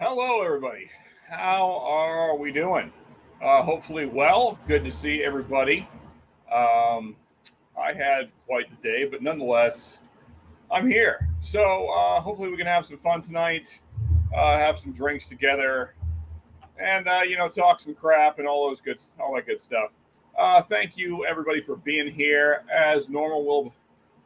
Hello, everybody. How are we doing? Hopefully, well. Good to see everybody. Um, I had quite the day, but nonetheless, I'm here. So, hopefully, we can have some fun tonight, have some drinks together, and talk some crap and all that good stuff. Thank you, everybody, for being here. As normal, we'll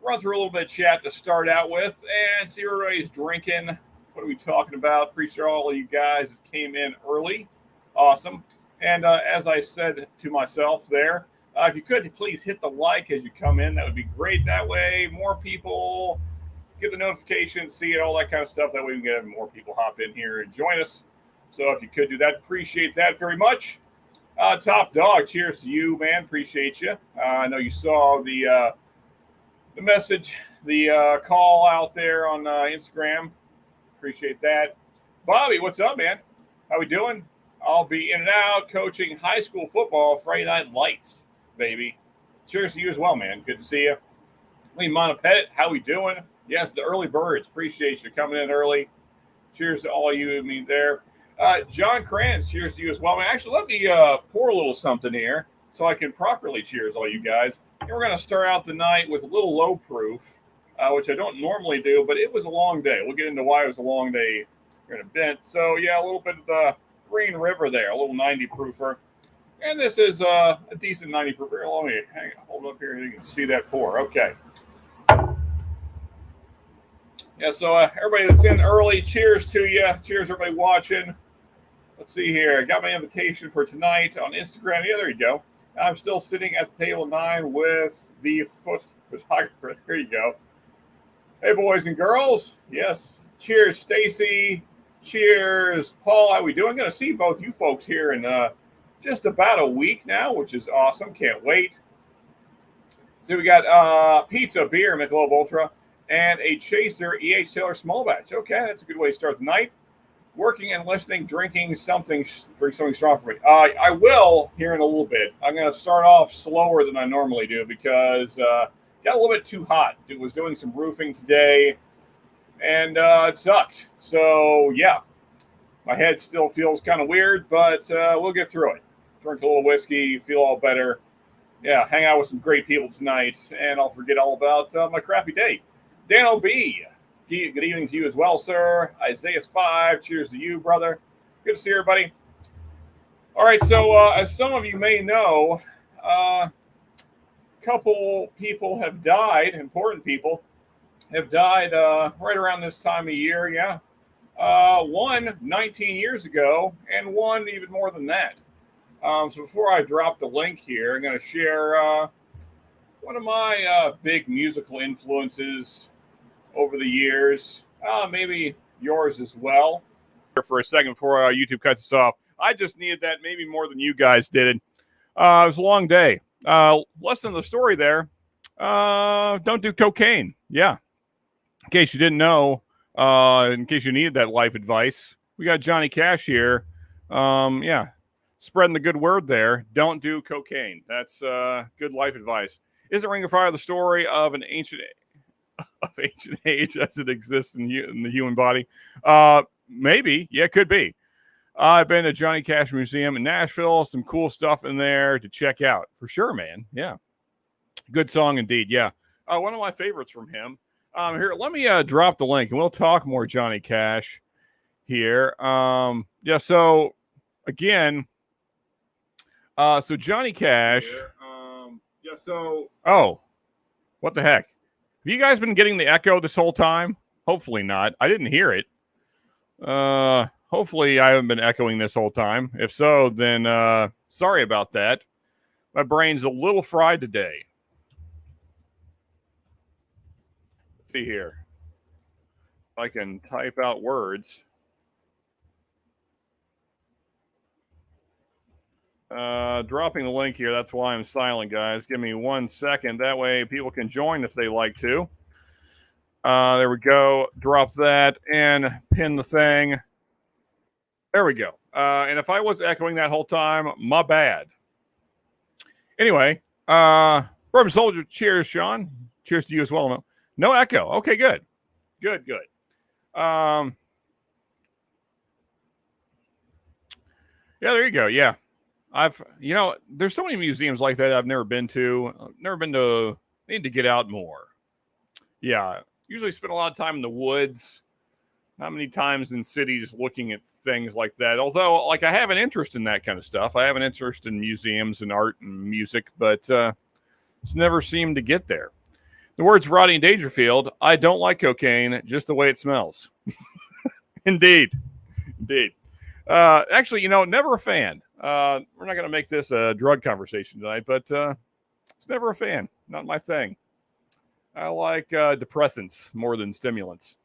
run through a little bit of chat to start out with and see what everybody's drinking. What are we talking about? Appreciate all of you guys that came in early. Awesome. And as I said to myself there, if you could please hit the like as you come in, that would be great. That way, more people get the notification, see it, all that kind of stuff. That way, we can get more people hop in here and join us. So if you could do that, appreciate that very much. Top dog, cheers to you, man. Appreciate you. I know you saw the message, the call out there on Instagram. Appreciate that. Bobby, what's up, man? How we doing? I'll be in and out coaching high school football Friday night lights, baby. Cheers to you as well, man. Good to see you. Lee Montepet, how we doing? Yes, the early birds. Appreciate you coming in early. Cheers to all you and me there. John Kranz, cheers to you as well, man. Actually, let me pour a little something here so I can properly cheers all you guys. And we're going to start out the night with a little low proof, which I don't normally do, but it was a long day. We'll get into why it was a long day here in a bit. So, yeah, a little bit of the Green River there, a little 90 proofer. And this is a decent 90 proofer. Let me hold up here so you can see that pour. Okay. Yeah, so everybody that's in early, cheers to you. Cheers, everybody watching. Let's see here. I got my invitation for tonight on Instagram. Yeah, there you go. I'm still sitting at the table 9 with the photographer. There you go. Hey, boys and girls. Yes. Cheers, Stacy. Cheers, Paul. How we doing? Going to see both you folks here in just about a week now, which is awesome. Can't wait. So we got pizza, beer, Michelob Ultra, and a Chaser E.H. Taylor small batch. Okay, that's a good way to start the night. Working and listening, drinking something strong for me. I will here in a little bit. I'm going to start off slower than I normally do because got a little bit too hot. It was doing some roofing today, and it sucked. So yeah, my head still feels kind of weird, but we'll get through it. Drink a little whiskey, feel all better. Yeah, hang out with some great people tonight, and I'll forget all about my crappy day. Dan O.B., good evening to you as well, sir. Isaiah 5, cheers to you, brother. Good to see everybody. All right, so as some of you may know, a couple people have died, important people have died right around this time of year, yeah. One 19 years ago, and one even more than that. So before I drop the link here, I'm going to share one of my big musical influences over the years, maybe yours as well. For a second before YouTube cuts us off, I just needed that maybe more than you guys did. It was a long day. Lesson of the story there: don't do cocaine. Yeah, in case you didn't know, in case you needed that life advice, we got Johnny Cash here. Yeah, spreading the good word there. Don't do cocaine. That's good life advice. Isn't Ring of Fire the story of an ancient age as it exists in the human body? Maybe. Yeah, it could be. I've been to Johnny Cash Museum in Nashville. Some cool stuff in there to check out. For sure, man. Yeah. Good song indeed. Yeah. One of my favorites from him. Here, let me drop the link, and we'll talk more Johnny Cash here. Yeah, so, again, so Johnny Cash. Yeah, so... Oh, what the heck? Have you guys been getting the echo this whole time? Hopefully not. I didn't hear it. Hopefully I haven't been echoing this whole time. If so, then sorry about that. My brain's a little fried today. Let's see here. If I can type out words. Dropping the link here. That's why I'm silent, guys. Give me 1 second. That way people can join if they like to. There we go. Drop that and pin the thing. There we go. And if I was echoing that whole time, my bad. Anyway, Bourbon Soldier, cheers, Sean. Cheers to you as well. No echo. Okay, good. Good. Yeah, there you go. Yeah. There's so many museums like that I've never been to. Need to get out more. Yeah. Usually spend a lot of time in the woods. Not many times in cities looking at things like that. Although, like, I have an interest in that kind of stuff. I have an interest in museums and art and music, but it's never seemed to get there. The words Rodney Dangerfield, I don't like cocaine, just the way it smells. Indeed. Indeed. Actually, never a fan. We're not going to make this a drug conversation tonight, but it's never a fan. Not my thing. I like depressants more than stimulants.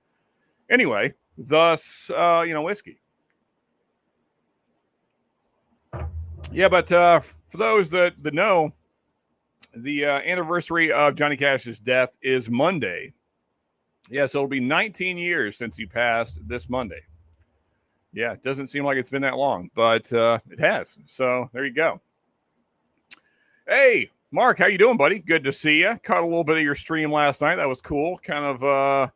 Anyway, thus, whiskey. Yeah, but for those that know, the anniversary of Johnny Cash's death is Monday. Yeah, so it'll be 19 years since he passed this Monday. Yeah, it doesn't seem like it's been that long, but it has. So there you go. Hey, Mark, how you doing, buddy? Good to see you. Caught a little bit of your stream last night. That was cool. Kind of a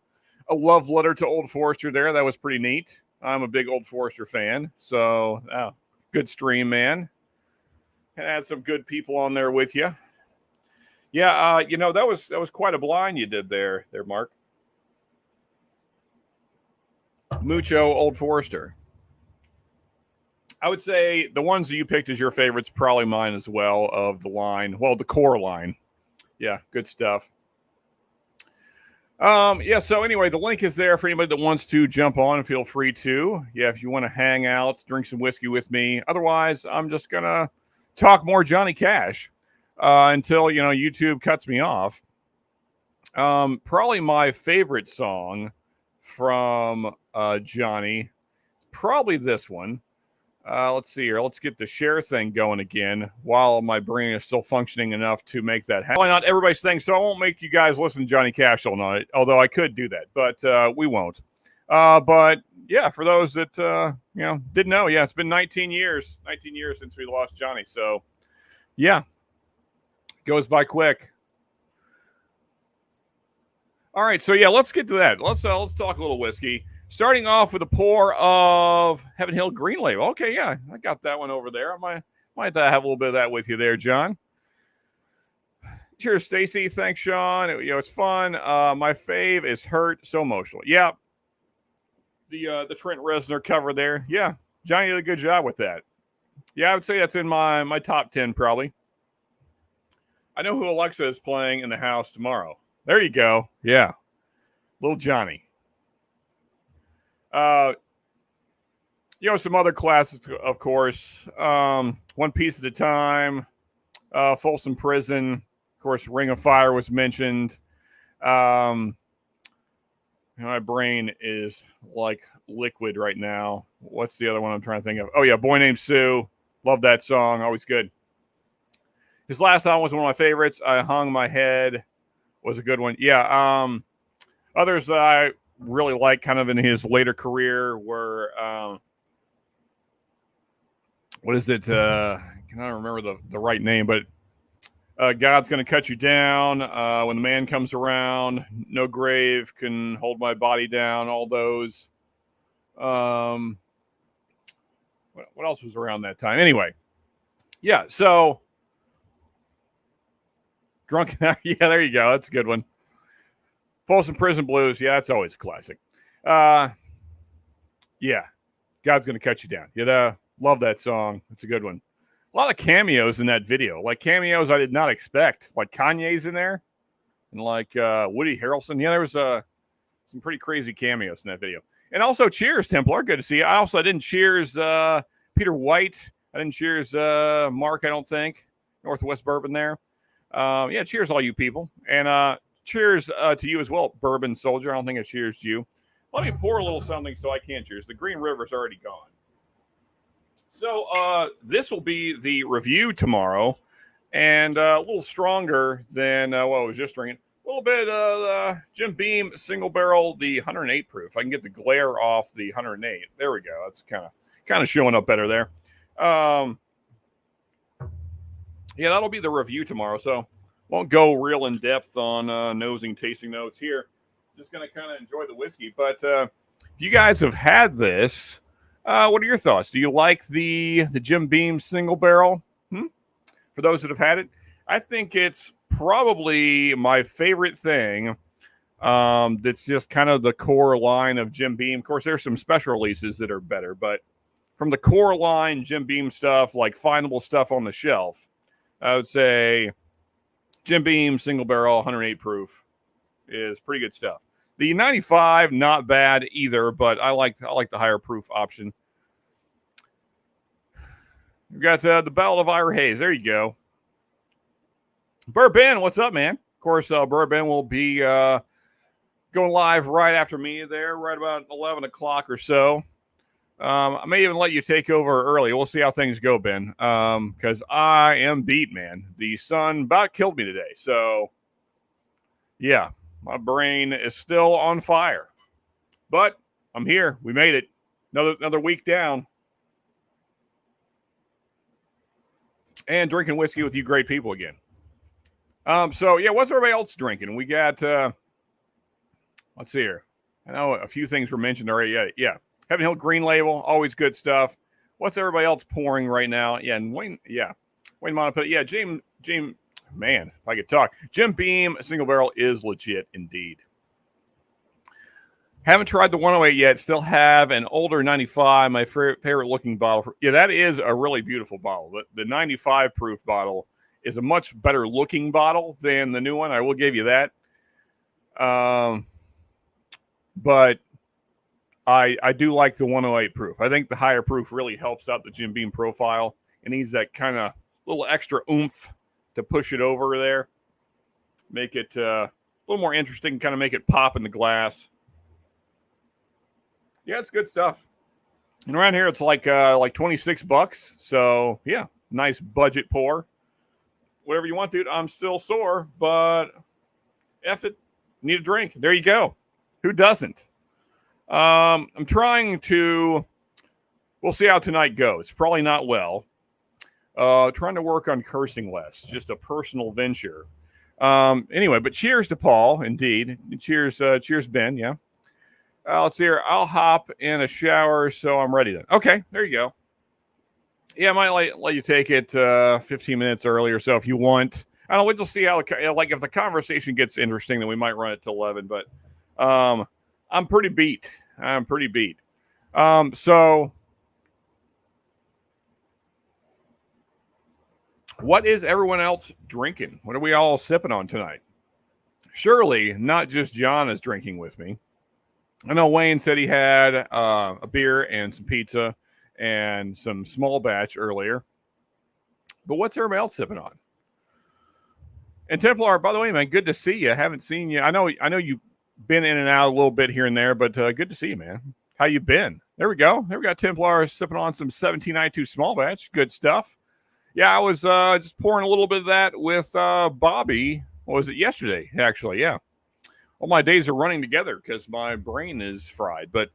love letter to Old Forester there. That was pretty neat. I'm a big Old Forester fan. So good stream, man. Had some good people on there with you. Yeah, that was quite a blind you did there, Mark. Mucho Old Forester. I would say the ones that you picked as your favorites, probably mine as well, of the line. Well, the core line. Yeah, good stuff. Yeah, so anyway, the link is there for anybody that wants to jump on. Feel free to. Yeah, if you want to hang out, drink some whiskey with me. Otherwise, I'm just going to talk more Johnny Cash until, YouTube cuts me off. Probably my favorite song from Johnny, probably this one. Let's see here. Let's get the share thing going again while my brain is still functioning enough to make that happen. Probably not everybody's thing, so I won't make you guys listen to Johnny Cash all night, although I could do that, but we won't. But yeah, for those that didn't know, yeah, it's been 19 years since we lost Johnny. So yeah, goes by quick. All right, so yeah, let's get to that. Let's talk a little whiskey. Starting off with a pour of Heaven Hill Green Label. Okay, yeah, I got that one over there. I might have a little bit of that with you there, John. Cheers, Stacy. Thanks, Sean. It's fun. My fave is Hurt. So emotional. Yeah. The Trent Reznor cover there. Yeah, Johnny did a good job with that. Yeah, I would say that's in my top 10 probably. I know who Alexa is playing in the house tomorrow. There you go. Yeah. Little Johnny. Some other classics, of course. One Piece at a Time, Folsom Prison, of course. Ring of Fire was mentioned. My brain is like liquid right now. What's the other one I'm trying to think of? Oh yeah, Boy Named Sue. Love that song. Always good. His last album was one of my favorites. I Hung My Head was a good one. Yeah. Others that I really like kind of in his later career were what is it? I cannot remember the right name, but God's Gonna Cut You Down, When the Man Comes Around, No Grave Can Hold My Body Down, all those. What else was around that time? Anyway, yeah, so Drunk. Yeah, there you go. That's a good one. Folsom Prison Blues. Yeah, that's always a classic. Yeah, God's Gonna Cut You Down. Yeah, love that song. It's a good one. A lot of cameos in that video. Like cameos I did not expect. Like Kanye's in there. And like Woody Harrelson. Yeah, there was some pretty crazy cameos in that video. And also cheers, Templar. Good to see you. I didn't cheers Peter White. I didn't cheers Mark, I don't think. Northwest Bourbon there. Yeah, cheers all you people. And cheers to you as well, Bourbon Soldier. I don't think I cheers to you. Let me pour a little something so I can cheers. The Green River's already gone. So this will be the review tomorrow, and a little stronger than what I was just drinking. A little bit of Jim Beam single barrel, the 108 proof. I can get the glare off the 108. There we go. That's kind of showing up better there. Yeah, that'll be the review tomorrow. So won't go real in depth on nosing tasting notes here. Just gonna kind of enjoy the whiskey. But if you guys have had this. What are your thoughts? Do you like the Jim Beam single barrel? For those that have had it, I think it's probably my favorite thing. That's just kind of the core line of Jim Beam. Of course, there's some special releases that are better, but from the core line, Jim Beam stuff, like findable stuff on the shelf, I would say Jim Beam single barrel 108 proof is pretty good stuff. The 95, not bad either, but I like the higher proof option. We've got the Battle of Ira Hayes. There you go. Bourbon, what's up, man? Of course, Bourbon will be going live right after me there, right about 11 o'clock or so. I may even let you take over early. We'll see how things go, Ben, because I am beat, man. The sun about killed me today. So, yeah, my brain is still on fire. But I'm here. We made it. Another week down. And drinking whiskey with you great people again. So, yeah, what's everybody else drinking? We got, let's see here. I know a few things were mentioned already. Yeah. Heaven Hill Green Label, always good stuff. What's everybody else pouring right now? Yeah, and Wayne Monopet. Yeah, James, man, if I could talk. Jim Beam single barrel is legit indeed. Haven't tried the 108 yet. Still have an older 95, my favorite looking bottle. Yeah, that is a really beautiful bottle. The 95 proof bottle is a much better looking bottle than the new one. I will give you that. But I do like the 108 proof. I think the higher proof really helps out the Jim Beam profile. It needs that kind of little extra oomph to push it over there. Make it a little more interesting, kind of make it pop in the glass. Yeah, it's good stuff. And around here, it's like $26. So, yeah, nice budget pour. Whatever you want, dude. I'm still sore, but F it. Need a drink. There you go. Who doesn't? I'm trying to, we'll see how tonight goes. Probably not well. Trying to work on cursing less. Just a personal venture. Anyway, but cheers to Paul, indeed. Cheers, Ben, yeah. Let's see here. I'll hop in a shower, so I'm ready then. Okay, there you go. Yeah, I might let you take it 15 minutes early or so if you want. I don't know, we'll just see how, like, if the conversation gets interesting, then we might run it to 11, but I'm pretty beat. So what is everyone else drinking? What are we all sipping on tonight? Surely not just John is drinking with me. I know Wayne said he had a beer and some pizza and some small batch earlier. But what's everybody else sipping on? And Templar, by the way, man, good to see you. I haven't seen you. I know you've been in and out a little bit here and there, but good to see you, man. How you been? There we go. There we got Templar sipping on some 1792 small batch. Good stuff. Yeah, I was just pouring a little bit of that with Bobby. What was it? Yesterday, actually, yeah. All my days are running together because my brain is fried. But,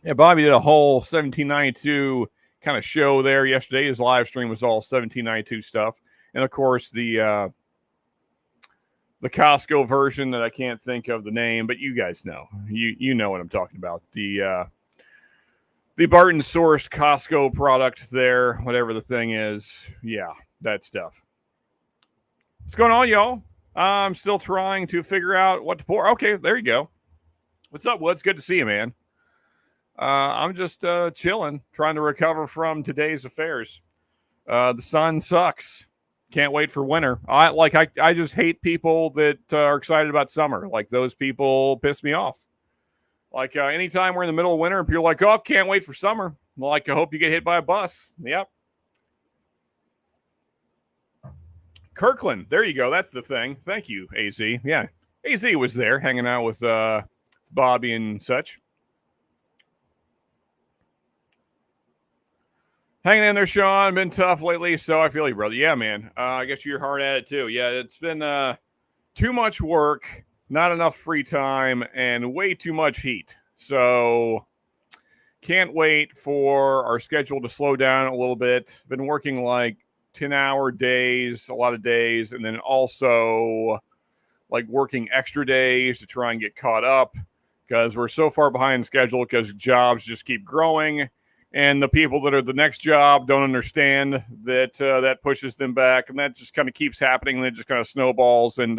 yeah, Bobby did a whole 1792 kind of show there yesterday. His live stream was all 1792 stuff. And, of course, the Costco version that I can't think of the name, but you guys know. You know what I'm talking about. The Barton sourced Costco product there, whatever the thing is. Yeah, that stuff. What's going on, y'all? I'm still trying to figure out what to pour. Okay, there you go. What's up, Woods? Good to see you, man. I'm just chilling, trying to recover from today's affairs. The sun sucks. Can't wait for winter. I just hate people that are excited about summer. Like, those people piss me off. Like, anytime we're in the middle of winter and people are like, oh, can't wait for summer. Like, I hope you get hit by a bus. Yep. Kirkland. There you go. That's the thing. Thank you, AZ. Yeah. AZ was there hanging out with Bobby and such. Hanging in there, Sean. Been tough lately, so I feel you, brother. Yeah, man. I guess you're hard at it, too. Yeah, it's been too much work, not enough free time, and way too much heat. So can't wait for our schedule to slow down a little bit. Been working like 10-hour days, a lot of days, and then also like working extra days to try and get caught up because we're so far behind schedule because jobs just keep growing. And the people that are the next job don't understand that that pushes them back. And that just kind of keeps happening. And it just kind of snowballs and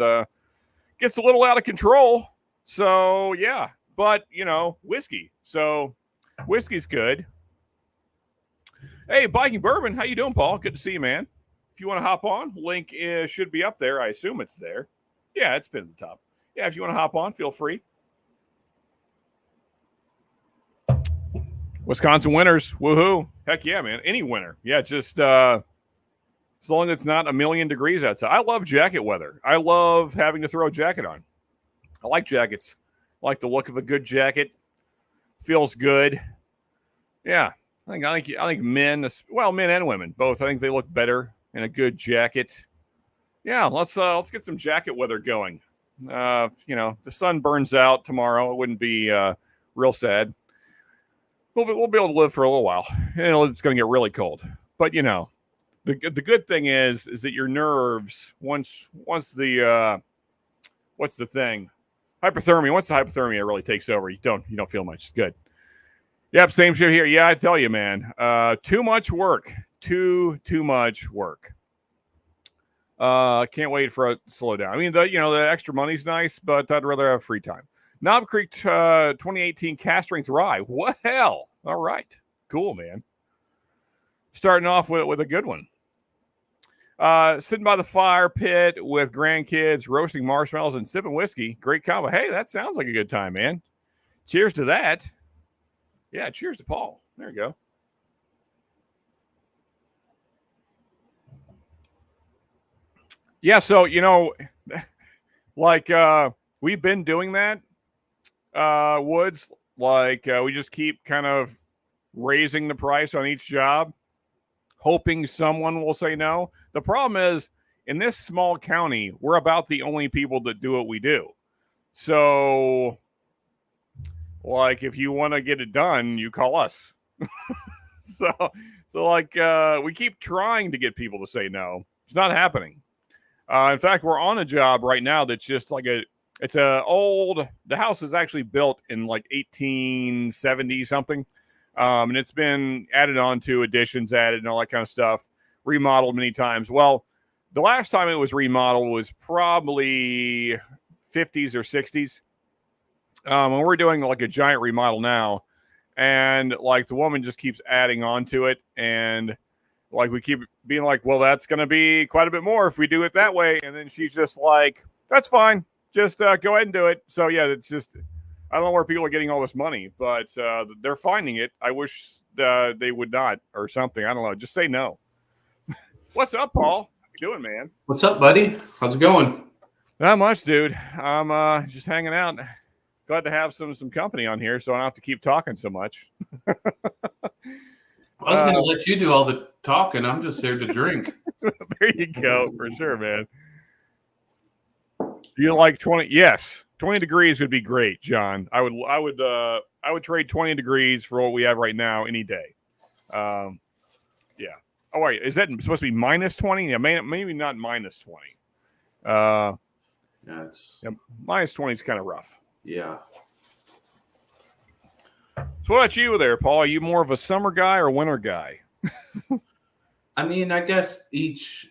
gets a little out of control. So, yeah. But, whiskey. So, whiskey's good. Hey, Biking Bourbon. How you doing, Paul? Good to see you, man. If you want to hop on, link should be up there. I assume it's there. Yeah, it's been at the top. Yeah, if you want to hop on, feel free. Wisconsin winners. Woohoo. Heck yeah, man. Any winter. Yeah, just as long as it's not a million degrees outside. I love jacket weather. I love having to throw a jacket on. I like jackets. I like the look of a good jacket. Feels good. Yeah. I think men and women both. I think they look better in a good jacket. Yeah, let's get some jacket weather going. The sun burns out tomorrow. It wouldn't be real sad. We'll be able to live for a little while. It's going to get really cold. But the good thing is that your nerves once the what's the thing? Hypothermia. Once the hypothermia really takes over, you don't feel much. It's good. Yep, same shit here. Yeah, I tell you, man. Too much work. Too much work. Can't wait for it to slow down. I mean, the extra money's nice, but I'd rather have free time. Knob Creek 2018 cast strength rye. What hell? All right. Cool, man. Starting off with a good one. Sitting by the fire pit with grandkids, roasting marshmallows and sipping whiskey. Great combo. Hey, that sounds like a good time, man. Cheers to that. Yeah, cheers to Paul. There you go. Yeah, so, we've been doing that, Woods. We just keep kind of raising the price on each job, hoping someone will say no. The problem is, in this small county, we're about the only people that do what we do. So, if you want to get it done, you call us. So we keep trying to get people to say no. It's not happening. In fact, we're on a job right now that's just the house is actually built in 1870 something. And it's been added on to, additions added and all that kind of stuff, remodeled many times. Well, the last time it was remodeled was probably 50s or 60s. And we're doing a giant remodel now. And the woman just keeps adding on to it. And we keep being well, that's going to be quite a bit more if we do it that way. And then she's just that's fine. Just go ahead and do it. So, yeah, it's just, I don't know where people are getting all this money, but they're finding it. I wish they would not or something. I don't know. Just say no. What's up, Paul? How you doing, man? What's up, buddy? How's it going? Not much, dude. I'm just hanging out. Glad to have some company on here so I don't have to keep talking so much. I was going to let you do all the talking. I'm just here to drink. There you go. For sure, man. You like 20? Yes. 20 degrees would be great, John. I would trade 20 degrees for what we have right now any day. Yeah. Oh, wait. Is that supposed to be minus 20? Yeah, maybe not minus 20. Yeah, minus 20 is kind of rough. Yeah. So what about you there, Paul? Are you more of a summer guy or winter guy? I mean, I guess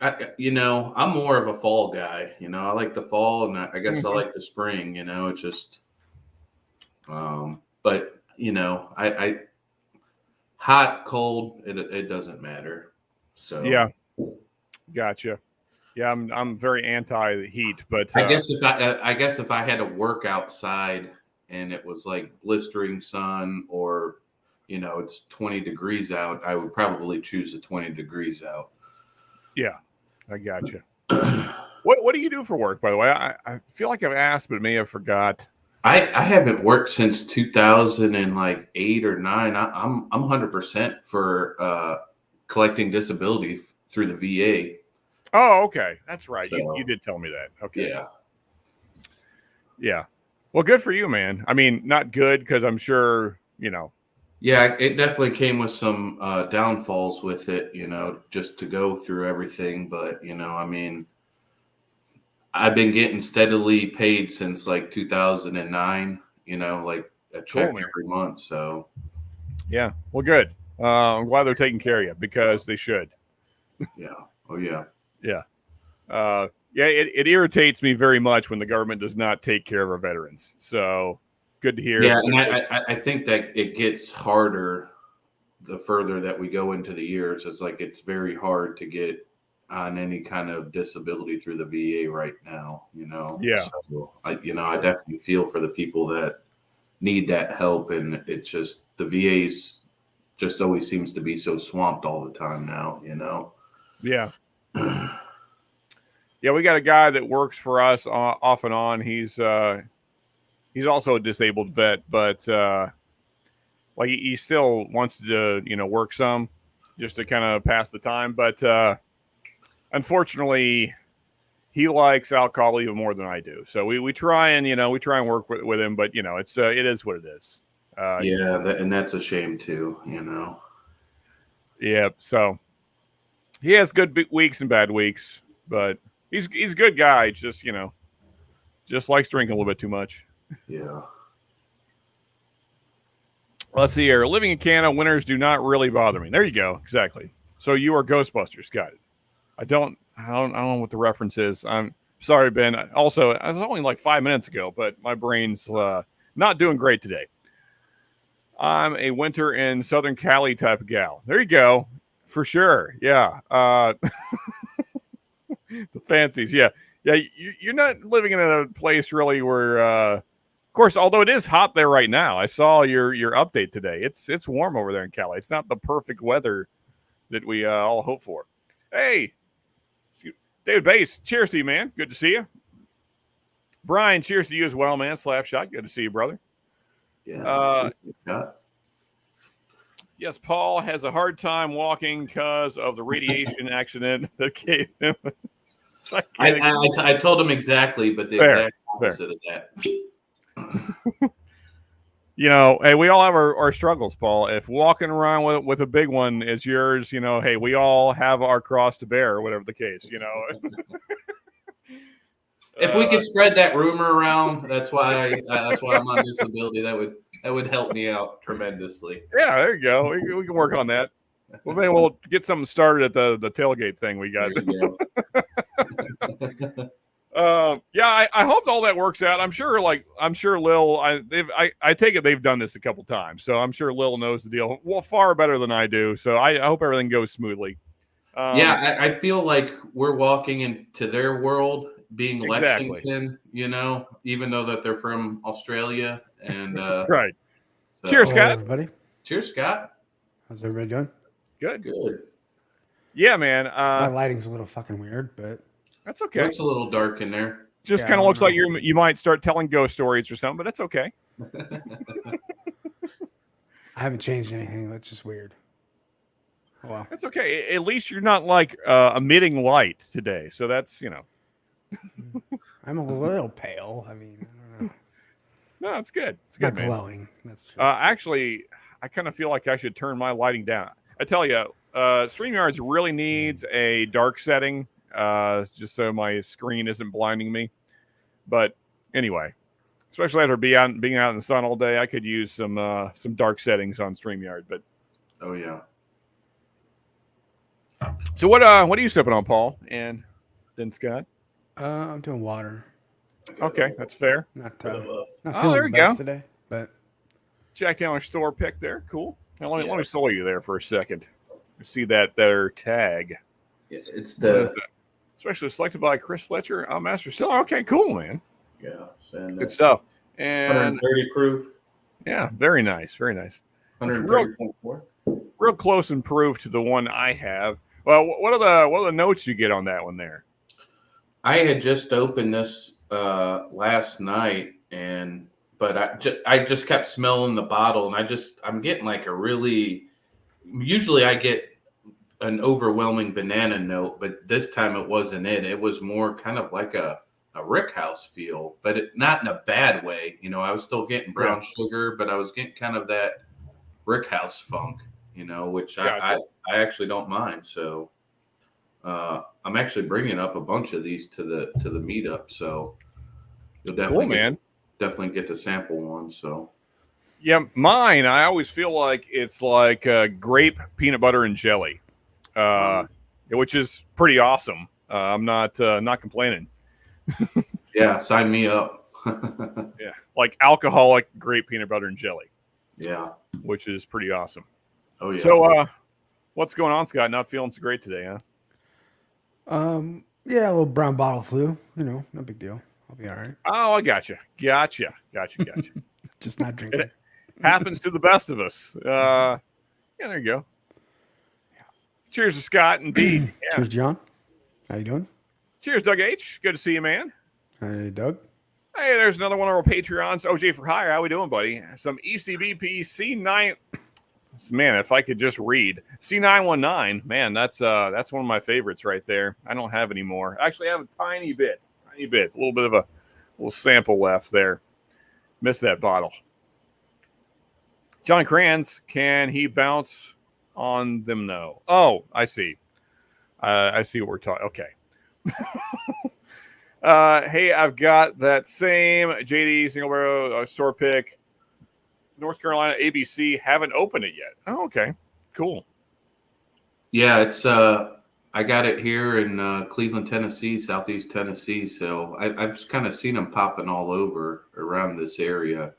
I'm more of a fall guy. I like the fall, and I guess I like the spring. It's just, but I hot, cold, it doesn't matter. So yeah, gotcha. Yeah, I'm very anti the heat, but I guess if I had to work outside and it was blistering sun or it's 20 degrees out, I would probably choose the 20 degrees out. Yeah, I gotcha. What do you do for work, by the way? I feel like I've asked, but maybe I forgot. I haven't worked since 2008 or 9. I'm 100% for collecting disability through the VA. Oh, okay. That's right. So, you did tell me that. Okay. Yeah. Yeah. Well, good for you, man. I mean, not good because I'm sure, Yeah, it definitely came with some downfalls with it, just to go through everything. But, I mean, I've been getting steadily paid since 2009, like a check man. every month. So Yeah. Well, good. I'm glad they're taking care of you because they should. yeah. Oh yeah. Yeah. It irritates me very much when the government does not take care of our veterans. So good to hear. Yeah, and I think that it gets harder the further that we go into the years. It's like it's very hard to get on any kind of disability through the VA right now. Yeah. So I definitely feel for the people that need that help, and it's just the VA's just always seems to be so swamped all the time now. Yeah. Yeah, we got a guy that works for us off and on. He's also a disabled vet, but like he still wants to work some just to kind of pass the time. But unfortunately, he likes alcohol even more than I do. So we try and work with him, but it is what it is. And that's a shame too. Yeah. So he has good weeks and bad weeks, but he's a good guy. Just just likes drinking a little bit too much. Yeah. Let's see here. Living in Canada, winters do not really bother me. There you go. Exactly. So you are Ghostbusters. Got it. I don't know what the reference is. I'm sorry, Ben. Also, it was only like 5 minutes ago, but my brain's not doing great today. I'm a winter in Southern Cali type of gal. There you go. For sure. Yeah. The fancies. Yeah. Yeah. You're not living in a place really where, of course, although it is hot there right now. I saw your update today. It's warm over there in Cali. It's not the perfect weather that we all hope for. Hey, David Bass, cheers to you, man. Good to see you. Brian, cheers to you as well, man. Slapshot, good to see you, brother. Yeah. Yes, Paul has a hard time walking because of the radiation accident that gave him. I told him exactly, but the exact opposite of that. Hey, we all have our struggles, Paul. If walking around with a big one is yours, hey, we all have our cross to bear, or whatever the case, If we could spread that rumor around, that's why I'm on disability. That would help me out tremendously. Yeah, there you go. We can work on that. Well, maybe we'll get something started at the tailgate thing we got. I hope all that works out. I'm sure Lil. I take it they've done this a couple times, so I'm sure Lil knows the deal far better than I do. So I hope everything goes smoothly. I feel like we're walking into their world, being exactly. Lexington, even though that they're from Australia. And right. So. Cheers, Scott. Everybody. Cheers, Scott. How's everybody doing? Good. Yeah, man. My lighting's a little fucking weird, but that's okay. Looks a little dark in there. Just kind of looks like you might start telling ghost stories or something, but that's okay. I haven't changed anything. That's just weird. Well, that's okay. At least you're not like emitting light today, so that's I'm a little pale. I mean, I don't know. No, it's good. It's good, not man. glowing. That's actually, I kind of feel like I should turn my lighting down. I tell you, StreamYards really needs a dark setting, just so my screen isn't blinding me. But anyway, especially after being out in the sun all day, I could use some dark settings on StreamYard. But oh yeah. So what are you sipping on, Paul? And then Scott? I'm doing water. Okay, that's fair. Not feeling there you the best go. today, but Jack Daniel's store pick there. Cool. Now, let me slow you there for a second. You see that there tag? Yeah, it's the especially selected by Chris Fletcher, Master Seller. Okay, cool, man. Yeah, good stuff. And 130 proof. Yeah, very nice, very nice. 130.4. Real close and proof to the one I have. Well, what are the notes you get on that one there? I had just opened this last night, but I just kept smelling the bottle, and I'm getting like a really. Usually, I get an overwhelming banana note, but this time it wasn't it. It was more kind of like a Rickhouse feel, but not in a bad way. I was still getting brown sugar, but I was getting kind of that Rickhouse funk. Which gotcha. I actually don't mind. So I'm actually bringing up a bunch of these to the meetup. So you'll definitely cool, man. definitely get to sample one. So Yeah, mine. I always feel like it's like grape peanut butter and jelly, which is pretty awesome. I'm not complaining. yeah, sign me up. Yeah, like alcoholic grape peanut butter and jelly, Yeah. which is pretty awesome. Oh yeah. So, what's going on, Scott? Not feeling so great today, huh? Yeah, a little brown bottle flu. You know, no big deal. I'll be all right. Oh, I gotcha. Just not drinking. It happens to the best of us. Yeah, there you go. Cheers to Scott and D. Yeah. Cheers, John. How you doing? Cheers, Doug H. Good to see you, man. Hey, Doug. Hey, there's another one of our Patreons. OJ for hire. How we doing, buddy? Some ECBP C9. Man, if I could just read C919, man, that's one of my favorites right there. I don't have any more. Actually, I have a tiny bit, a little bit of a little sample left there. Missed that bottle. John Kranz, can he bounce on them? No. Oh, I see. I see what we're talking. Okay. Hey, I've got that same JD single barrel store pick. North Carolina ABC, haven't opened it yet. Oh, okay. Cool. Yeah, it's I got it here in Cleveland, Tennessee, Southeast Tennessee. So I've kind of seen them popping all over around this area.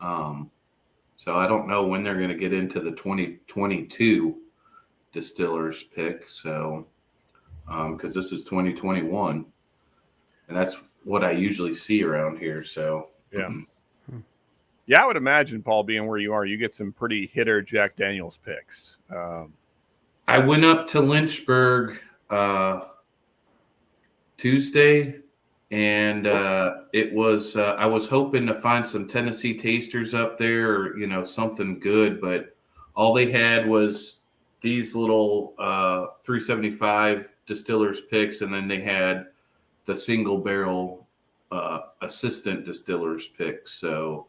So I don't know when they're going to get into the 2022 distillers pick. So because this is 2021, and that's what I usually see around here. So yeah. Yeah, I would imagine, Paul, being where you are, you get some pretty hitter Jack Daniels picks. I went up to Lynchburg Tuesday, and it was I was hoping to find some Tennessee tasters up there, or something good, but all they had was these little 375 distillers picks, and then they had the single barrel assistant distillers picks. So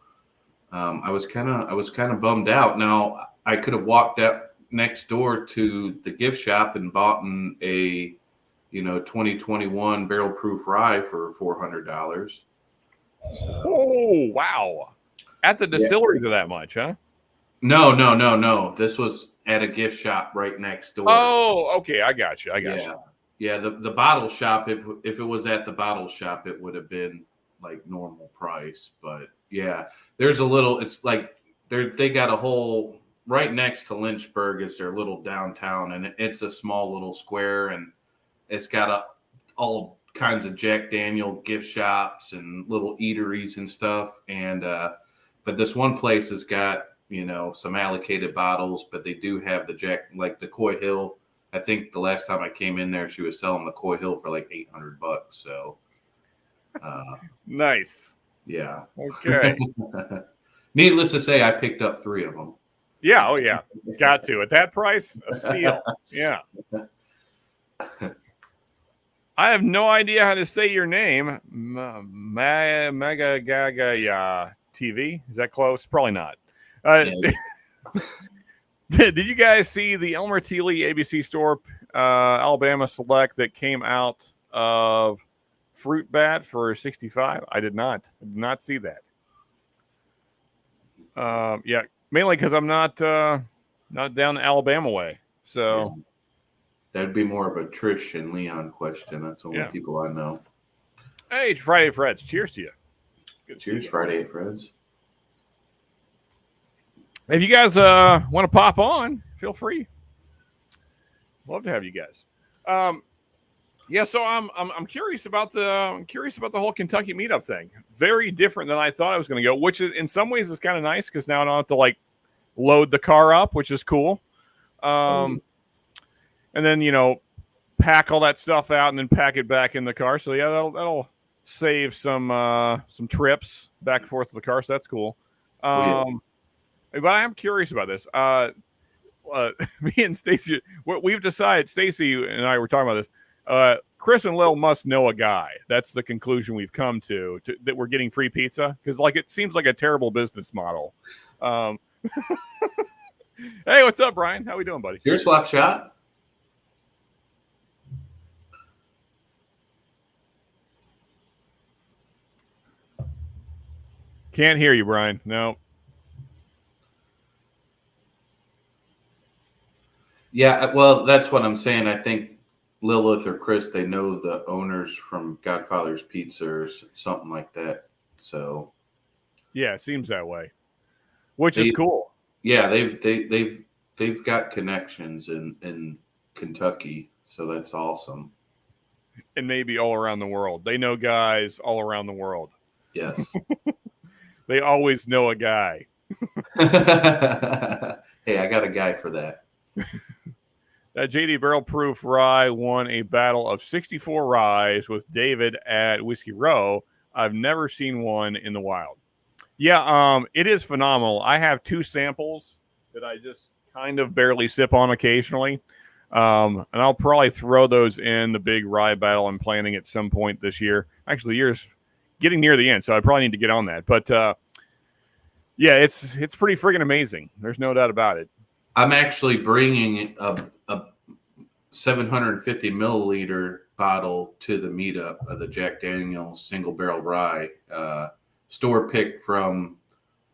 I was kind of bummed out. Now I could have walked up next door to the gift shop and bought a 2021 barrel proof rye for $400. Oh wow! At the distillery to that much, huh? No. This was at a gift shop right next door. Oh, okay. I got you. Yeah. The bottle shop. If it was at the bottle shop, it would have been like normal price. But yeah, there's a little. It's like they got a whole right next to Lynchburg is their little downtown, and it's a small little square, and it's got all kinds of Jack Daniel gift shops and little eateries and stuff. And but this one place has got some allocated bottles, but they do have the Jack, like the Coy Hill. I think the last time I came in there, she was selling the Coy Hill for like $800. So nice. Yeah. Okay. Needless to say, I picked up 3 of them. Yeah. Oh yeah. Got to at that price, a steal. Yeah. I have no idea how to say your name. Mega Gaga TV. Is that close? Probably not. Did you guys see the Elmer T. Lee ABC store Alabama Select that came out of Fruit Bat for $65? I did not. I did not see that. Yeah, mainly because I'm not down the Alabama way. So yeah. That'd be more of a Trish and Leon question. That's the only people I know. Hey, it's Friday Freds. Cheers to you. Good Cheers, Friday Freds. If you guys want to pop on, feel free. Love to have you guys. Yeah, so I'm curious about the whole Kentucky meetup thing. Very different than I thought I was going to go, which is in some ways is kind of nice because now I don't have to like load the car up, which is cool. And then pack all that stuff out and then pack it back in the car. So yeah, that'll save some trips back and forth to the car. So that's cool. But I am curious about this. Me and Stacy, what we've decided, Stacy and I were talking about this. Chris and Lil must know a guy. That's the conclusion we've come to that we're getting free pizza because it seems like a terrible business model. Hey, what's up, Brian? How we doing, buddy? Your slap shot. Can't hear you, Brian. No. Yeah, well, that's what I'm saying. I think Lilith or Chris, they know the owners from Godfather's Pizza or something like that. So Yeah, it seems that way, which is cool. Yeah, they've got connections in Kentucky, so that's awesome. And maybe all around the world. They know guys all around the world. Yes. They always know a guy. Hey, I got a guy for that. That JD Barrel Proof Rye won a battle of 64 ryes with David at Whiskey Row. I've never seen one in the wild. Yeah, it is phenomenal. I have 2 samples that I just kind of barely sip on occasionally. And I'll probably throw those in the big rye battle I'm planning at some point this year. Actually, the year's getting near the end, so I probably need to get on that. But yeah, it's pretty friggin' amazing. There's no doubt about it. I'm actually bringing a 750 milliliter bottle to the meetup of the Jack Daniel's Single Barrel Rye, store pick from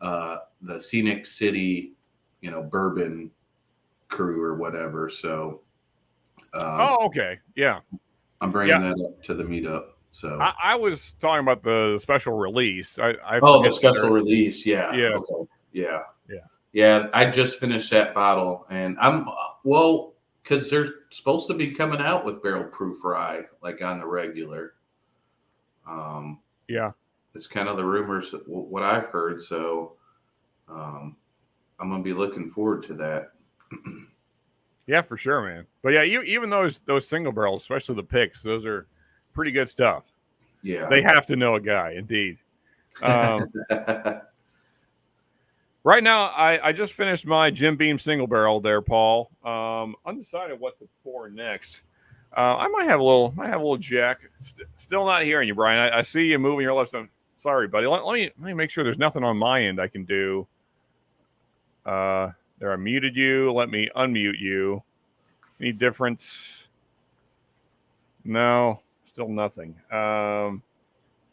the Scenic City, bourbon crew or whatever. So, okay, yeah, I'm bringing that up to the meetup. So I was talking about the special release. I the special release, yeah, yeah, okay. Yeah. I just finished that bottle, and because they're supposed to be coming out with barrel proof rye like on the regular. Yeah, it's kind of the rumors what I've heard. So, I'm gonna be looking forward to that. Yeah, for sure, man. But yeah, even those single barrels, especially the picks, those are pretty good stuff. Yeah, they have to know a guy, indeed. Right now, I just finished my Jim Beam single barrel there, Paul. Undecided what to pour next. I might have a little Jack. Still not hearing you, Brian. I see you moving your lips. I'm sorry, buddy. Let me make sure there's nothing on my end I can do. There, I muted you. Let me unmute you. Any difference? No, still nothing.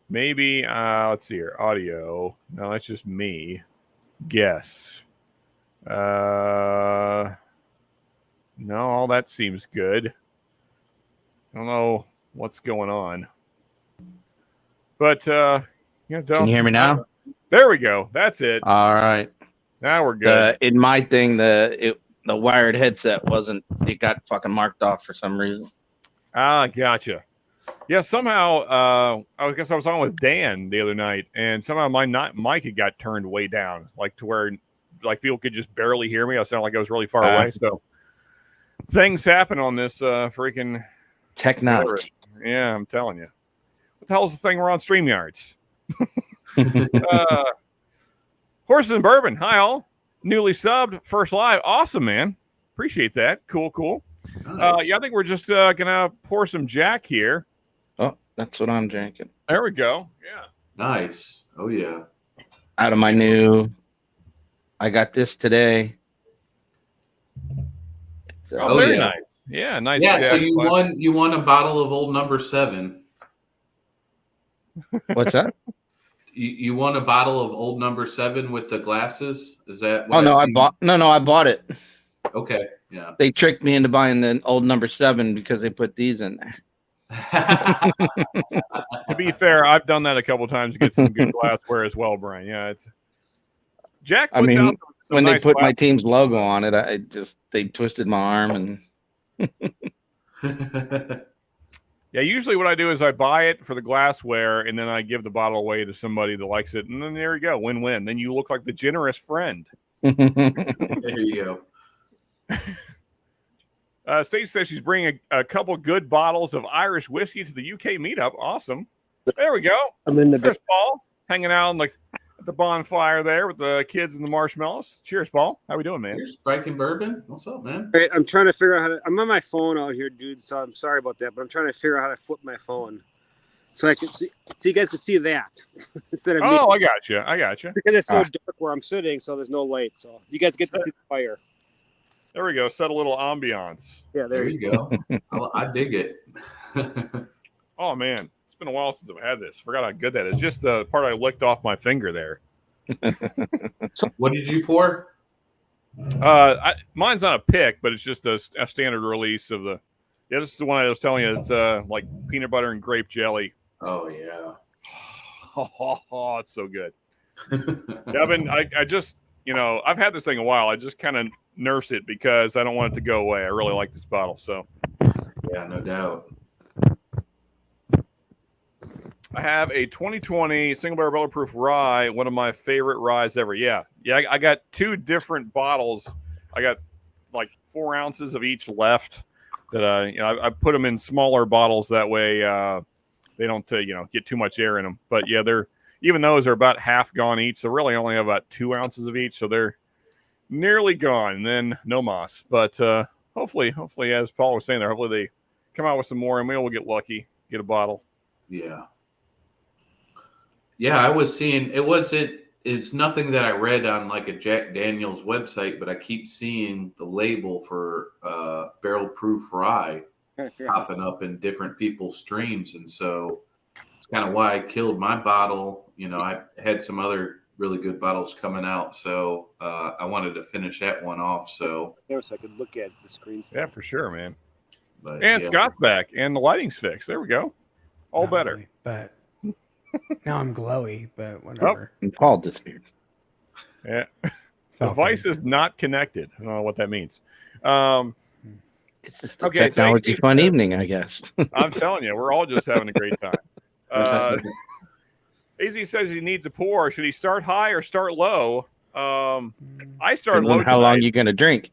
Maybe let's see here. Audio. No, that's just me. Guess. No, all that seems good. I don't know what's going on. But don't. Can you hear me now? There we go. That's it. All right. Now we're good. In my thing, the wired headset wasn't. It got fucking marked off for some reason. Gotcha. Yeah, somehow I guess I was on with Dan the other night, and somehow my mic had got turned way down, like to where like people could just barely hear me. I sounded like I was really far away. So things happen on this freaking technology. Yeah, I'm telling you. What the hell is the thing? We're on StreamYards. Horses and Bourbon. Hi, all. Newly subbed. First live. Awesome, man. Appreciate that. Cool. Nice. Yeah, I think we're just going to pour some Jack here. Oh, that's what I'm drinking. There we go. Yeah. Nice. Oh, yeah. Out of my new... I got this today. So, very nice. Yeah, nice. Yeah, Jack. So you won a bottle of Old Number 7. What's that? You won a bottle of Old Number 7 with the glasses? Is that? Oh no, I bought it. Okay, yeah. They tricked me into buying the Old Number 7 because they put these in there. To be fair, I've done that a couple of times to get some good glassware as well, Brian. Yeah, it's Jack. Puts out some when nice they put glass. my team's logo on it, they twisted my arm and. Yeah, usually what I do is I buy it for the glassware, and then I give the bottle away to somebody that likes it, and then there you go, win-win. Then you look like the generous friend. There you go. Stacey says she's bringing a couple good bottles of Irish whiskey to the UK meetup. Awesome. There we go. There's Paul hanging out at the bonfire there with the kids and the marshmallows. Cheers, Paul. How we doing, man? Here's Spiking Bourbon. What's up, man? Right, I'm trying to figure out how to. I'm on my phone out here, dude. So I'm sorry about that, but I'm trying to figure out how to flip my phone so I can see, so you guys can see that instead of me. I got you. Because it's so dark where I'm sitting, so there's no light. So you guys get to see the fire. There we go. Set a little ambiance. Yeah, there you go. I dig it. Oh man, it's been a while since I've had this. Forgot how good that is. Just the part I licked off my finger there. What did you pour? Mine's not a pick, but it's just a standard release of the. Yeah, this is the one I was telling you. It's like peanut butter and grape jelly. Oh yeah. Oh, it's so good. Yeah, I just, I've had this thing a while. I just kind of nurse it because I don't want it to go away. I really like this bottle. So, Yeah, no doubt. I have a 2020 single barrel bulletproof rye, one of my favorite ryes ever. Yeah. I got two different bottles. I got like 4 ounces of each left that I put them in smaller bottles that way they don't get too much air in them. But yeah, even those are about half gone each, so really only have about 2 ounces of each, so they're nearly gone. And then no moss, but hopefully, as Paul was saying there, hopefully they come out with some more, and we'll get lucky, get a bottle. Yeah. Yeah, I was seeing it's nothing that I read on like a Jack Daniels website, but I keep seeing the label for barrel proof rye popping up in different people's streams. And so it's kind of why I killed my bottle. I had some other really good bottles coming out. So I wanted to finish that one off. So There, so I could look at the screen. Yeah, for sure, man. but, And yeah. Scott's back, and the lighting's fixed. There we go. All Not better. really, but now I'm glowy, but whatever. And Paul disappeared. Yeah. It's all Device good. is not connected. I don't know what that means. It's just a Okay, so technology AZ fun evening, I guess. I'm telling you, we're all just having a great time. AZ says he needs a pour. Should he start high or start low? I started Depends low on how long tonight. you're gonna drink.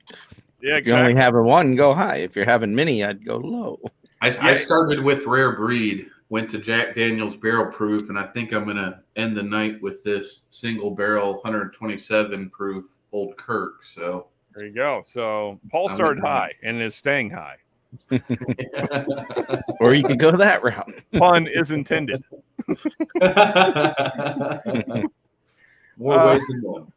Yeah, If you're only exactly. having one, go high. If you're having many, I'd go low. I started with Rare Breed, went to Jack Daniels Barrel Proof, and I think I'm going to end the night with this single barrel 127 proof Old Kirk. So There you go. So Paul started high and is staying high. Or you could go that route. Pun is intended. more ways than one.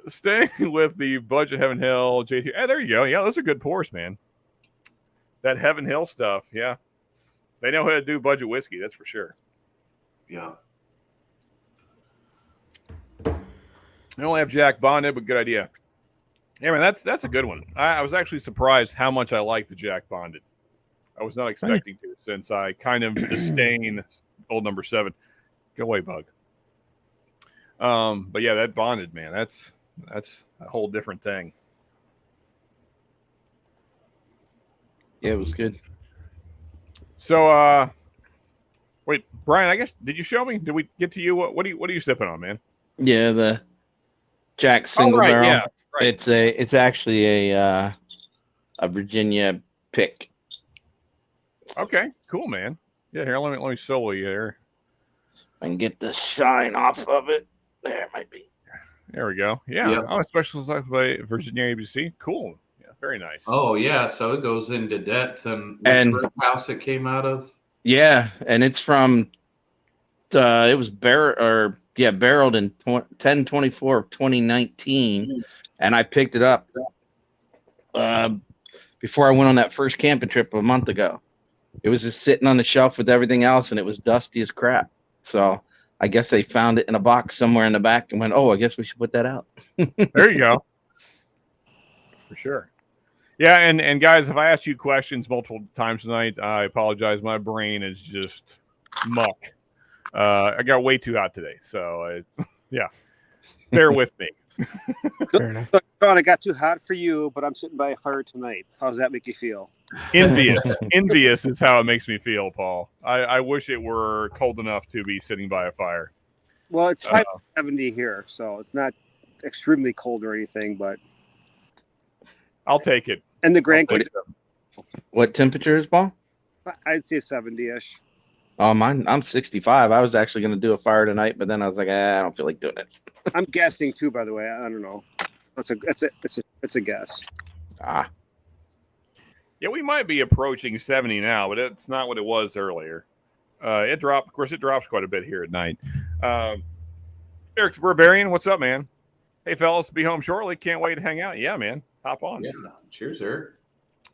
Staying with the budget Heaven Hill JT. Hey, there you go. Yeah, those are good pours, man. That Heaven Hill stuff. Yeah. They know how to do budget whiskey. That's for sure. Yeah. I only have Jack bonded, but good idea. Yeah, man, that's a good one. I was actually surprised how much I like the Jack bonded. I was not expecting to, since I kind of disdain Old Number 7. Go away, bug. But yeah, that bonded, man, that's a whole different thing. Yeah, it was good. So, wait, Brian, I guess did you show me? Did we get to you? What are you sipping on, man? Yeah, the Jack single right, barrel. yeah, right. It's actually a Virginia pick. Okay, cool, man. Yeah, here, let me solo you here. I can get the shine off of it. There it might be. There we go. Yeah. Yeah. Oh, specialized by Virginia ABC. Cool. Yeah, very nice. Oh, yeah. So it goes into depth. And And- which house it came out of? Yeah, and it's from it was barreled in 10/24 of 2019, and I picked it up before I went on that first camping trip a month ago. It was just sitting on the shelf with everything else, and it was dusty as crap. So I guess they found it in a box somewhere in the back and went, "Oh, I guess we should put that out." There you go. For sure. Yeah, and guys, if I asked you questions multiple times tonight, I apologize. My brain is just muck. I got way too hot today, so yeah, bear with me. Fair enough. So, Sean, it got too hot for you, but I'm sitting by a fire tonight. How does that make you feel? Envious is how it makes me feel, Paul. I wish it were cold enough to be sitting by a fire. Well, it's high 70 here, so it's not extremely cold or anything, but I'll take it. and the grandkids, What temperature is Paul? I'd say 70-ish. Oh, mine. I'm 65. I was actually going to do a fire tonight, but then I was like, I don't feel like doing it. I'm guessing too, by the way. I don't know. It's a guess. Ah, Yeah, we might be approaching 70 now, but it's not what it was earlier. It dropped. Of course, it drops quite a bit here at night. Eric Barbarian, what's up, man? Hey, fellas, be home shortly. Can't wait to hang out. Yeah, man. Hop on. Yeah. Cheers, Eric.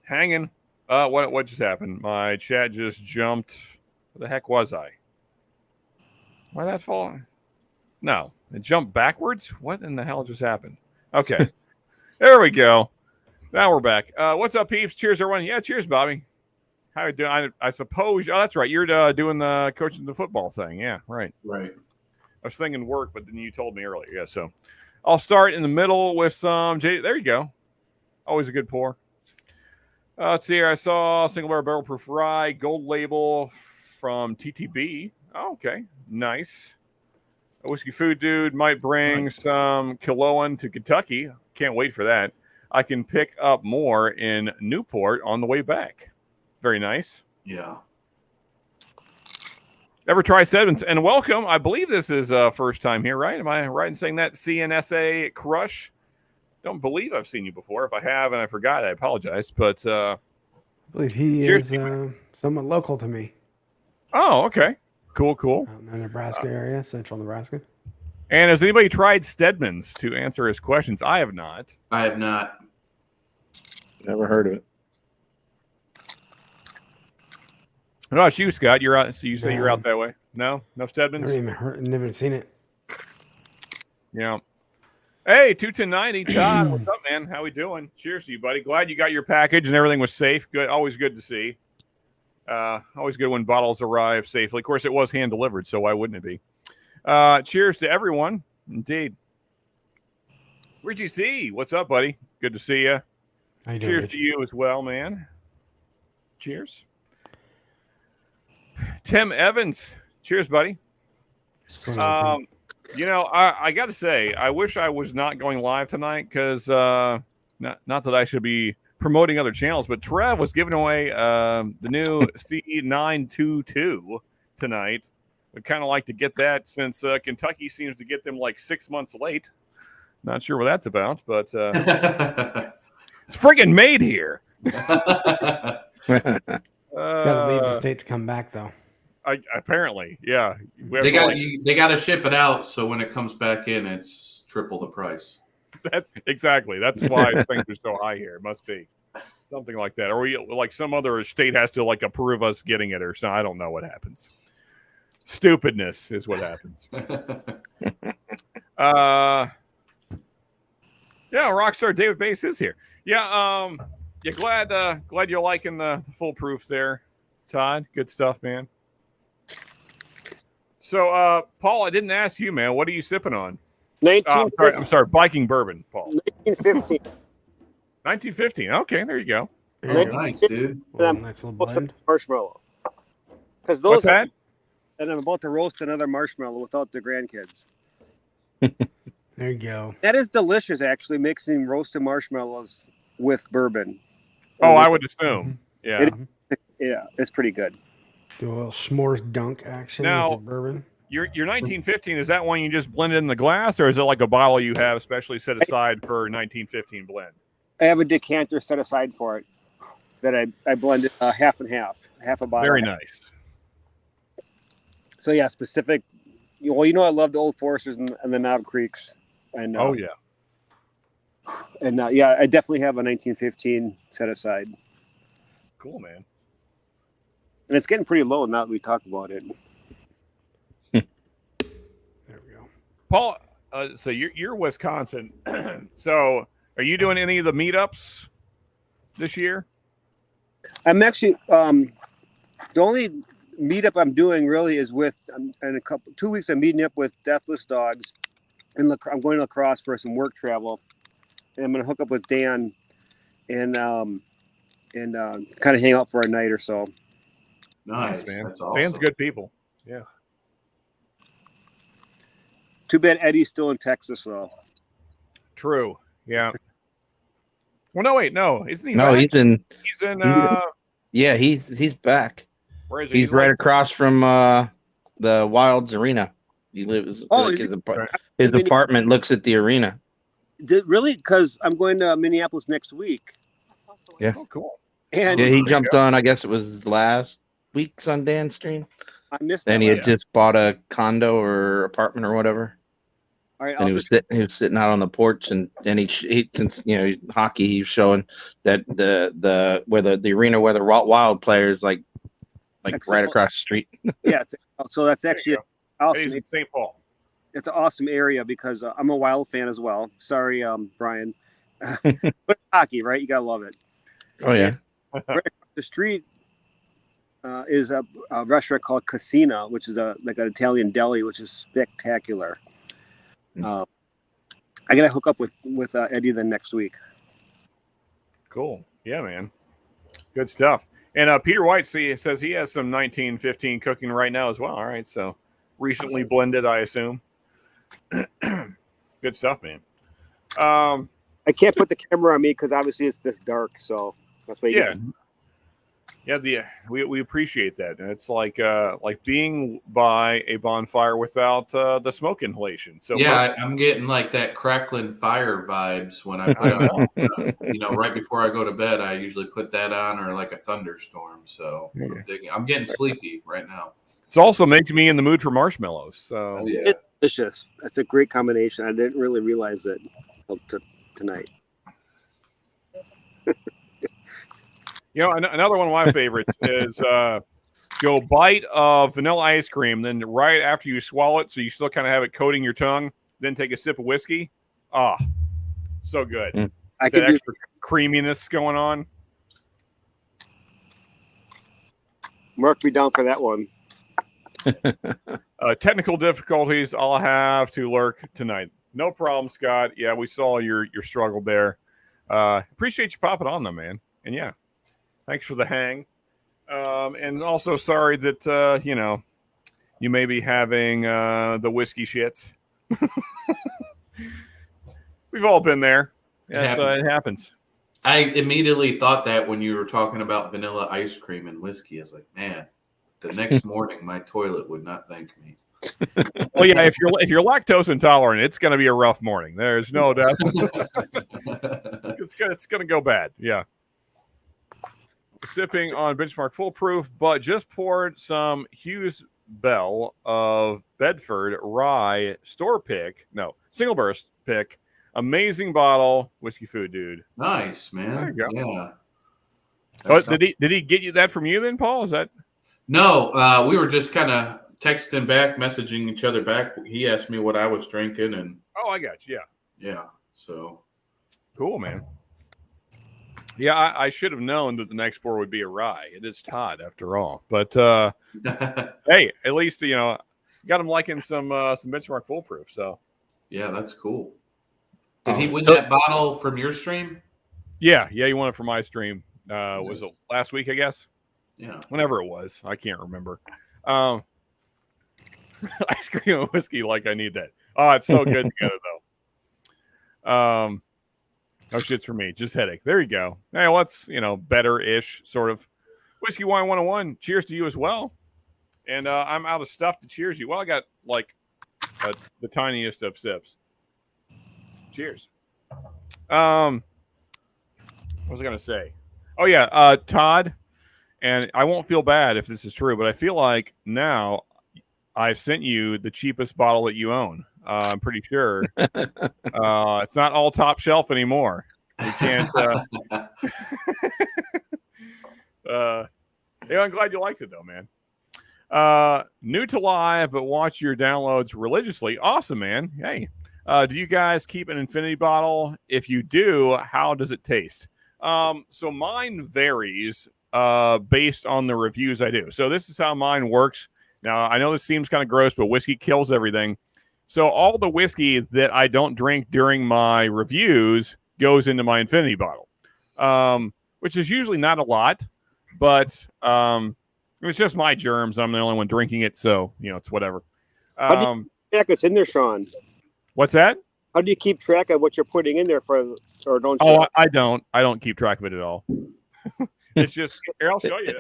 Hanging. What just happened? My chat just jumped. Where the heck was I? Why that fall? No, it jumped backwards. What in the hell just happened? Okay, there we go. Now we're back. What's up, peeps? Cheers, everyone. Yeah, cheers, Bobby. How you doing? I suppose. Oh, that's right. You're doing the coaching the football thing. Yeah, right. Right. I was thinking work, but then you told me earlier. Yeah, so I'll start in the middle with some. There you go. Always a good pour. Let's see here. I saw single barrel proof rye, gold label from TTB. Oh, okay, nice. A whiskey food dude might bring some Killoan to Kentucky. Can't wait for that. I can pick up more in Newport on the way back. Very nice. Yeah. Ever try Sedmons? And welcome. I believe this is first time here, right? Am I right in saying that? CNSA Crush. Don't believe I've seen you before. If I have and I forgot, I apologize. But I believe he is somewhat local to me. Oh, okay. Cool. Out in the Nebraska area, central Nebraska. And has anybody tried Stedman's to answer his questions? I have not. I have not. Never heard of it. What about you, Scott? You're out. So you say you're out that way? No Stedman's. Never seen it. Yeah. Hey, 21090, Todd. What's up, man? How we doing? Cheers to you, buddy. Glad you got your package and everything was safe. Good. Always good to see. Always good when bottles arrive safely. Of course, it was hand delivered, so why wouldn't it be? Cheers to everyone. Indeed. Richie C, what's up, buddy? Good to see you. How you doing, Cheers Rich? to you as well, man. Cheers. Tim Evans. Cheers, buddy. You know, I got to say, I wish I was not going live tonight because not that I should be promoting other channels, but Trev was giving away the new C922 tonight. We'd kind of like to get that since Kentucky seems to get them like 6 months late. Not sure what that's about, but it's friggin' made here. It's got to leave the state to come back, though. Apparently, yeah. They got to ship it out, so when it comes back in, it's triple the price. Exactly. That's why things are so high here. It must be something like that, or like some other state has to like approve us getting it, or something. I don't know what happens. Stupidness is what happens. Yeah, Rockstar David Bass is here. Yeah, glad you're liking the foolproof there, Todd. Good stuff, man. So, Paul, I didn't ask you, man. What are you sipping on? I'm sorry, Viking bourbon, Paul. 1915. 1915. Okay, there you go. Oh, nice, dude. Nice little blend. Marshmallow. Because What's that? And I'm about to roast another marshmallow without the grandkids. There you go. That is delicious, actually, mixing roasted marshmallows with bourbon. Oh, I would assume. Yeah. Yeah, it's pretty good. Do a little s'mores dunk action Now, with the bourbon. Your 1915, is that one you just blended in the glass, or is it like a bottle you have specially set aside for 1915 blend? I have a decanter set aside for it that I blended half and half a bottle. Very nice. So yeah, specific. Well, I love the Old Foresters and the Knob Creeks. And Oh yeah. And yeah, I definitely have a 1915 set aside. Cool, man. And it's getting pretty low now that we talk about it. There we go. Paul, so you're Wisconsin. So are you doing any of the meetups this year? I'm actually the only meetup I'm doing really is with in 2 weeks. I'm meeting up with Deathless Dogs, and I'm going to La Crosse for some work travel, and I'm going to hook up with Dan and kind of hang out for a night or so. Nice, man. That's awesome. Dan's good people. Yeah. Too bad Eddie's still in Texas though. True. Yeah. Well, no, wait, no, isn't he? No, back? he's in. He's in. Yeah, he's back. Where is he? He's right across from the Wilds Arena. He lives. His apartment looks at the arena. Really? Because I'm going to Minneapolis next week. Yeah. Oh, cool. And Yeah, he jumped on. I guess it was last week's on Dan's stream. I missed that. And he had just bought a condo or apartment or whatever. All right, And he was sitting out on the porch, and he since hockey, he was showing that the arena where the Wild players like right across the street. Yeah, so that's actually awesome. He's in St. Paul. it's an awesome area because I'm a Wild fan as well. Sorry, Brian. But hockey, right? You gotta love it. Oh yeah. Right across the street is a restaurant called Casina, which is like an Italian deli, which is spectacular. I gotta hook up with Eddie then next week. Cool. Yeah, man. Good stuff. And Peter White says he has some 1915 cooking right now as well. All right, so recently blended, I assume. Good stuff, man. I can't put the camera on me because obviously it's this dark, so that's why. We appreciate that, and it's like being by a bonfire without the smoke inhalation. So yeah, I'm getting like that crackling fire vibes when I put on. Right before I go to bed, I usually put that on, or like a thunderstorm. So I'm getting sleepy right now. It's also making me in the mood for marshmallows. So It's delicious. That's a great combination. I didn't really realize it until tonight. Another one of my favorites is go bite of vanilla ice cream, then right after you swallow it, so you still kind of have it coating your tongue, then take a sip of whiskey. Ah, so good. I that extra creaminess going on. Mark me down for that one. Technical difficulties I'll have to lurk tonight. No problem, Scott. Yeah, we saw your struggle there. Appreciate you popping on though, man. And yeah, thanks for the hang. And also sorry that you may be having the whiskey shits. We've all been there. It happens. I immediately thought that when you were talking about vanilla ice cream and whiskey. I was like, man, the next morning my toilet would not thank me. Well, yeah, if you're lactose intolerant, it's going to be a rough morning. There's no doubt. It's going to go bad. Yeah. Sipping on Benchmark Foolproof, but just poured some Hughes Bell of Bedford Rye single burst pick. Amazing bottle, whiskey food, dude. Nice, man. There you go. Yeah. Oh, did he get you that from you then, Paul? Is that? No, we were just kind of texting back, messaging each other back. He asked me what I was drinking, and I got you. Yeah. So cool, man. Yeah, I should have known that the next pour would be a rye. It is Todd after all. But hey, at least got him liking some Benchmark Foolproof. So yeah, that's cool. Did he win that bottle from your stream? Yeah, he won it from my stream. Was it last week, I guess? Yeah. Whenever it was. I can't remember. Ice cream and whiskey, like I need that. Oh, it's so good together, though. No shits for me. Just headache. There you go. Hey, let's, better-ish, sort of. Whiskey Wine 101. Cheers to you as well. And I'm out of stuff to cheers you. Well, I got, the tiniest of sips. Cheers. What was I going to say? Oh, yeah, Todd, and I won't feel bad if this is true, but I feel like now I've sent you the cheapest bottle that you own. I'm pretty sure. It's not all top shelf anymore. You can't. I'm glad you liked it, though, man. New to live, but watch your downloads religiously. Awesome, man. Hey. Do you guys keep an infinity bottle? If you do, how does it taste? So mine varies based on the reviews I do. So this is how mine works. Now, I know this seems kind of gross, but whiskey kills everything. So all the whiskey that I don't drink during my reviews goes into my infinity bottle, which is usually not a lot, but it's just my germs. I'm the only one drinking it, so, it's whatever. How do you check it's in there, Sean? What's that? How do you keep track of what you're putting in there or don't you? Oh, I don't keep track of it at all. It's just here. I'll show you.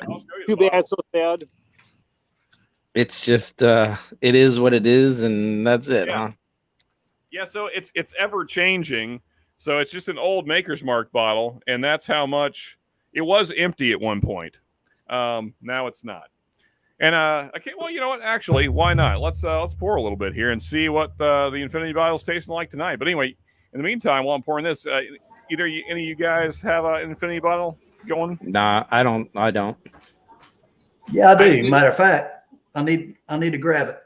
Too bad, so sad. It's just it is what it is, and that's it, huh? Yeah. So it's ever changing. So it's just an old Maker's Mark bottle, and that's how much it was empty at one point. Now it's not. And okay, well, you know what? Actually, why not? Let's pour a little bit here and see what the Infinity bottle's tasting like tonight. But anyway, in the meantime, while I'm pouring this, any of you guys have an Infinity bottle going? Nah, I don't. Yeah, I do. Matter of fact, I need to grab it.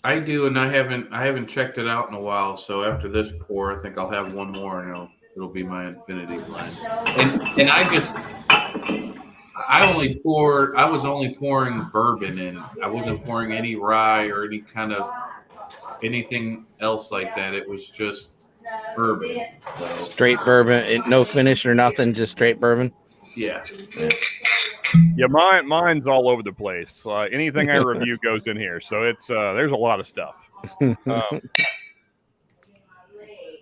I do, and I haven't checked it out in a while. So after this pour, I think I'll have one more, and it'll be my infinity blend. And I was only pouring bourbon in. I wasn't pouring any rye or any kind of anything else like that. It was just bourbon. So, Straight bourbon, no finish or nothing, just straight bourbon. yeah. Yeah, mine's all over the place. Anything I review goes in here, so it's there's a lot of stuff.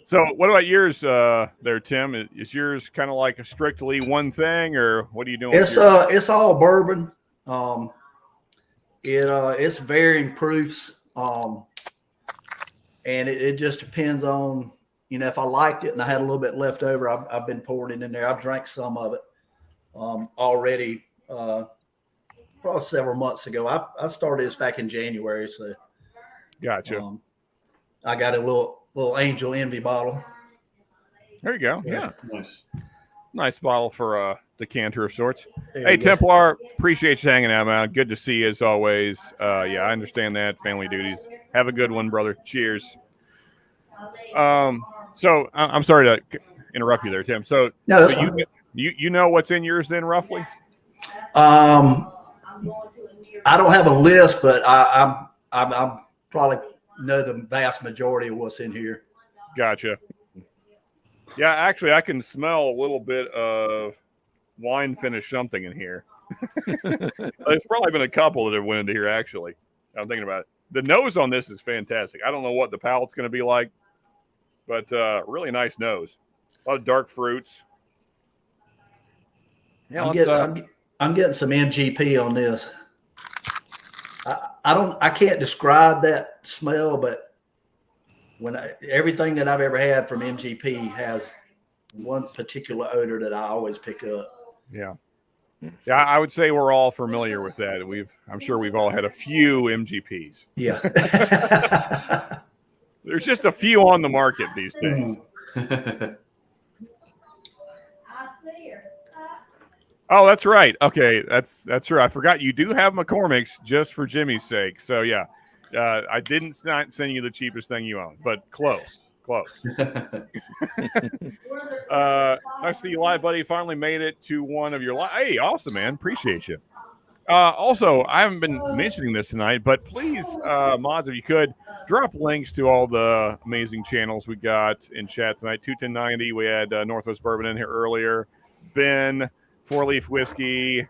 So, what about yours, there, Tim? Is yours kind of like a strictly one thing, or what are you doing? It's all bourbon. It's varying proofs, and it just depends on if I liked it and I had a little bit left over. I've been pouring it in there. I've drank some of it already. Probably several months ago. I started this back in January, so Gotcha. I got a little Angel Envy bottle. There you go. Yeah, Nice bottle for a decanter of sorts. There Hey, you go. Templar, appreciate you hanging out, man. Good to see you as always. Yeah, I understand that family duties. Have a good one, brother. Cheers. So I'm sorry to interrupt you there, Tim. So, No, that's so fine. you know what's in yours then, roughly? I don't have a list, but I'm probably know the vast majority of what's in here. Gotcha. Yeah, actually, I can smell a little bit of wine finish something in here. There's probably been a couple that have went into here, actually. I'm thinking about it. The nose on this is fantastic. I don't know what the palate's going to be like, but really nice nose. A lot of dark fruits. Yeah, I'm getting some MGP on this. I can't describe that smell, but everything that I've ever had from MGP has one particular odor that I always pick up. Yeah. Yeah, I would say we're all familiar with that. I'm sure we've all had a few MGPs. Yeah. There's just a few on the market these days. Oh, that's right. Okay, that's right. I forgot you do have McCormick's just for Jimmy's sake. So yeah, I didn't send you the cheapest thing you own, but close. Nice to see you live, buddy. Finally made it to one of your live. Hey, awesome, man. Appreciate you. Also, I haven't been mentioning this tonight, but please, mods, if you could, drop links to all the amazing channels we got in chat tonight. 21090, we had Northwest Bourbon in here earlier. Ben, Four Leaf Whiskey.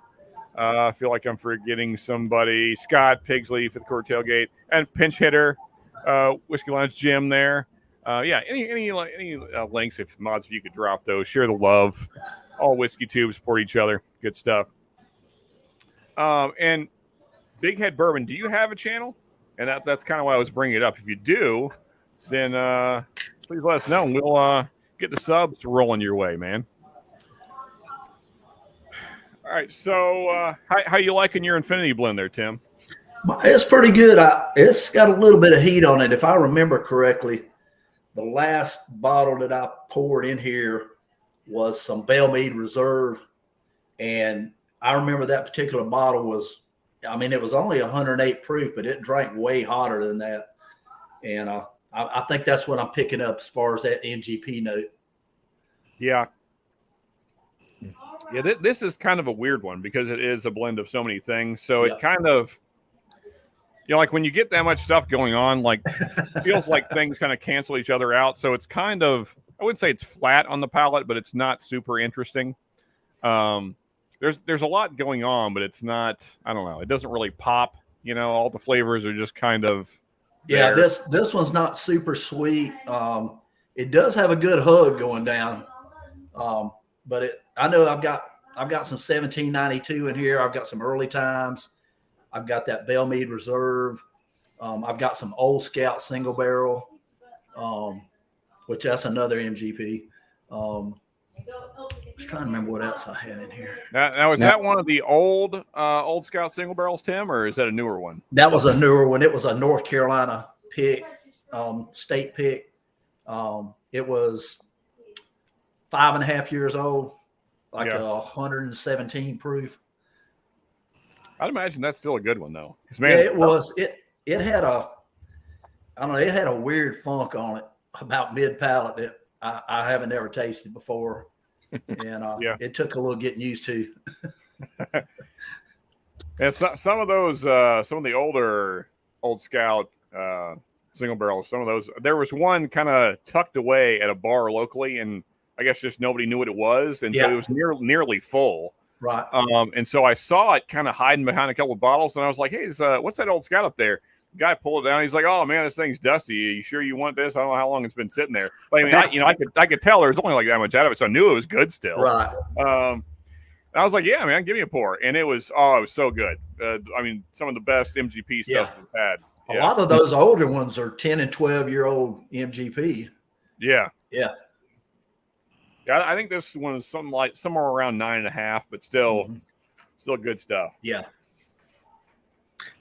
I feel like I'm forgetting somebody. Scott, Pigsley, Fifth Court Tailgate, and Pinch Hitter, Whiskey Lounge Jim there. Yeah, any links, if mods, if you could drop those. Share the love. All whiskey tubes support each other. Good stuff. And Big Head Bourbon, do you have a channel? And that's kind of why I was bringing it up. If you do, then please let us know, and we'll get the subs rolling your way, man. All right, so how you liking your Infinity Blend there, Tim? It's pretty good. It's got a little bit of heat on it. If I remember correctly, the last bottle that I poured in here was some Bellmead Reserve. And I remember that particular bottle was, it was only 108 proof, but it drank way hotter than that. And I think that's what I'm picking up as far as that MGP note. Yeah. Yeah, this is kind of a weird one because it is a blend of so many things. So it kind of, like when you get that much stuff going on, like feels like things kind of cancel each other out. So it's kind of, I wouldn't say it's flat on the palate, but it's not super interesting. There's a lot going on, but it's not, I don't know. It doesn't really pop, all the flavors are just kind of there. Yeah, this one's not super sweet. It does have a good hug going down. But I know I've got some 1792 in here. I've got some early times. I've got that Bellmead Reserve. I've got some Old Scout single barrel, which that's another MGP. I was trying to remember what else I had in here. Now is that one of the old Scout single barrels, Tim, or is that a newer one? That was a newer one. It was a North Carolina pick, state pick. It was 5.5 years old, like 117 proof. I'd imagine that's still a good one though. Man, it was. It had a I don't know. It had a weird funk on it about mid palate that I haven't ever tasted before, and Yeah. it took a little getting used to. And some of those, some of the older Old Scout single barrels, some of those, there was one kind of tucked away at a bar locally, and I guess just nobody knew what it was, and so it was nearly full. Right. And so I saw it kind of hiding behind a couple of bottles, and I was like, "Hey, what's that Old Scout up there?" The guy pulled it down. He's like, "Oh man, this thing's dusty. Are you sure you want this? I don't know how long it's been sitting there." But I mean, I could tell there was only like that much out of it, so I knew it was good still. Right. I was like, "Yeah, man, give me a pour," and it was so good. I mean, some of the best MGP stuff we've had. A lot of those older ones are 10 and 12-year-old MGP. Yeah. Yeah. Yeah, I think this one is something like somewhere around 9.5, but still good stuff. Yeah.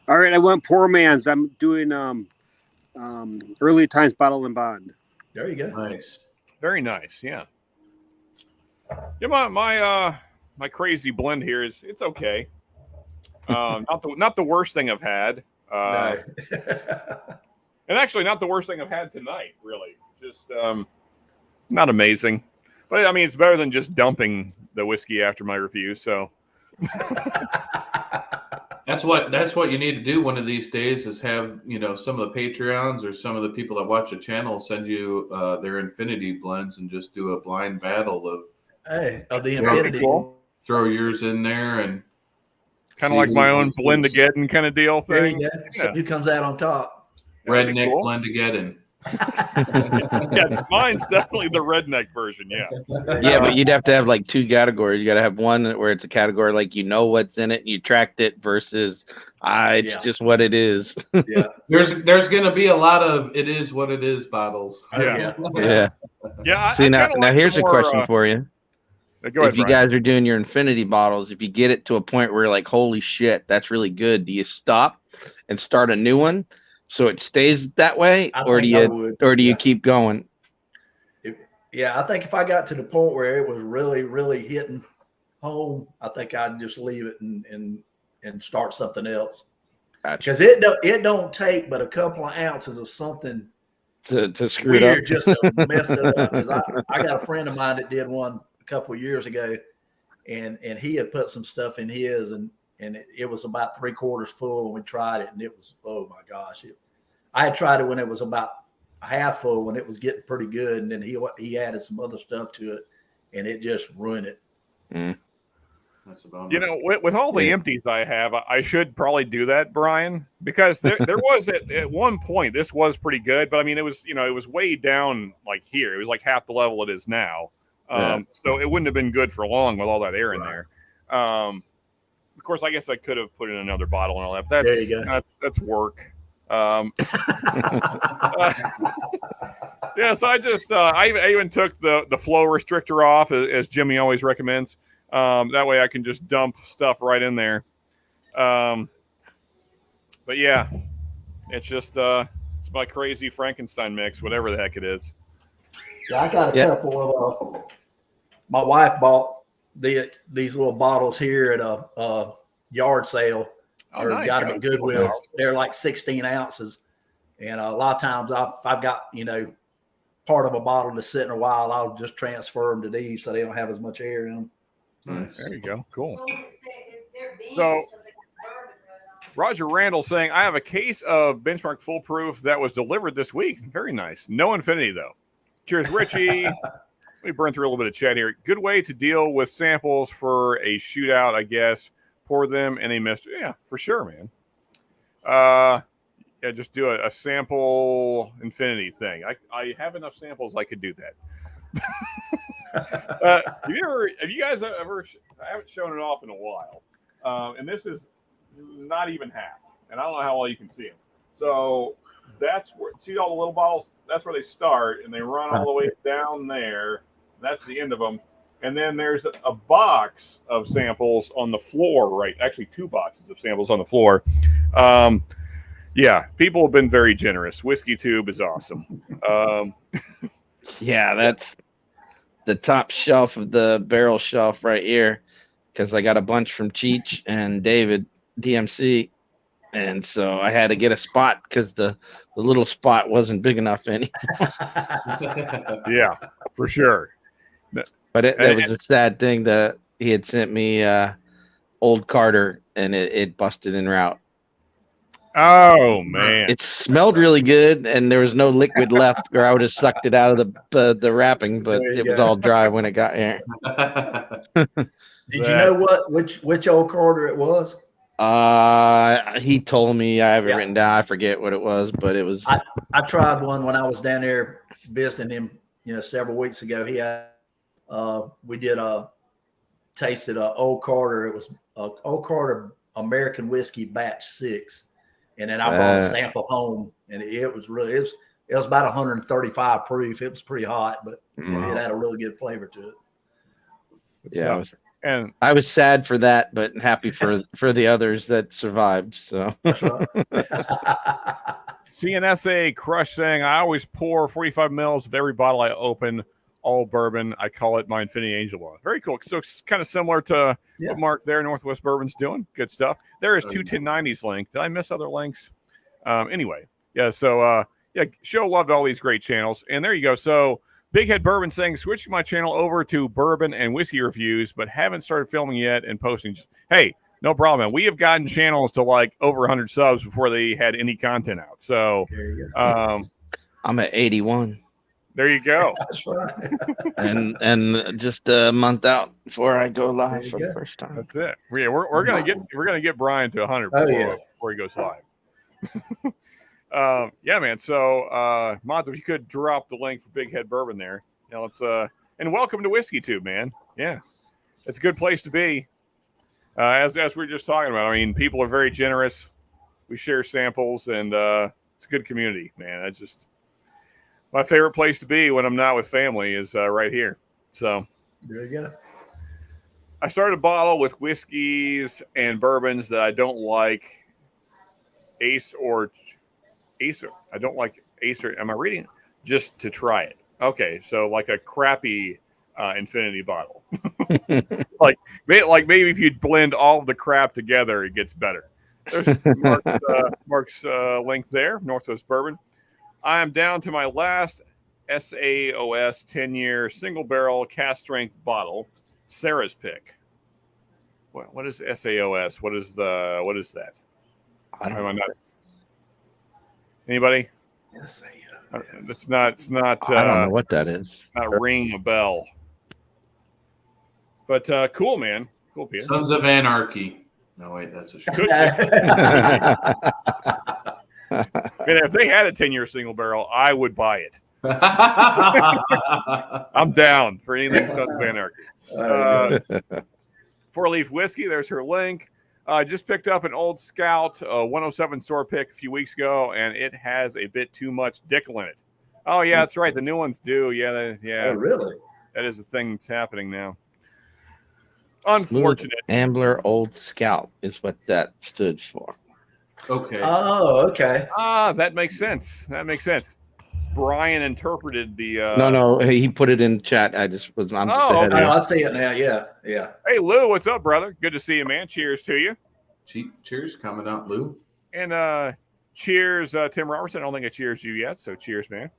All right, I went poor man's. I'm doing early times bottle and bond. There you go. Nice. Very nice. Yeah. Yeah, my crazy blend here it's okay. Not the worst thing I've had. No. And actually not the worst thing I've had tonight, really. Just not amazing. But I mean, it's better than just dumping the whiskey after my review. So That's what you need to do one of these days is have, some of the Patreons or some of the people that watch the channel send you their Infinity blends and just do a blind battle of the Infinity. Cool. Throw yours in there and kind of like my own blend-again kind of deal thing. There you go. So who comes out on top? Redneck cool. Blend-again. Yeah, mine's definitely the redneck version. Yeah. Yeah, but you'd have to have like two categories. You got to have one where it's a category like what's in it and you tracked it versus it's just what it is. Yeah. There's going to be a lot of it is what it is bottles. Yeah. Yeah. See, now here's a question for you. Go ahead, if you guys are doing your Infinity bottles, if you get it to a point where you're like, holy shit, that's really good, do you stop and start a new one so it stays that way, or do you keep going? I think if I got to the point where it was really, really hitting home, I think I'd just leave it and start something else. Because it don't take but a couple of ounces of something to screw it up, just to mess it up. Because I got a friend of mine that did one a couple of years ago, and he had put some stuff in his, and it was about 3/4 full when we tried it, and it was, oh my gosh, I had tried it when it was about half full, when it was getting pretty good, and then he added some other stuff to it, and it just ruined it. That's about with all the empties I have, I should probably do that, Brian, because there was at one point this was pretty good, but I mean it was way down like here. It was like half the level it is now. So it wouldn't have been good for long with all that air in there. Of course, I guess I could have put in another bottle and all that. But there you go. That's work. So I just I even took the flow restrictor off as Jimmy always recommends. That way I can just dump stuff right in there. But yeah, it's just it's my crazy Frankenstein mix, whatever the heck it is. Yeah, I got a couple of. My wife bought these little bottles here at a yard sale, or nice. got them at Goodwill. They're like 16 ounces, and a lot of times I've got part of a bottle that's sitting a while. I'll just transfer them to these so they don't have as much air in them. nice. There you go. Cool. So Roger Randall saying, I have a case of Benchmark Foolproof that was delivered this week. Very nice. No Infinity, though. Cheers, Richie. Let me burn through a little bit of chat here. Good way to deal with samples for a shootout, I guess. Pour them in a mist. Yeah, for sure, man. Just do a sample Infinity thing. I have enough samples I could do that. Have you guys ever? I haven't shown it off in a while, and this is not even half. And I don't know how well you can see them. So that's where, see all the little bottles. That's where they start, and they run all the way down there. That's the end of them. And then there's a box of samples on the floor, right? Actually, 2 boxes of samples on the floor. Yeah, people have been very generous. Whiskey Tube is awesome. Yeah, that's the top shelf of the barrel shelf right here, because I got a bunch from Cheech and David DMC. And so I had to get a spot because the little spot wasn't big enough any. Yeah, for sure. But that was a sad thing that he had sent me old Carter, and it busted en route. Oh man, It smelled really good, and there was no liquid left, or I would have sucked it out of the wrapping. But it was all dry when it got here. Did you know which old Carter it was? He told me. I have it written down. I forget what it was, but it was. I tried one when I was down there visiting him, several weeks ago. He had we did tasted a old Carter. It was old Carter American whiskey batch 6, and then I brought a sample home, and it was really it was about 135 proof. It was pretty hot, but it had a really good flavor to it. Yeah, I was sad for that, but happy for the others that survived. So that's right. CNSA Crush saying, I always pour 45 mils of every bottle I open, all bourbon. I call it my Infinity Angel one. Very cool. So it's kind of similar to what Mark there, Northwest Bourbon's doing. Good stuff. There is 2 1090s link. Did I miss other links? Anyway, yeah. So show love to all these great channels. And there you go. So Big Head Bourbon saying, switching my channel over to bourbon and whiskey reviews, but haven't started filming yet and posting. Hey, no problem, man. We have gotten channels to like over 100 subs before they had any content out. So I'm at 81. There you go. That's right. and just a month out before I go live for the first time. That's it. Yeah, we're gonna get Brian to 100 before he goes live. Yeah, man. So, Mods, if you could drop the link for Big Head Bourbon there, let's and welcome to Whiskey Tube, man. Yeah, it's a good place to be. As we were just talking about, I mean, people are very generous. We share samples, and it's a good community, man. That's just my favorite place to be when I'm not with family is right here. So there you go. I started a bottle with whiskeys and bourbons that I don't like. Acer. I don't like Acer. Am I reading it? Just to try it. Okay, so like a crappy Infinity bottle. like maybe if you blend all of the crap together, it gets better. There's Mark's link there, Northwest Bourbon. I am down to my last SAOS 10-year single barrel cast strength bottle, Sarah's pick. What is SAOS? What is that? I don't know. Anybody? Yes, It's not. I don't know what that is. Not ring a bell. But cool, man. Cool, Peter. Sons of Anarchy. No, wait, that's a show. Man, if they had a 10-year single barrel, I would buy it. I'm down for anything Sons of Anarchy. 4-Leaf Whiskey, there's her link. Just picked up an old Scout 107 store pick a few weeks ago, and it has a bit too much Dickel in it. Oh, yeah, that's right. The new ones do. Yeah. Oh, really? That is the thing that's happening now. Unfortunate. Ambler Old Scout is what that stood for. Okay. Oh, okay. That makes sense. Brian interpreted the. No, he put it in chat. I just was. I'm just ahead of I see it now. Yeah. Hey, Lou, what's up, brother? Good to see you, man. Cheers to you. Cheers, Commandant Lou. And cheers, Tim Robertson. I don't think I cheers you yet, so cheers, man.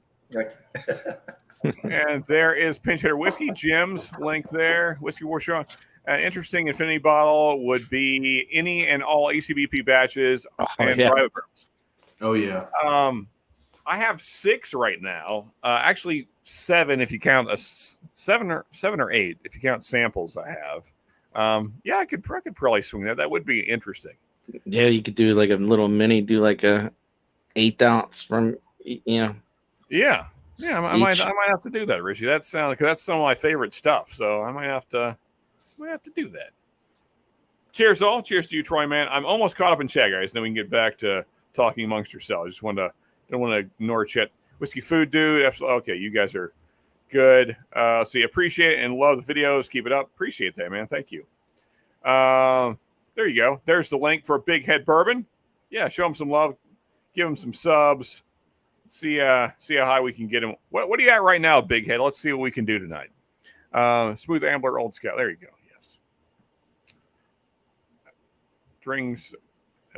And there is Pinch Hitter Whiskey. Jim's link there. Whiskey War Show. An interesting Infinity bottle would be any and all ACBP batches and private barrels. Oh, yeah. I have 6 right now. Actually, 7 if you count seven or 8 if you count samples I have. Yeah, I could probably swing that. That would be interesting. Yeah, you could do like a little mini, do like a 1/8 ounce from, Yeah, I might have to do that, Richie. That's some of my favorite stuff. So I might have to do that. Cheers, all. Cheers to you, Troy, man. I'm almost caught up in chat, guys. Then we can get back to talking amongst yourselves. Don't want to ignore chat. Whiskey Food Dude. Absolutely. Okay, you guys are good. So you appreciate it and love the videos. Keep it up. Appreciate that, man. Thank you. There you go. There's the link for Big Head Bourbon. Yeah, show them some love. Give them some subs. See how high we can get them. What do you got right now, Big Head? Let's see what we can do tonight. Smooth Ambler Old Scout. There you go. Yes. Drinks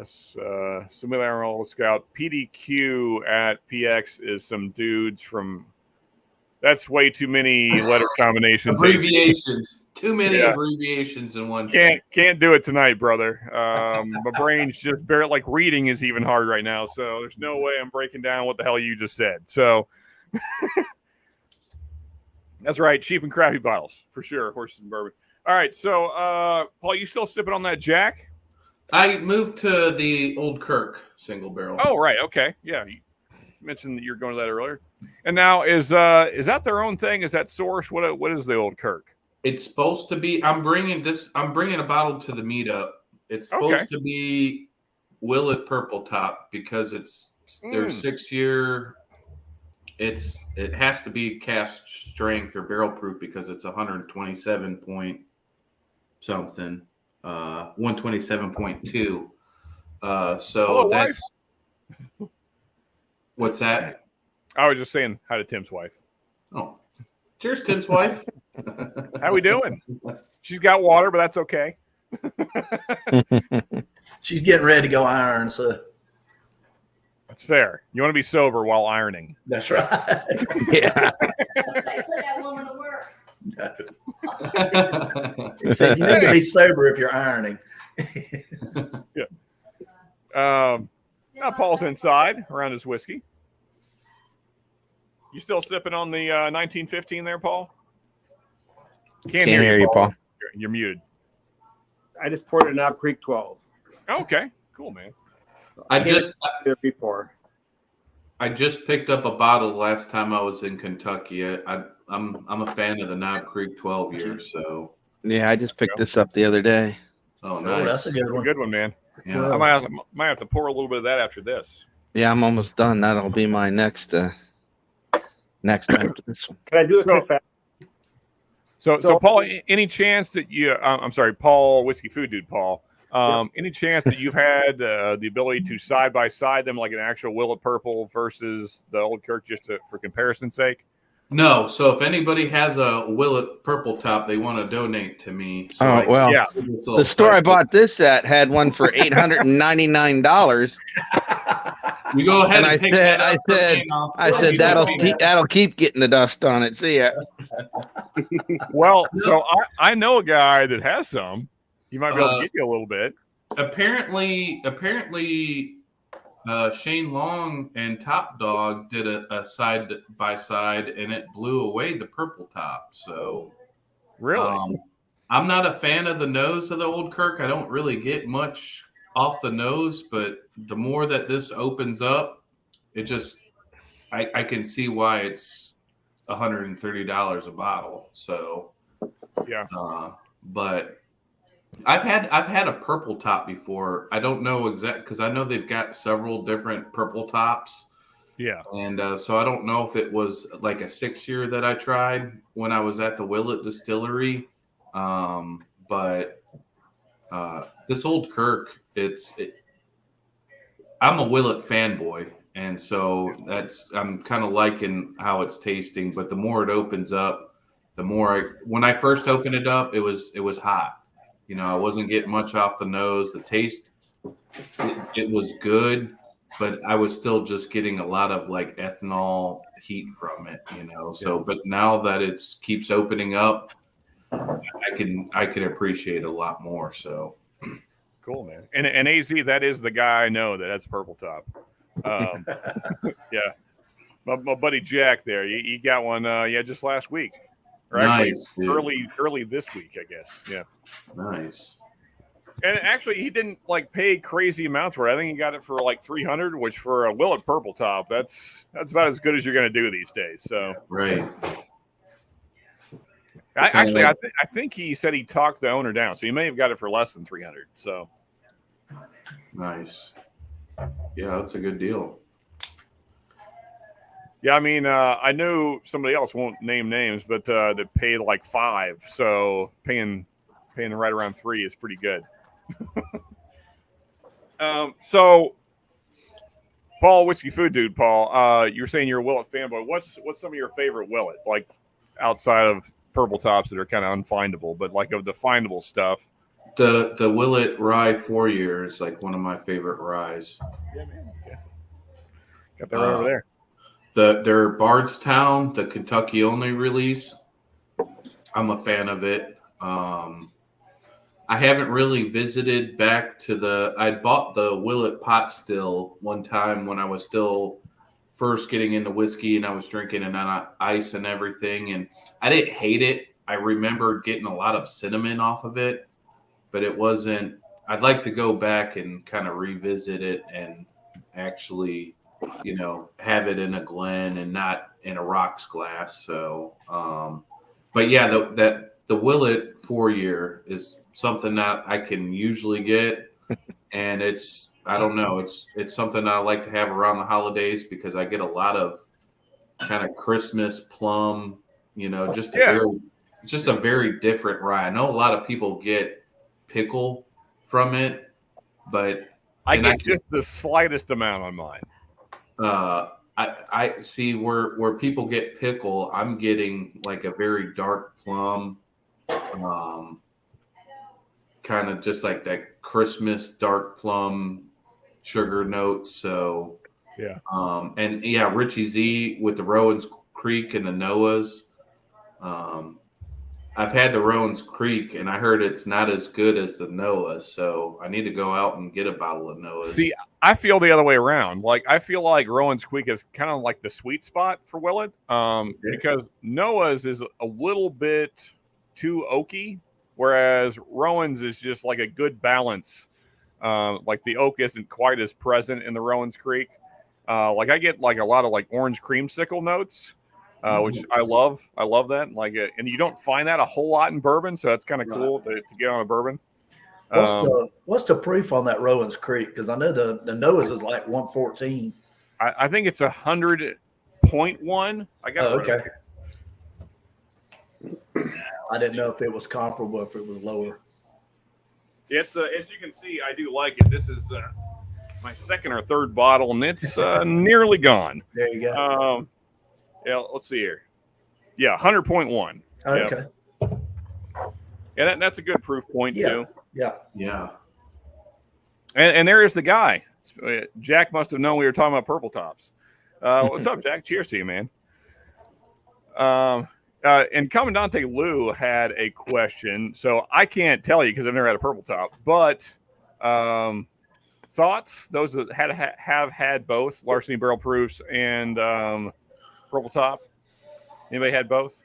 Similar Scout. PDQ at PX is some dudes from. That's way too many letter combinations. Abbreviations. Too many Yeah. abbreviations in one sentence. Can't do it tonight, brother. My brain's just barely, like, reading is even hard right now. So there's no way I'm breaking down what the hell you just said. So that's right. Cheap and crappy bottles for sure. Horses and bourbon. All right. So Paul, you still sipping on that Jack? I moved to the Old Kirk single barrel. Oh, right. Okay. Yeah. You mentioned that you were going to that earlier. And now is that their own thing? Is that source? What is the Old Kirk? It's supposed to be. I'm bringing a bottle to the meetup. It's supposed to be Willet Purple Top because it's their 6-year. It has to be cast strength or barrel proof because it's 127 point something, 127.2. So hello, that's wife. What's that? I was just saying hi to Tim's wife. Oh, cheers, Tim's wife. How we doing? She's got water, but that's okay. She's getting ready to go iron, so that's fair. You want to be sober while ironing. that's right. Yeah. Put that woman to work. He said you need to be sober if you're ironing. Now Paul's inside around his whiskey. You still sipping on the 1915 there, Paul? Can't hear you, Paul. You're muted. I just poured it Knob Creek 12. Okay, cool, man. I just Before. picked up a bottle last time I was in Kentucky. I'm a fan of the Knob Creek 12 year. So Yeah, I just picked this up the other day. oh, Oh, nice. that's a good one. Good one, man. Yeah. I might have to pour a little bit of that after this. Yeah, I'm almost done. That'll be my next after this one. Can I do it So- quick fast? So Paul, any chance that you? I'm sorry, Paul, Whiskey Food Dude, Paul. Any chance that you've had the ability to side by side them like an actual Willet Purple versus the Old Kirk, just for comparison's sake? No, so if anybody has a Willet Purple Top, they want to donate to me. So Oh, well, yeah. The store I bought this at had one for $899. You go ahead And and I pick said- that up for me, and I I'll said be that'll keep getting the dust on it. See ya. Well, so I know a guy that has some. He might be able to give you a little bit. Apparently, Shane Long and Top Dog did a side by side, and it blew away the purple top. So, Really? I'm not a fan of the nose of the Old Kirk. I don't really get much off the nose, but the more that this opens up, it just I can see why it's $130 a bottle. So, Yeah. but I've had a purple top before. I don't know because I know they've got several different purple tops. Yeah. And so I don't know if it was like a 6-year that I tried when I was at the Willet Distillery. But this Old Kirk, I'm a Willet fanboy. And so I'm kind of liking how it's tasting. But the more it opens up, the more when I first opened it up, it was hot. You know, I wasn't getting much off the nose. The taste, it was good, but I was still just getting a lot of like ethanol heat from it, you know. So, but now that it keeps opening up, I can appreciate a lot more. So, Cool, man. And AZ, that is the guy I know that has a purple top. Yeah. My buddy Jack there, he got one just last week. Or actually nice, dude. early this week, I guess. Yeah. Nice. And actually he didn't like pay crazy amounts for it. I think he got it for like $300, which for a Willet purple top, that's about as good as you're gonna do these days. So Right. I think he said he talked the owner down, so he may have got it for less than $300. So Nice. Yeah, that's a good deal. yeah, I mean, I knew somebody else, won't name names, but that paid like $5. So paying right around $3 is pretty good. So Paul, Whiskey Food Dude, Paul, you were saying you're a Willet fanboy. What's some of your favorite Willet, like outside of purple tops that are kind of unfindable, but like of the findable stuff? The Willet Rye 4 year is like one of my favorite ryes. Yeah, man. Yeah. Got that right over there. Their Bardstown, the Kentucky only release. I'm a fan of it. I haven't really visited back to I bought the Willet pot still one time when I was still first getting into whiskey and I was drinking it on ice and everything. And I didn't hate it. I remembered getting a lot of cinnamon off of it, but it wasn't. I'd like to go back and kind of revisit it and actually, have it in a Glen and not in a rocks glass. So, but yeah, the Willet 4 year is something that I can usually get, and I don't know, it's something I like to have around the holidays because I get a lot of kind of Christmas plum, it's just a very different rye. I know a lot of people get pickle from it, but I get just the slightest amount on mine. I see where people get pickle, I'm getting like a very dark plum, kind of just like that Christmas dark plum sugar notes. So yeah. And yeah, Richie Z with the Rowan's Creek and the Noah's. I've had the Rowan's Creek and I heard it's not as good as the Noah's, so I need to go out and get a bottle of Noah's. See, I feel the other way around. Like I feel like Rowan's Creek is kind of like the sweet spot for Willet, because Noah's is a little bit too oaky, whereas Rowan's is just like a good balance. Like the oak isn't quite as present in the Rowan's Creek. Like I get like a lot of like orange creamsicle notes, which I love. I love that. Like, and you don't find that a whole lot in bourbon, so that's kind of cool to get on a bourbon. What's the proof on that Rowan's Creek? Because I know the Noah's is like 114. I think it's 100.1. I got okay. I didn't know if it was comparable, if it was lower. It's as you can see, I do like it. This is my second or third bottle, and it's nearly gone. There you go. Yeah, let's see here. Yeah, 100.1. Okay. Yeah, that's a good proof point too. Yeah. And there is the guy. Jack must have known we were talking about purple tops. What's up, Jack? Cheers to you, man. And Commandante Lou had a question, so I can't tell you because I've never had a purple top. But thoughts? Those that have had both Larceny Barrel Proofs and purple top. Anybody had both?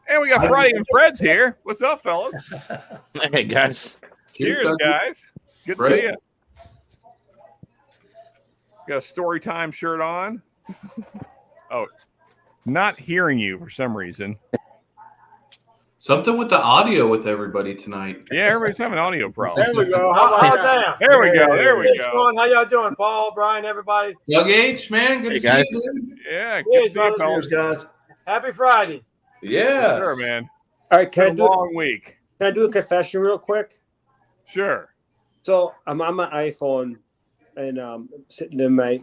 And we got Friday and Fred's here. What's up, fellas? Hey guys. Cheers, guys. Good to see you. Got a story time shirt on. Oh, not hearing you for some reason. Something with the audio with everybody tonight. Yeah, everybody's having audio problems. There we go. How about that? There we go. There we go. How y'all doing, Paul, Brian, everybody? Doug H, man, good to see you, dude. Yeah, good to see you, fellas. Guys. Happy Friday. Yeah. Sure, man. All right, Can long week. Can I do a confession real quick? Sure. So I'm on my iPhone and sitting in my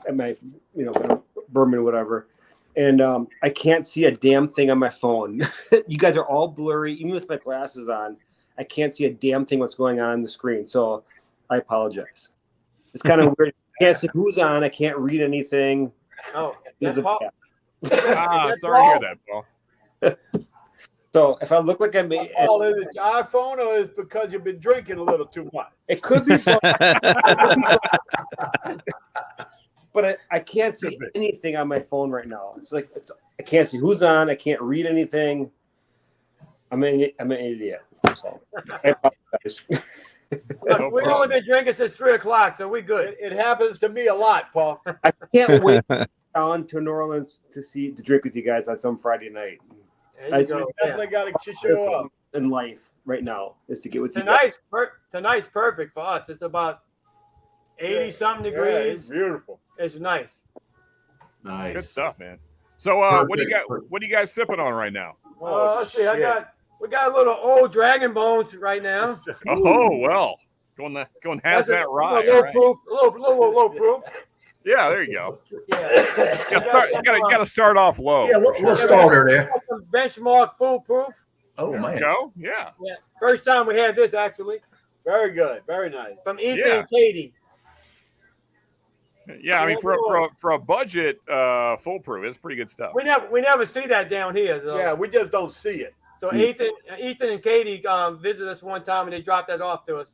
bourbon or whatever, and I can't see a damn thing on my phone. You guys are all blurry, even with my glasses on. I can't see a damn thing what's going on the screen. So I apologize. It's kind of weird. I can't see who's on. I can't read anything. Oh, There's that's Paul. Sorry to hear that, Paul. So if I look like I'm, Paul, is it your iPhone or is it because you've been drinking a little too much? it could be fun. But I can't see anything on my phone right now. It's like I can't see who's on. I can't read anything. I'm an idiot. So I apologize. Look, we've only been drinking since 3 o'clock, so we good. It happens to me a lot, Paul. I can't wait on to New Orleans to drink with you guys on some Friday night. There you go. Definitely got to show up. In life right now is to get with Tonight's perfect for us. It's about 80-something degrees. Yeah, it's beautiful. It's nice. Nice. Good stuff, man. So what do you guys sipping on right now? Let's see. We got a little old Dragon Bones right now. Oh well, going hazmat rye. Low proof. Yeah, there you go. Yeah. You gotta start off low. Yeah, we'll start her there. Some benchmark foolproof. Oh There we man. go. Yeah. Yeah, first time we had this actually Very good. Very nice. from Ethan Yeah. and Katie. Yeah, I mean, for a budget foolproof, it's pretty good stuff. We never see that down here. So. Yeah, we just don't see it. So Ethan and Katie visited us one time and they dropped that off to us.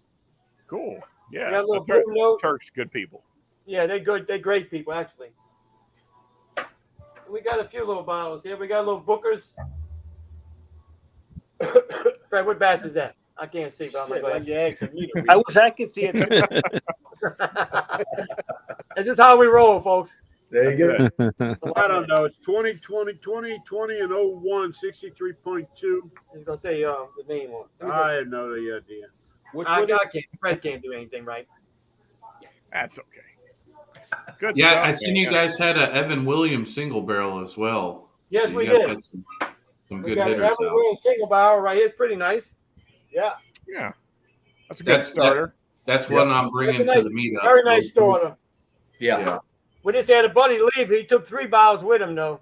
Cool. We Yeah. got a little blue note. Turks, good people. Yeah, they're good. They're great people, actually. We got a few little bottles here. We got little Bookers. Fred, what batch is that? I can't see, but I'm Shit, like, like you're asking me to read. I wish I could see it. This is how we roll, folks. There you go. I don't know. It's 20, 20, 20, 20, and 01, 63.2. He's gonna say the name on it. I have no idea. Which I one? can't. Fred can't do anything right. That's okay. Good Yeah, stuff. I seen you guys had a Evan Williams single barrel as well. Yes, So we you guys did. had some We good got hitters every out. little single barrel right here. It's pretty nice. Yeah. Yeah. That's a good That's- starter. That's what I'm bringing That's a to the meetup. Very nice starter. Yeah. We just had a buddy leave. He took 3 bottles with him, though.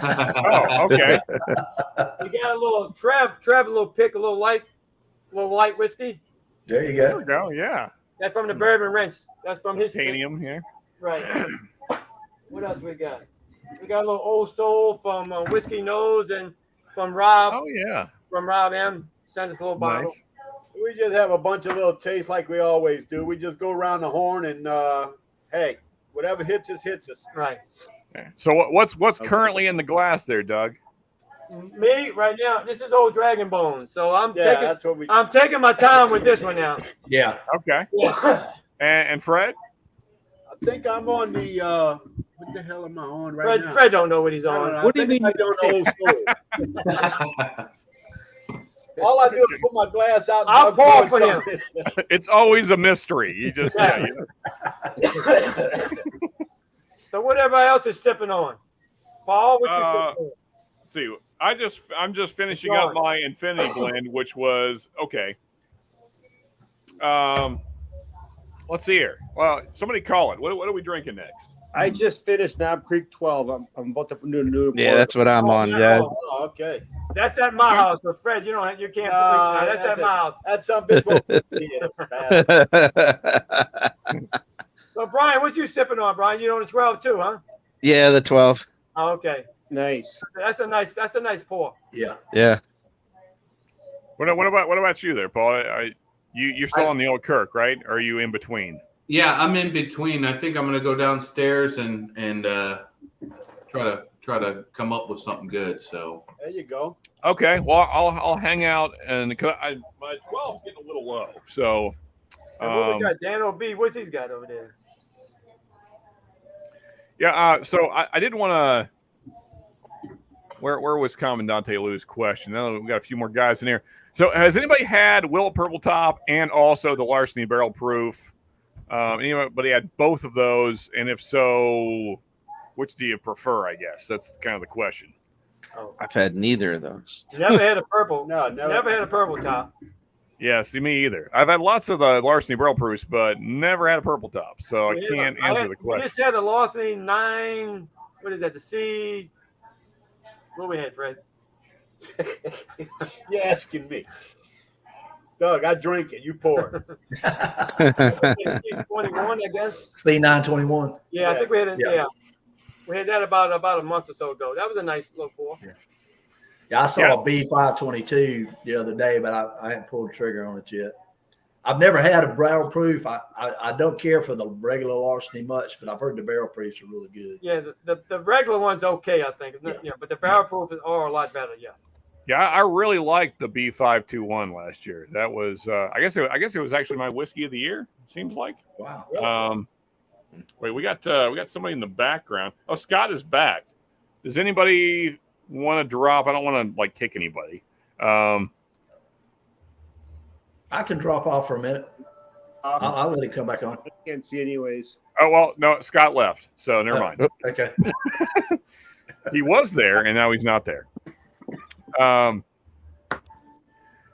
Oh, okay. We got a little Trev, a little pick, a little light whiskey. There you There go. we go. Yeah. That's from the Bourbon Wrench. That's from his Titanium here. Right. What else we got? We got a little Old Soul from Whiskey Nose and from Rob. Oh, yeah. From Rob M. Sent us a little bottle. Nice. We just have a bunch of little tastes like we always do. We just go around the horn and, hey, whatever hits us, hits us. Right. Okay. So what's currently in the glass there, Doug? Me right now. This is Old Dragon Bone. So I'm Yeah, that's what we. I'm taking my time with this one now. Yeah. Okay. Yeah. And Fred? I think I'm on the. What the hell am I on right now? Fred don't know what he's I on. don't know. What do you I think mean I don't know Old Soul. All I do is put my glass out. And I'll Doug pour pours for him. something. It's always a mystery. You just Yeah. So what everybody else is sipping on? Paul, what you sipping on? Let's see. I'm just finishing Go up on. my Infinity Blend, which was okay. Let's see here. Well, somebody call it. What are we drinking next? I just finished Knob Creek 12. I'm about to do a new. Yeah, that's what I'm on, guys. Oh, okay. That's at my house, but Fred, you can't. That's at my house. That's something. So Brian, what you sipping on, Brian? You on the 12 too, huh? Yeah, the 12. Oh, okay. Nice. That's a nice pour. Yeah. Yeah. What about you there, Paul? You're still on the old Kirk, right? Or are you in between? Yeah, I'm in between. I think I'm gonna go downstairs and try to come up with something good. So There you go. Okay. Well, I'll hang out, and my 12's getting a little low. So And what we got? Dan O.B. What's he's got over there? yeah. So I didn't want to. Where was Commandante Lou's question? Now we got a few more guys in here. So has anybody had Willet Purple Top and also the Larceny Barrel Proof? Anybody had both of those? And if so, which do you prefer? I guess that's kind of the question. Oh, I've had neither of those. never had a purple. No, Never had a purple top. Yeah, see, me either. I've had lots of the Larceny Barrel Proofs, but never had a purple top, so I can't answer the We question. just had a Larceny 9. What is that? The C. What we had, Fred? You're asking me. Doug, I drink it. You pour it. C21, I guess. C921. Yeah, I think we had it. Yeah. Yeah. We had that about a month or so ago. That was a nice little pour. Yeah, I saw a B522 the other day, but I hadn't pulled the trigger on it yet. I've never had a barrel proof. I don't care for the regular Larceny much, but I've heard the barrel proofs are really good. Yeah, the regular one's okay, I think. Yeah, but the barrel proof are a lot better. Yes. Yeah, I really liked the B521 last year. That was, I guess it was actually my whiskey of the year. Seems like. Wow. Wait, we got somebody in the background. Oh, Scott is back. Does anybody want to drop? I don't want to kick anybody. I can drop off for a minute. I'll let it come back on. I can't see anyways. Oh well, no, Scott left, so never mind. Okay. He was there, and now he's not there.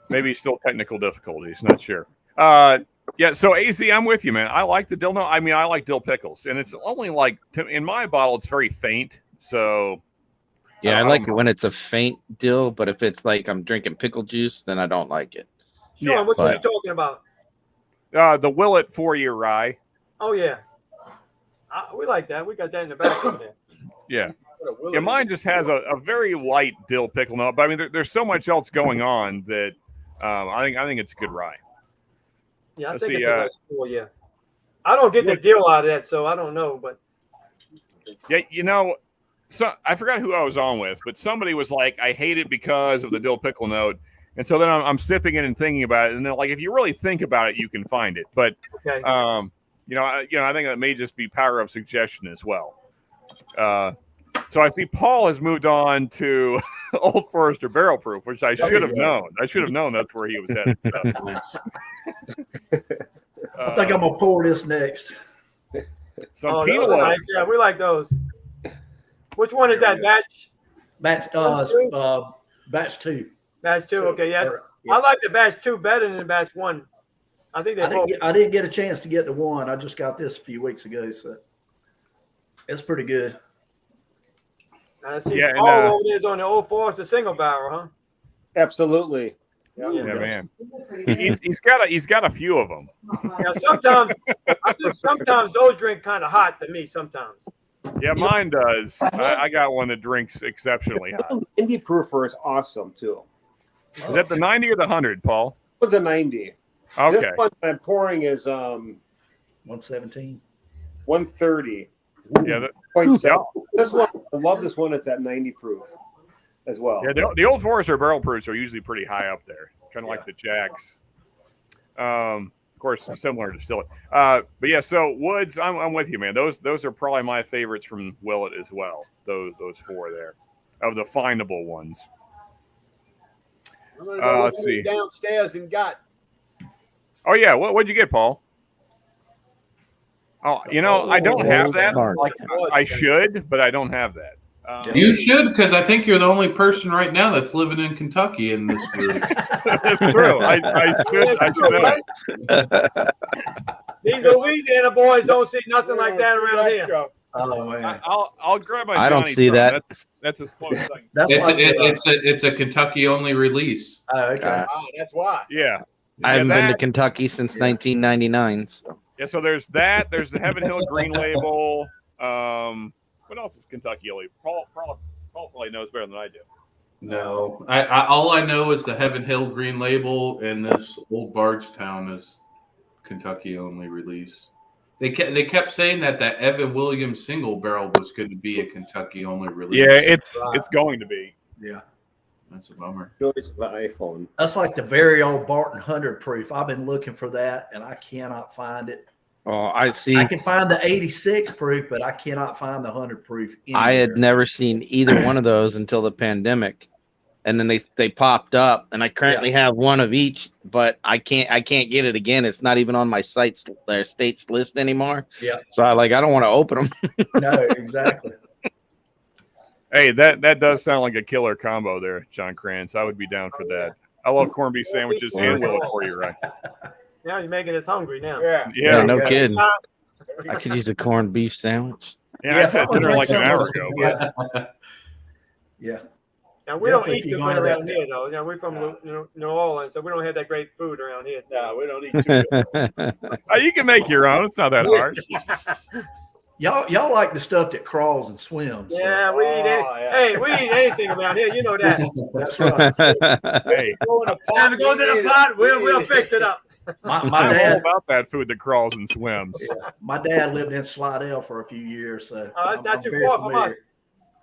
Maybe still technical difficulties. Not sure. Yeah. So AZ, I'm with you, man. I like the dill. No, I mean I like dill pickles, and it's only in my bottle, it's very faint. So Yeah, I like it when it's a faint dill, but if it's like I'm drinking pickle juice, then I don't like it. Sean, Yeah, which one are you but- talking about? The Willet 4-year rye. Oh yeah, we like that. We got that in the back of there. Yeah. Yeah, mine just has a very light dill pickle note, but I mean, there's so much else going on that I think it's a good rye. Yeah, I Let's think see, it's the best 4 year. I don't get the deal out of that, so I don't know. But Yeah, so I forgot who I was on with, but somebody was like, "I hate it because of the dill pickle note," and so then I'm sipping it and thinking about it, and then like if you really think about it, you can find it. But okay. I think that may just be power of suggestion as well. So I see Paul has moved on to Old Forester Barrel Proof, which I should have known. I should have known that's where he was headed. So. I think I'm gonna pour this next. Some Oh, penal those are nice. Yeah, we like those. Which one is that? Batch? Batch batch 2. Batch 2. Okay, yes. Yeah. I like the batch 2 better than the batch 1. I think they both. I didn't get a chance to get the 1. I just got this a few weeks ago, so it's pretty good. I see. Yeah, and, Paul over there is on the Old Forester single barrel, huh? Absolutely. Yeah, man. He's got a few of them. Yeah, sometimes I think sometimes those drink kind of hot to me. Sometimes. Yeah, mine does. I got one that drinks exceptionally hot. Indie proofer is awesome too. Is that the 90 or the 100, Paul? What's a 90? Okay. This one I'm pouring is 117. 130. Yeah. This one, I love this one. It's at 90 proof as well. Yeah, the Old Forester barrel proofs are usually pretty high up there, kind of like the Jacks. Of course, similar to Distillate. But yeah, so Woods, I'm with you, man. Those are probably my favorites from Willet as well. Those 4 there, of the findable ones. I'm gonna go let's see. downstairs and got. Oh yeah, what'd you get, Paul? Oh, I don't have that. Like I should, but I don't have that. You should, because I think you're the only person right now that's living in Kentucky in this group. That's true. I should know it. These Louisiana boys don't see nothing like that around here. Oh man, I'll grab my. I don't Johnny see drum. that. That's as close as I can. It's a Kentucky only release. Oh, okay. That's why. Yeah. I haven't been to that- Kentucky since 1999. So. Yeah, so there's that. There's the Heaven Hill Green Label. What else is Kentucky only? Paul probably knows better than I do. No, all I know is the Heaven Hill Green Label and this Old Bardstown is Kentucky only release. They kept saying that Evan Williams single barrel was going to be a Kentucky only release. Yeah, it's going to be. Yeah, that's a bummer. It's the iPhone. That's like the very old Barton 100 proof. I've been looking for that and I cannot find it. Oh, I see. I can find the 86 proof, but I cannot find the 100 proof anywhere. I had never seen either one of those until the pandemic, and then they popped up, and I currently have one of each, but I can't get it again. It's not even on my state's list anymore. Yeah. So I don't want to open them. No, exactly. Hey, that does sound like a killer combo there, John Kranz. I would be down for that. I love corned beef sandwiches and Willet for you, right? Now he's making us hungry now. Yeah, no kidding. I could use a corned beef sandwich. Yeah, I just had dinner like an hour ago. Yeah. Now we don't Definitely eat if you too go good to that- around here, though. We're from New Orleans, so we don't have that great food around here. No, we don't eat too good. You can make your own. It's not that hard. Y'all like the stuff that crawls and swims. So. Yeah, we eat Hey, we eat anything around here. You know that. That's right. Hey, Time to go to the pot. We'll fix it up. My I'm all dad, about that food that crawls and swims. my dad lived in Slidell for a few years, so That's not too very far from us. familiar.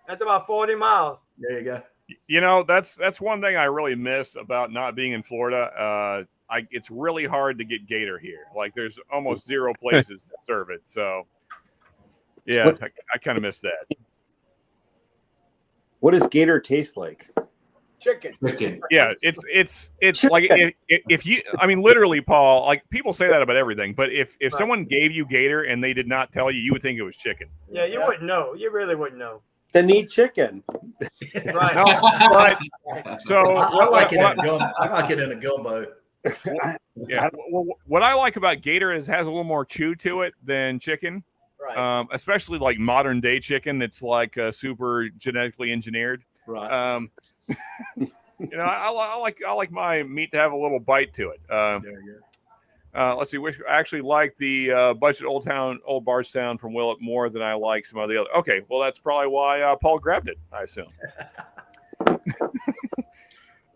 That's about 40 miles. There you go. That's one thing I really miss about not being in Florida. It's really hard to get gator here. Like there's almost zero places that serve it. So yeah, I kind of miss that. What does gator taste like? Chicken. Yeah, it's like if you, I mean, literally, Paul. Like people say that about everything, but if someone gave you gator and they did not tell you, you would think it was chicken. Yeah, you wouldn't know. You really wouldn't know. Then eat chicken. Right. No, but so I like it in a gumbo. Yeah, what I like about gator is it has a little more chew to it than chicken. Right. Especially like modern day chicken that's like super genetically engineered. Right. I like my meat to have a little bite to it. There you go. Let's see. Which I actually like the budget Old Bardstown from Willett more than I like some of the other. Okay, well that's probably why Paul grabbed it. I assume.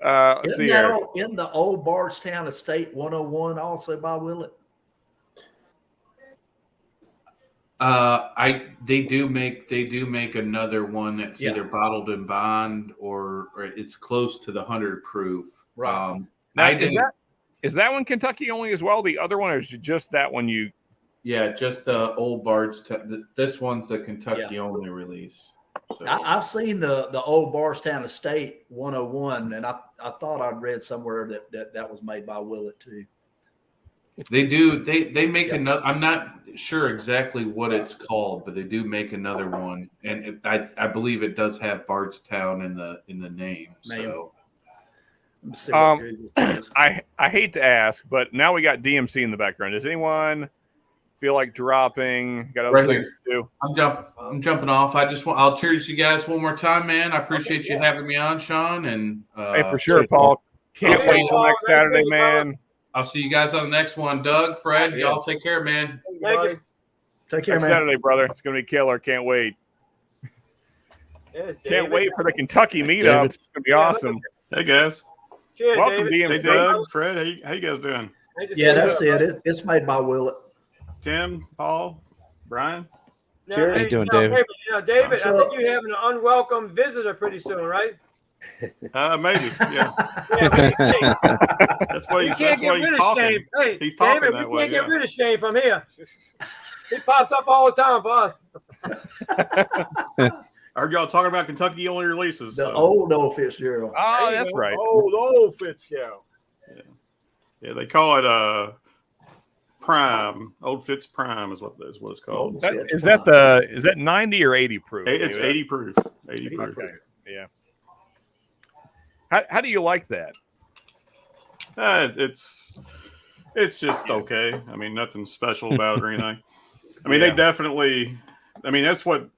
Let's see here. In the old Bardstown Estate 101 also by Willett? They do make another one that's either bottled in bond or it's close to the 100 proof. Right. Now, is that one Kentucky only as well? The other one, or is it just that one you? Yeah, just the old Bardstown. This one's the Kentucky only release. So. I've seen the old Bardstown Estate 101, and I thought I'd read somewhere that was made by Willett too. They do. They make another. I'm not sure exactly what it's called, but they do make another one, and I believe it does have Bardstown in the name. So, I hate to ask, but now we got DMC in the background. Does anyone feel like dropping? Got other things to do? I'm jumping off. I'll cheers you guys one more time, man. I appreciate you having me on, Sean. And hey, for sure, Paul. Can't wait till next Saturday, man. I'll see you guys on the next one. Doug, Fred, y'all take care, man. Thank you. Take care, next man. Saturday, brother. It's gonna be killer. Can't wait. Can't wait for the Kentucky meetup. It's gonna be awesome. Hey guys. Cheers, welcome, David. DMC. Hey Doug, Fred, how you guys doing? Yeah, that's it. It's made by Willett. Tim, Paul, Brian. Cheers. How you doing, David? David, I think you're having an unwelcome visitor pretty soon, right? Maybe, yeah. That's what he's talking. Shane. Hey, he's talking David, that we way. can't get rid of Shane from here. He pops up all the time for us. I heard y'all talking about Kentucky only releases. The old Fitzgerald. Oh, that's right. Old Fitzgerald. Yeah, they call it Prime. Old Fitz Prime is what it's called. Is that 90 or 80 proof? It's 80 proof. 80 proof. Okay. Yeah. How do you like that? It's just okay. I mean, nothing special about it or anything. I mean, they definitely. I mean, that's what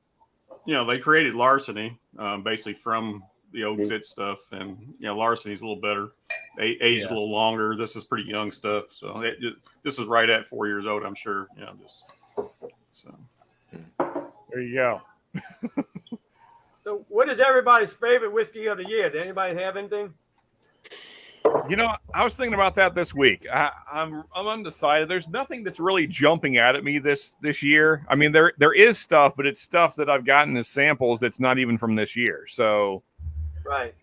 they created Larceny, basically from the old Fit stuff, and Larceny's a little better, aged a little longer. This is pretty young stuff, so this is right at 4 years old, I'm sure. So there you go. So, what is everybody's favorite whiskey of the year? Did anybody have anything? I was thinking about that this week. I'm undecided. There's nothing that's really jumping out at me this year. I mean, there is stuff, but it's stuff that I've gotten as samples that's not even from this year. So, right,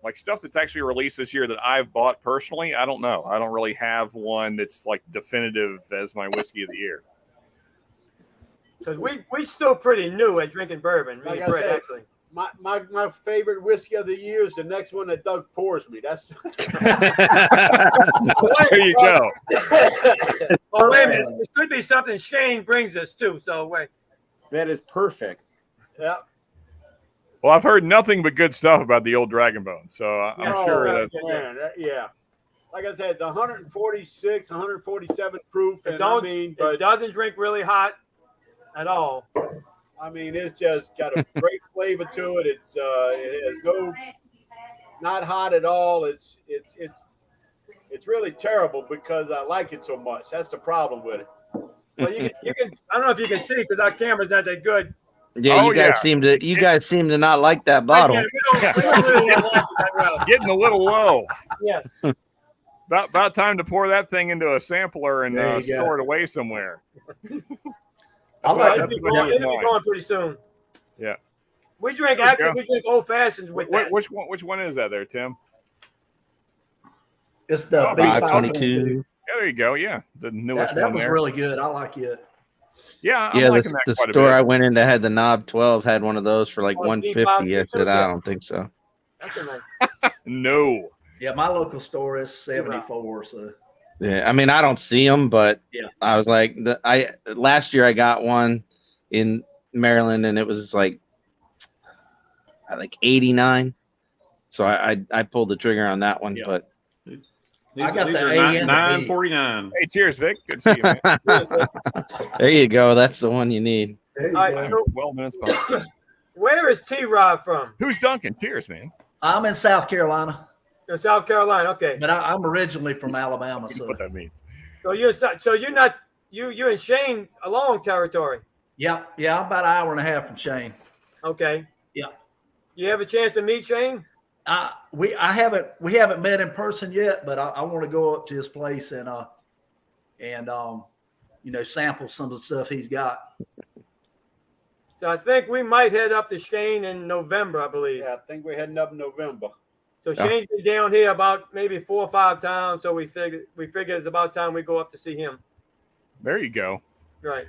like stuff that's actually released this year that I've bought personally. I don't know. I don't really have one that's like definitive as my whiskey of the year. Because we still pretty new at drinking bourbon. Me and Fred, actually. My favorite whiskey of the year is the next one that Doug pours me. That's there you go. Oh, wait a minute. It could be something Shane brings us too. So wait. That is perfect. Yeah. Well, I've heard nothing but good stuff about the old Dragon Bone, so I'm sure that. Yeah. Like I said, the 146, 147 proof, and it doesn't drink really hot at all. I mean, it's just got a great flavor to it. It's it has not hot at all. It's really terrible because I like it so much. That's the problem with it. Well, you can. I don't know if you can see because our camera's not that good. Yeah, you guys seem to not like that bottle. Getting a little low. Yes. About time to pour that thing into a sampler and store it away somewhere. It'll be going pretty soon. Yeah. We drink old fashions with that. Which one is that there, Tim? It's the B522. Yeah, there you go. Yeah, the newest that one was there. really good. I like it. Yeah, I'm liking that the quite a store bit. I went in that had the Knob 12 had one of those for like $150. I said, I don't think so. No. Yeah, my local store is 74. So. Yeah, I mean, I don't see them, but I was like, last year I got one in Maryland, and it was like 89. So I pulled the trigger on that one, but These, got these the are A and the B. 9.49. Hey, cheers, Vic. Good to see you, man. There you go. That's the one you need. There you All right, go. so 12 minutes behind. where is T-Rod from? Who's Duncan? Cheers, man. I'm in South Carolina, In South Carolina. Okay. but I'm originally from Alabama. You know So what that means. So you're not you and Shane along territory. yeah, I'm about an hour and a half from Shane. Okay. Yeah. You have a chance to meet Shane? We haven't met in person yet, but I want to go up to his place and sample some of the stuff he's got. So I think we might head up to Shane in November, I believe. Yeah, I think we're heading up in November. So Shane's been down here about maybe 4 or 5 times. So we figure it's about time we go up to see him. There you go. Right.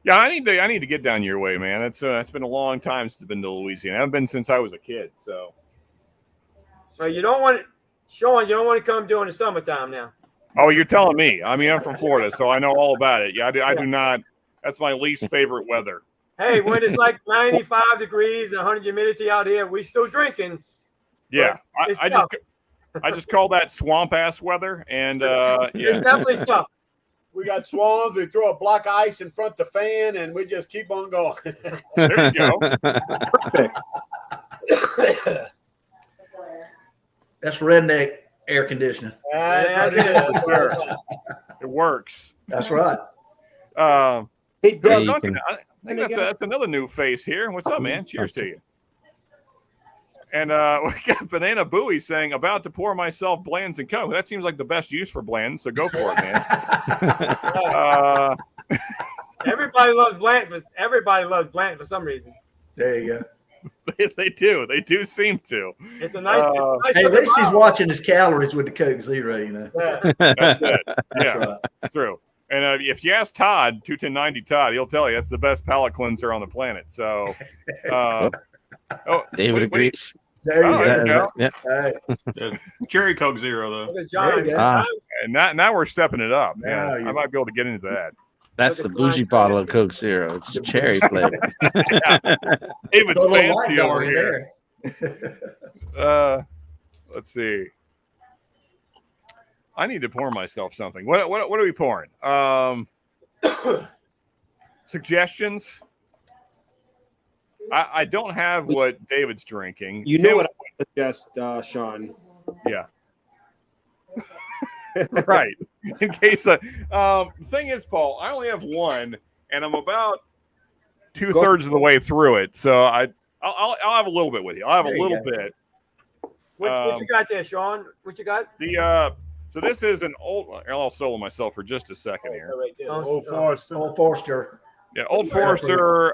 Yeah, I need to get down your way, man. It's been a long time since I've been to Louisiana. I haven't been since I was a kid. So. Well, you don't want to come during the summertime now. Oh, you're telling me. I mean, I'm from Florida, so I know all about it. Yeah, I do not. That's my least favorite weather. Hey, when it's like 95 degrees and 100 humidity out here, we still drinking. Yeah, It's I just call that swamp ass weather, and yeah, It's definitely tough. We got swans. We throw a block of ice in front of the fan, and we just keep on going. there you go. Perfect. That's redneck air conditioning. That's it. Sure. It works. That's right. Hey, Yeah, Doug, you Duncan, can- I think that's another new face here. What's up, man? Cheers to you. And we got Banana Bowie saying, about to pour myself Blands and Coke. That seems like the best use for Blands, so go for it, man. Everybody loves Blanton for some reason. There you go. They do. They do seem to. It's a nice. Hey, at least he's watching his calories with the Coke Zero, you know. Yeah. That's it. That's Yeah, right. true. And if you ask Todd, 21090 Todd, he'll tell you that's the best palate cleanser on the planet. So, David agrees. There you Oh, there you go. go. Yeah. Hey, Yeah. Cherry Coke Zero, though. Look at there you John. go. And now we're stepping it up. Now Yeah, you- I might be able to get into that. That's the bougie bottle of Coke Zero. It's cherry flavor. David's Throw a little light fancy over dog in here. there. Let's see. I need to pour myself something. What are we pouring? Suggestions? I don't have what David's drinking. you know what I would suggest, Sean? Yeah. Right. In case the thing is, Paul, I only have one, and I'm about 2/3 of the way through it. So I'll have a little bit with you. I'll have There a you little go. bit. What you got there, Sean? What you got? So this is an old. I'll solo myself for just a second here. Right there, Oh, Old Forester. Old Forster. Yeah, Old Forester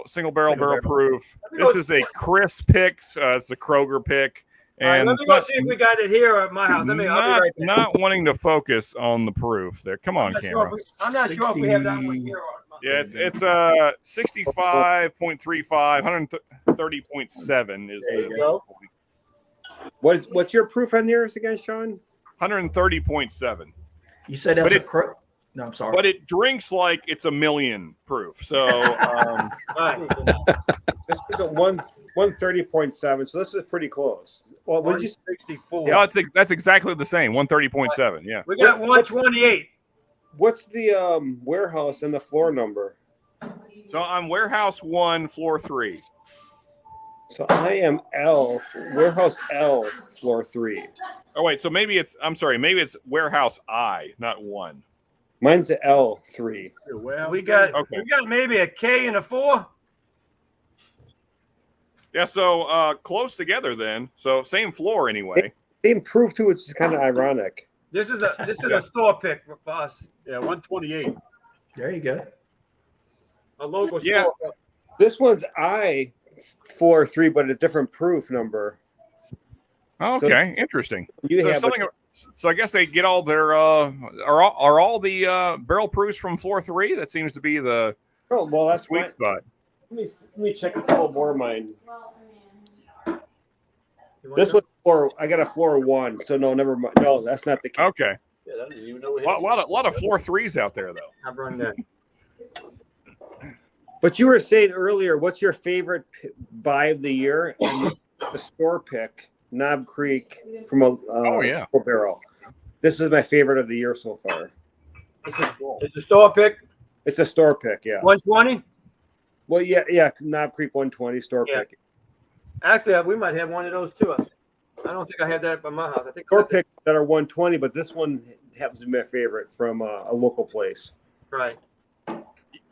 single barrel proof. This is a Chris pick. It's a Kroger pick, All right, and let me go see if we got it here at my house. I'll be not right there. not wanting to focus on the proof there. Come on, camera. I'm not sure if we have that one here. Yeah, it's 65.35, 130.7 is There the you go. What's your proof on yours again, Sean? 130.7 You said that's But a crook. No, I'm sorry. but it drinks like it's a million proof. So This is a 130.7, so this is pretty close. Well, what did you say? 64. no, that's exactly the same 130.7. Yeah. We got 128. What's the warehouse and the floor number? So I'm warehouse 1, floor 3. So I am L, warehouse L, floor 3. Oh wait, so maybe it's warehouse I, not 1. Mine's the L3. We got Okay. maybe a K and a 4. Yeah, so close together then. So same floor anyway. They improved too, which is kind of ironic. This is a store pick for us. Yeah, 128. There you go. A local Yeah. store. This one's I, floor 3, but a different proof number. Okay, interesting. You have So I guess they get all their are all the barrel proofs from floor 3? That seems to be the oh, well, that's sweet mine. spot. Let me check a couple more of mine. You want This to- one's floor. I got a floor 1, so no, never mind. No, that's not the case. Okay. Yeah, I didn't even know we A had. lot of floor 3s out there though. I've run that. But you were saying earlier, what's your favorite buy of the year? And the store pick, Knob Creek from a Oh, yeah. single barrel. This is my favorite of the year so far. It's a store pick. It's a store pick, yeah. 120. Well, yeah, Knob Creek 120 store pick. Actually, we might have one of those too. I don't think I have that by my house. I think Store pick that are 120, but this one happens to be my favorite from a local place. Right.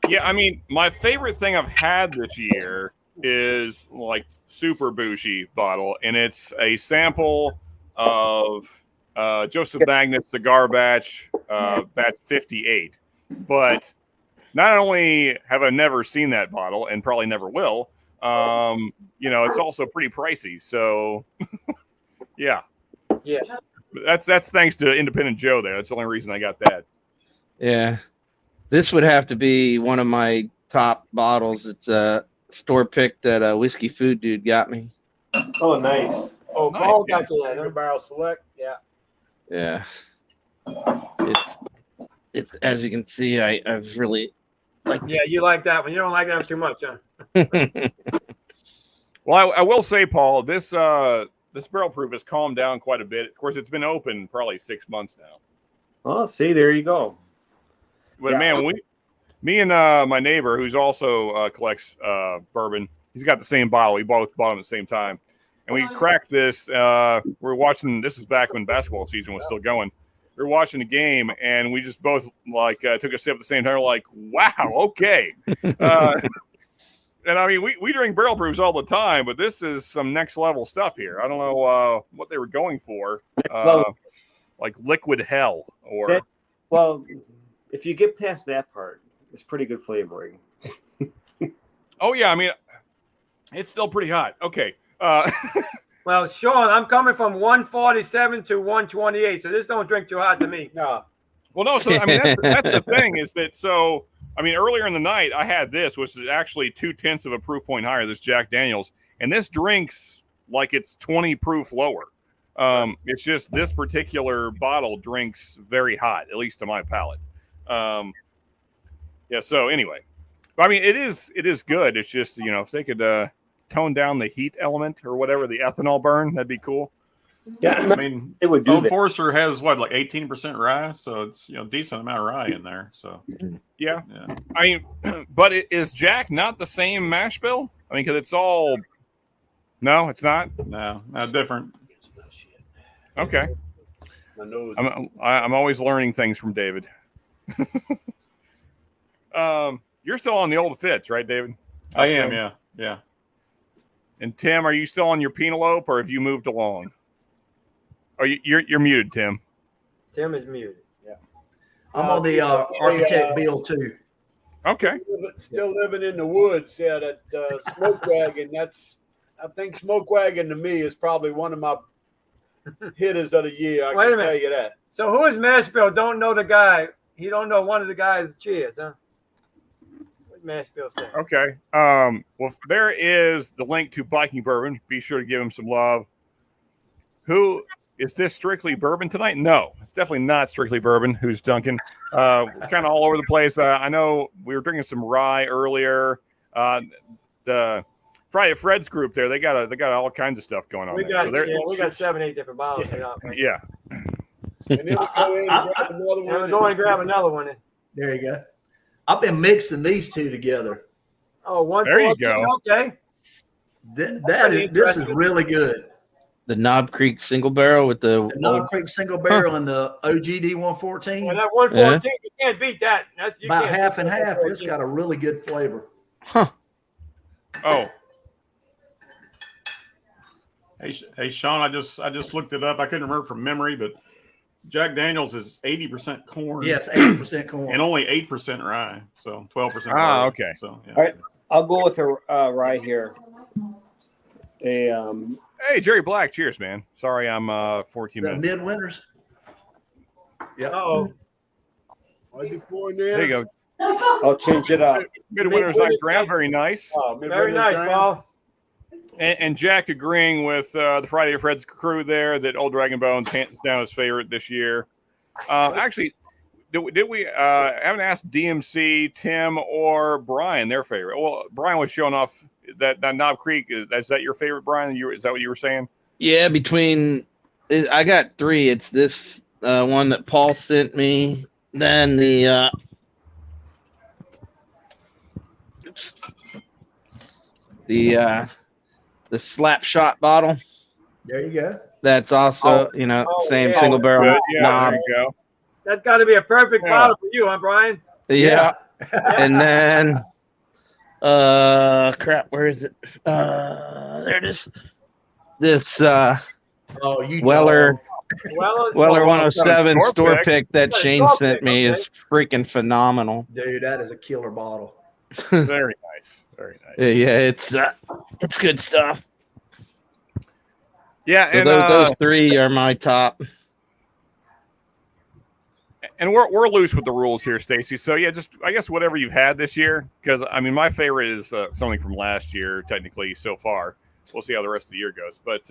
Yeah, I mean, my favorite thing I've had this year is like Super Bougie bottle, and it's a sample of Joseph Magnus cigar batch 58. But not only have I never seen that bottle and probably never will, it's also pretty pricey. So, yeah. That's thanks to Independent Joe there. That's the only reason I got that. Yeah. This would have to be one of my top bottles. It's a store pick that a whiskey food dude got me. Oh, nice. Oh, Nice, Paul yeah. got you that. Single barrel select. Yeah. Yeah. It's as you can see, I've really like. Yeah, you like that one. You don't like that one too much, huh? Well, I will say, Paul, this barrel proof has calmed down quite a bit. Of course, it's been open probably 6 months now. Oh, see, there you go. But Yeah. man, me and my neighbor, who's also collects bourbon, he's got the same bottle. We both bought them at the same time, and we cracked this. We're watching. This is back when basketball season was still going. We were watching the game, and we just both took a sip at the same time. We're like, "Wow, okay." And I mean, we drink barrel proofs all the time, but this is some next level stuff here. I don't know what they were going for, like liquid hell or. Well, if you get past that part, it's pretty good flavoring. Oh yeah, I mean, it's still pretty hot. Okay. Well, Sean, I'm coming from 147 to 128, so this don't drink too hot to me. No. Well, no. So I mean, that's the thing is that so. I mean, earlier in the night, I had this, which is actually 0.2 of a proof point higher. This Jack Daniels, and this drinks like it's 20 proof lower. It's just this particular bottle drinks very hot, at least to my palate. Yeah. So anyway, I mean, it is good. It's just if they could tone down the heat element or whatever, the ethanol burn, that'd be cool. Yeah, I mean, it would do Old that. Forester has what, like 18% rye, so it's decent amount of rye in there. So yeah. I mean, but is Jack not the same mash bill? I mean, because it's all. No, it's not. No, different. Okay. My nose. I'm always learning things from David. You're still on the old Fitz, right, David? I am, yeah. And Tim, are you still on your Penelope, or have you moved along? Oh, you're muted, Tim. Tim is muted. Yeah. I'm on the architect bill too. Okay. Still living in the woods. Yeah, that smoke wagon. I think smoke wagon to me is probably one of my hitters of the year. I Wait a can minute. tell you that. So who is Mashbill? Don't know the guy. He don't know one of the guys' cheers, huh? What Mashbill say? Okay. Well, there is the link to Biking Bourbon. Be sure to give him some love. Who is this strictly bourbon tonight? No, it's definitely not strictly bourbon. Who's Duncan? Kind of all over the place. I know we were drinking some rye earlier. The Friday at Fred's group there, they got all kinds of stuff going on. We there. got, we got 7, 8 different bottles. Yeah. And then we go in and grab another one. And go and grab another one. There you go. I've been mixing these two together. Oh, one. There you go. Okay. This is really good. The Knob Creek single barrel with the Knob Creek single barrel and the OGD 114. Well, that 114, you can't beat that. You About can't half beat and that half. 114. It's got a really good flavor. Huh. Oh. Hey, Sean, I just looked it up. I couldn't remember from memory, but Jack Daniels is 80% corn. Yes, 80% corn. And only 8% rye, so 12%. Ah, rye. okay. So yeah. All right, I'll go with a rye here. Hey, Jerry Black. Cheers, man. Sorry, I'm 14 minutes. Midwinters. Yeah. Oh. Are you pouring there? There you go. I'll change it up. Midwinter's Night Dram. Very nice. Oh, Very nice, Paul. And Jack agreeing with the Friday at Fred's crew there that Old Dragon Bones hands down his favorite this year. Actually, did we haven't asked DMC, Tim, or Brian their favorite? Well, Brian was showing off that Knob Creek. Is that your favorite, Brian? Is that what you were saying? Yeah, I got 3. It's this one that Paul sent me. Then the the slap shot bottle. There you go. That's also same single barrel Good. Yeah, knob. there you go. That's got to be a perfect bottle for you, huh, Brian? Yeah. And then crap, where is it? There it is. This Weller Weller 107 store pick that Yeah, Shane store sent pick, me okay. is freaking phenomenal. Dude, that is a killer bottle. Very nice. Very nice. Yeah, it's good stuff. Yeah, So and those three are my top. And we're loose with the rules here, Stacy. So yeah, just I guess whatever you've had this year, because I mean my favorite is something from last year, technically so far. We'll see how the rest of the year goes. But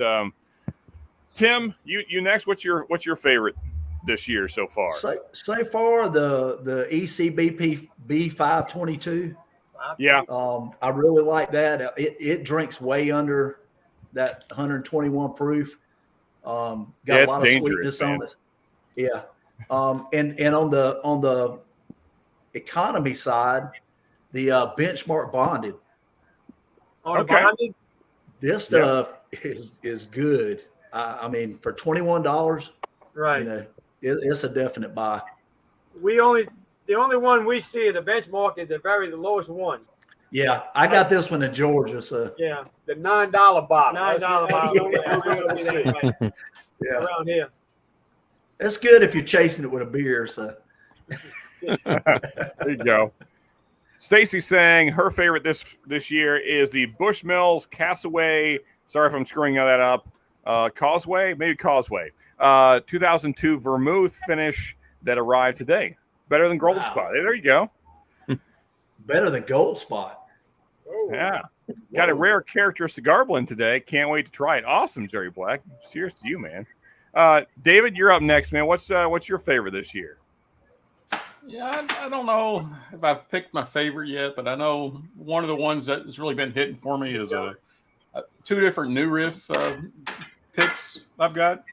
Tim, you next. What's your favorite this year so far? So far, the ECBP B522. Yeah. I really like that. It drinks way under that 121 proof. Got a it's lot of dangerous, sweetness on it. Yeah. And on the economy side, the benchmark bonded. Okay. This stuff is good. I mean, for $21, Right. It's a definite buy. The only one we see at the benchmark is the lowest one. Yeah, I got this one in Georgia. So Yeah. The $9 bottle. $9 bottle. Right. yeah, Around here. it's good if you're chasing it with a beer. So There you go. Stacy saying her favorite this year is the Bushmills Castaway. Sorry if I'm screwing that up. Causeway, maybe Causeway. 2002 Vermouth finish that arrived today. Better than Gold Spot. Hey, there you go. better than Gold Spot. Oh. Yeah. Got a rare character cigar blend today. Can't wait to try it. Awesome, Jerry Black. Cheers to you, man. David, you're up next, man. What's your favorite this year? Yeah, I don't know if I've picked my favorite yet, but I know one of the ones that has really been hitting for me is two different new riff picks I've got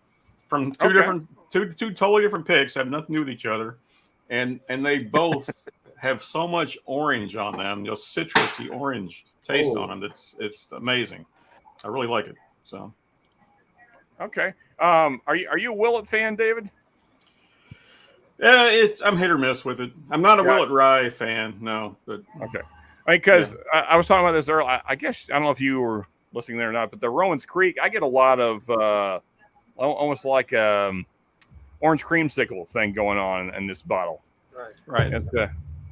from two totally different picks, have nothing to do with each other, and they both have so much orange on them, citrusy orange taste on them. It's amazing. I really like it. So, okay. Are you a Willet fan, David? Yeah, I'm hit or miss with it. I'm not a Willet Rye fan, no. But okay, because I was talking about this earlier. I guess I don't know if you were listening there or not, but the Rowan's Creek, I get a lot of almost like orange creamsicle thing going on in this bottle. Right. That's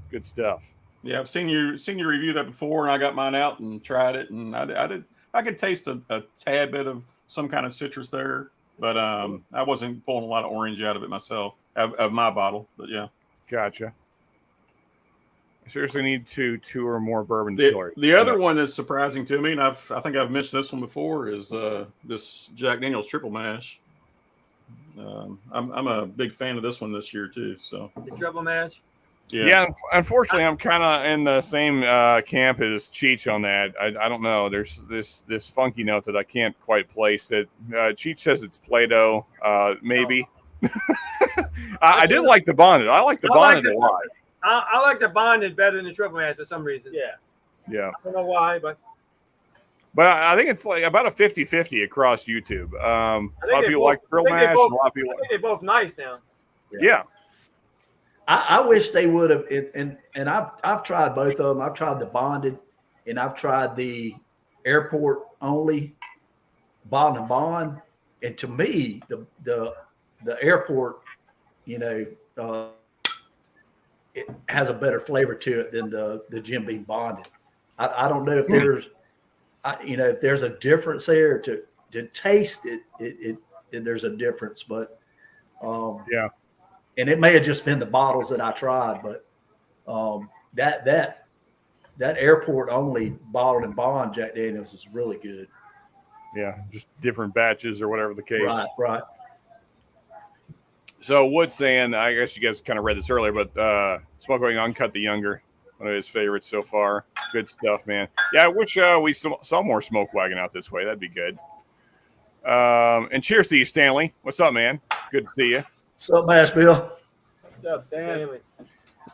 good stuff. Yeah, I've seen you review that before, and I got mine out and tried it, and I could taste a tad bit of some kind of citrus there, but I wasn't pulling a lot of orange out of it myself, of my bottle. But yeah, gotcha. I seriously need to tour more bourbon distilleries. The other one that's surprising to me, and I think I've mentioned this one before, is this Jack Daniel's Triple Mash. I'm a big fan of this one this year too. So the Triple Mash. Yeah, unfortunately, I'm kind of in the same camp as Cheech on that. I don't know. There's this funky note that I can't quite place. That Cheech says it's Play-Doh, maybe. I did like the bonded. I like the bonded a lot. I like the bonded better than the Triple Mash for some reason. Yeah. I don't know why, but I think it's like about a 50-50 across YouTube. A lot of people like the Triple Mash, and a lot of people. I think they're both nice now. Yeah. I wish they would have, and I've tried both of them. I've tried the bonded, and I've tried the airport only bond and bond. And to me, the airport, it has a better flavor to it than the Jim Beam bonded. I don't know if there's, if there's a difference there to taste it. There's a difference, but yeah. And it may have just been the bottles that I tried, but that airport only bottled and bond Jack Daniel's is really good. Yeah, just different batches or whatever the case. Right. So Wood's saying, I guess you guys kind of read this earlier, but Smoking Uncut the Younger, one of his favorites so far. Good stuff, man. Yeah, I wish we saw more Smoke Wagon out this way. That'd be good. And cheers to you, Stanley. What's up, man? Good to see you. What's up, Asheville? What's up, Stan? Stanley.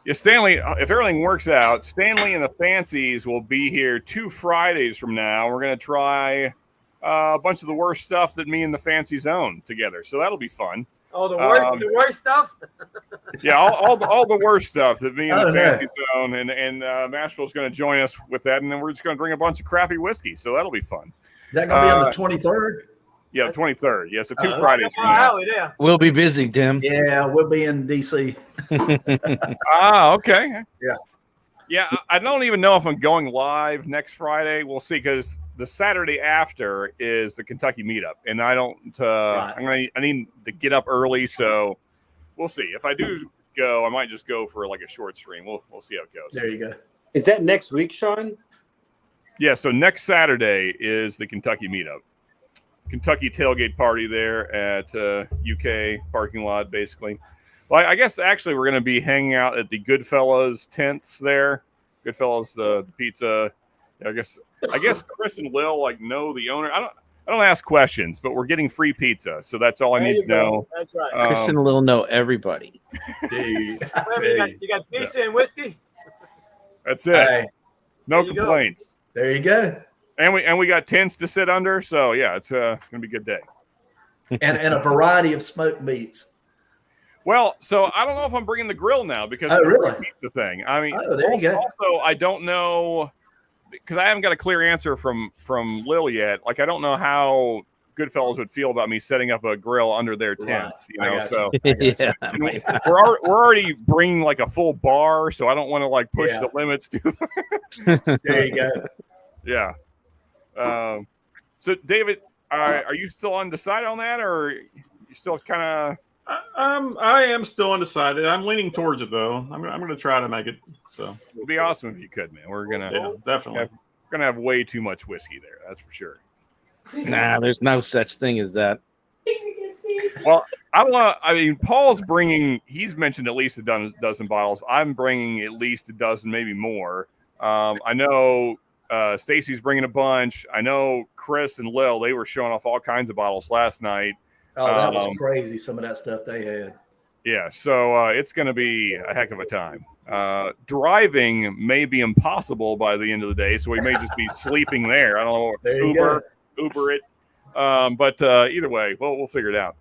Yeah, Stanley, if everything works out, Stanley and the Fancies will be here 2 Fridays from now. We're going to try a bunch of the worst stuff that me and the Fancies own together. So that'll be fun. Oh, the worst stuff? Yeah, all the worst stuff that me and the Oh, no. Fancies own. And Mashville's going to join us with that. And then we're just going to drink a bunch of crappy whiskey. So that'll be fun. Is that going to be on the 23rd? Yeah, the 23rd. Yeah, so 2 Oh, Fridays from now. Yeah. We'll be busy, Tim. Yeah, we'll be in D.C. Okay. Yeah. Yeah, I don't even know if I'm going live next Friday. We'll see, because the Saturday after is the Kentucky meetup, and I don't. Right. I need to get up early, so we'll see. If I do go, I might just go for like a short stream. We'll see how it goes. There you go. Is that next week, Sean? Yeah, so next Saturday is the Kentucky meetup. Kentucky tailgate party there at UK parking lot, basically. Well, I guess actually we're going to be hanging out at the Goodfellas tents there. Goodfellas, the pizza. I guess Chris and Lil know the owner. I don't ask questions, but we're getting free pizza, so that's all I There need you to go. know. That's right. Chris and Lil know everybody. Dude, I tell You got pizza and whiskey? That's it. Hey, No there you go. complaints. there you go. And we got tents to sit under, so yeah, it's gonna be a good day. And a variety of smoked meats. Well, so I don't know if I'm bringing the grill now because Oh, of the really? free pizza thing. I mean, Oh, there you go. also I don't know, because I haven't got a clear answer from Lil yet. Like, I don't know how Goodfellas would feel about me setting up a grill under their tents. Right. I You know, got so Yeah. and we're already bringing like a full bar, so I don't want to push Yeah. the limits too. There you go. Yeah. So David, are you still undecided on that, or you still kind of? I am still undecided. I'm leaning towards it though. I'm going to try to make it. So It'd be awesome if you could, man. We're yeah, definitely. gonna have way too much whiskey there. That's for sure. Nah, there's no such thing as that. Well, I don't know. I mean, Paul's bringing. He's mentioned at least a dozen bottles. I'm bringing at least a dozen, maybe more. I know Stacy's bringing a bunch. I know Chris and Lil, they were showing off all kinds of bottles last night. Oh, that was crazy. Some of that stuff they had. Yeah, so it's going to be a heck of a time. Driving may be impossible by the end of the day, so we may just be sleeping there. I don't know, There you Uber it. But either way, we'll figure it out.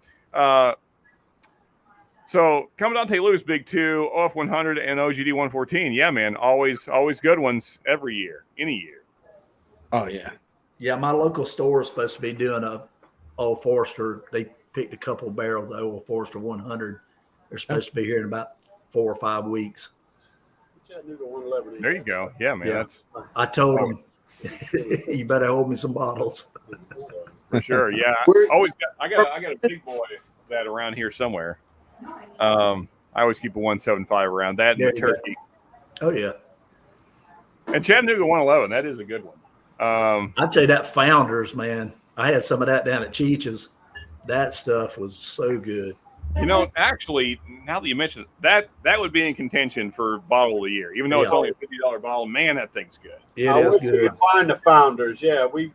So Commandante Lou's Big 2, OF 100, and OGD 114. Yeah, man, always good ones every year, any year. Oh yeah. Yeah, my local store is supposed to be doing a Old Forester. They picked a couple barrels of Old Forester 100. They're supposed to be here in about 4 or 5 weeks. There you go. Yeah, man, Yeah. that's I told them, you better hold me some bottles. for sure. Yeah, I got a big boy of that around here somewhere. I always keep a 175 around that and There the you go. turkey. Oh, yeah. And Chattanooga 111, that is a good one. I'd say that Founders, man. I had some of that down at Cheech's. That stuff was so good. Actually, now that you mention it, that would be in contention for bottle of the year, even though it's Yeah. only a $50 bottle. Man, that thing's good. It I is wish we good. could find the Founders. Yeah, we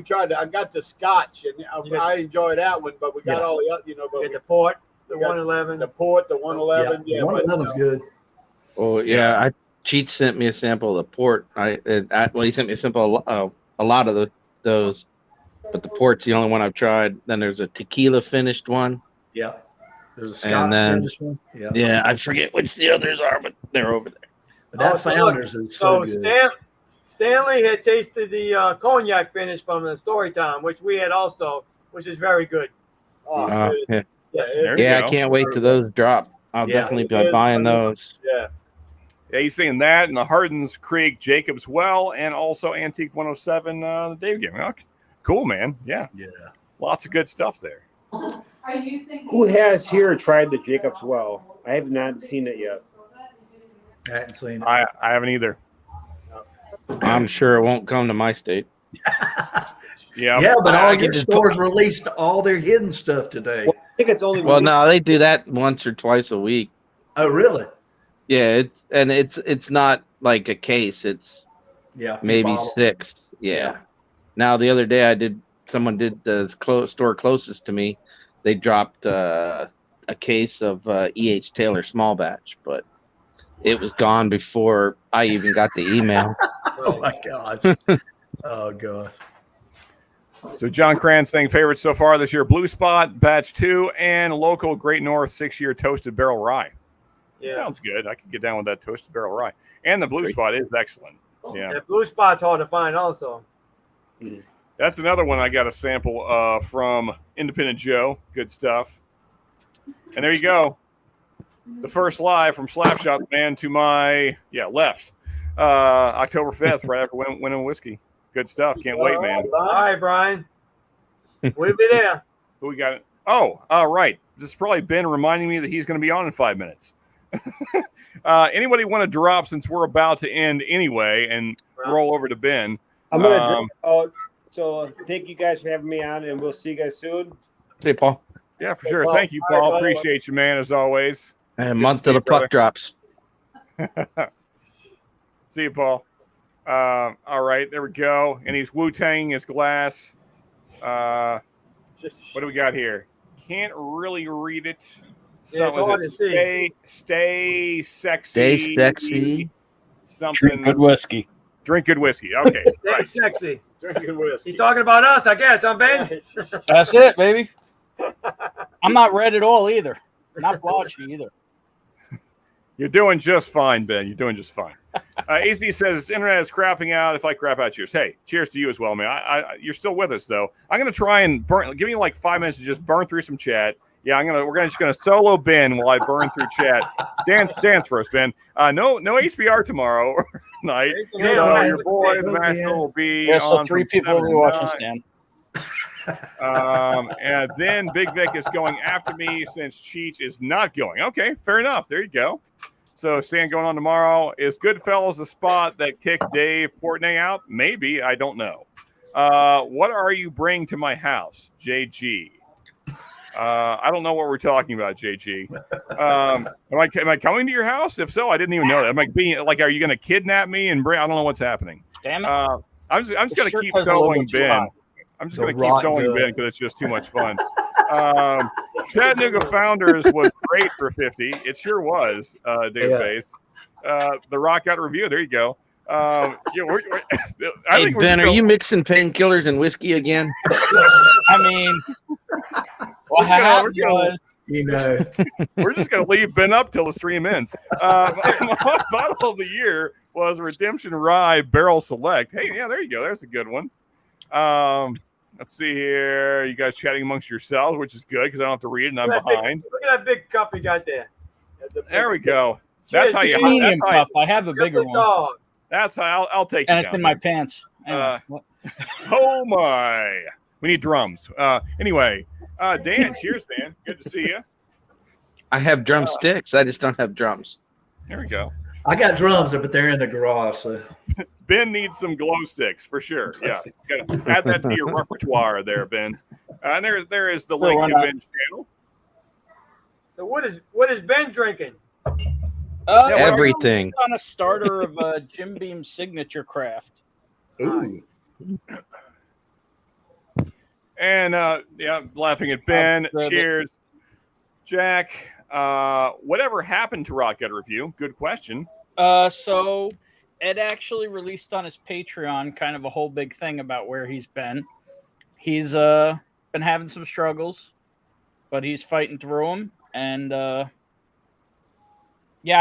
tried to. I got the Scotch, and I enjoyed that one, but we got Yeah. all the other, but Get the port, the we got 111. the port, the 111. Yeah, but, 111's good. Oh yeah. Cheech sent me a sample of the port. He sent me a sample of a lot of those, but the port's the only one I've tried. Then there's a tequila finished one. Yeah. There's a And Scotch then- finished one. Yeah. Yeah, I forget which the others are, but they're over there. But that Oh, so Founders is so So good. Stanley had tasted the cognac finish from the story time, which we had also, which is very good. oh, Yeah. yeah, There you Yeah, go. I can't wait till those drop. I'll Yeah. definitely It be is buying funny. those. yeah. Yeah, he's saying that, and the Hardens Creek Jacobs Well, and also Antique 107, the Dave game. Okay. Cool, man. Yeah, Yeah. lots of good stuff there. Who has here tried the Jacobs Well? I have not seen it yet. I hadn't seen it. I haven't either. I'm sure it won't come to my state. Yeah, Yeah, but I all can your just stores released all their hidden stuff today. Well, I think it's only Well, no, they do that once or twice a week. Oh, really? Yeah, it's not like a case. It's Yeah. a few maybe bottles. 6. Yeah. Yeah. Now the other day someone did the store closest to me. They dropped the a case of E.H. Taylor small batch, but it was gone before I even got the email. Oh my gosh. Oh god. So John Cran saying favorites so far this year: Blue Spot, Batch 2, and local Great North 6-year Toasted Barrel Rye. Yeah. That sounds good. I could get down with that Toasted Barrel Rye. And the Blue Spot is excellent. Yeah. That Blue Spot's hard to find also. That's another one I got a sample from Independent Joe. Good stuff. And there you go. The first live from Slapshot Man to my left. October 5th, right after winning whiskey. Good stuff. Can't wait, man. All right, Brian. We'll be there. Who we got? Oh, right. This is probably Ben reminding me that he's going to be on in 5 minutes. Anybody want to drop, since we're about to end anyway, and roll over to Ben? I'm going to so thank you guys for having me on, and we'll see you guys soon. See you, Paul. Yeah, for sure. Thank you, Paul. Appreciate you, man, as always. And a month till the puck drops. See you, Paul. All right, there we go. And he's Wu-Tang his glass. What do we got here? Can't really read it. So stay sexy. Stay sexy. Something. Drink good whiskey. Drink good whiskey. Okay. Stay sexy. Drink good whiskey. He's talking about us, I guess, huh, Ben? That's it, baby. I'm not red at all either. Not blotchy either. You're doing just fine, Ben. You're doing just fine. AZ says internet is crapping out. If I crap out, cheers. Hey, cheers to you as well, man. You're still with us though. I'm gonna try and give me like 5 minutes to just burn through some chat. Yeah, we're just gonna solo Ben while I burn through chat. Dance for us, Ben. No HBR tomorrow night. Your boy the National will be so on 3 people will be watching Stan. And then Big Vic is going after me since Cheech is not going. Okay, fair enough. There you go. So Stan going on tomorrow. Is Goodfellas the spot that kicked Dave Portnoy out? Maybe. I don't know. What are you bringing to my house? JG. I don't know what we're talking about, JG. Am I coming to your house? If so, I didn't even know that. Am I being like, are you going to kidnap me and bring? I don't know what's happening. Damn it! I'm just going to keep soloing Ben. I'm just going to keep soloing Ben because it's just too much fun. Chattanooga Founders was great for 50. It sure was, Dave Face. The Rock Out review. There you go. I think Ben, are you mixing painkillers and whiskey again? I mean, what happened was, we're just going to leave Ben up till the stream ends. My bottle of the year was Redemption Rye Barrel Select. Hey, yeah, there you go. There's a good one. Let's see here. You guys chatting amongst yourselves, which is good because I don't have to read it and I'm behind. Look at that big cup you got there. There we go. That's how you. Medium cup. I have a bigger one. Dog. That's how I'll take it. And it's in my pants. Anyway. Oh my! We need drums. Anyway, Dan, cheers, man. Good to see you. I have drumsticks. I just don't have drums. There we go. I got drums, but they're in the garage. So. Ben needs some glow sticks for sure. Yeah, gotta add that to your repertoire there, Ben. And there is the link to Ben's channel. So what is Ben drinking? Everything. On a starter of Jim Beam's signature craft. Ooh. And laughing at Ben. Cheers, Jack. Whatever happened to Rock Gut Review? Good question. So Ed actually released on his Patreon kind of a whole big thing about where he's been. He's been having some struggles, but he's fighting through them. And I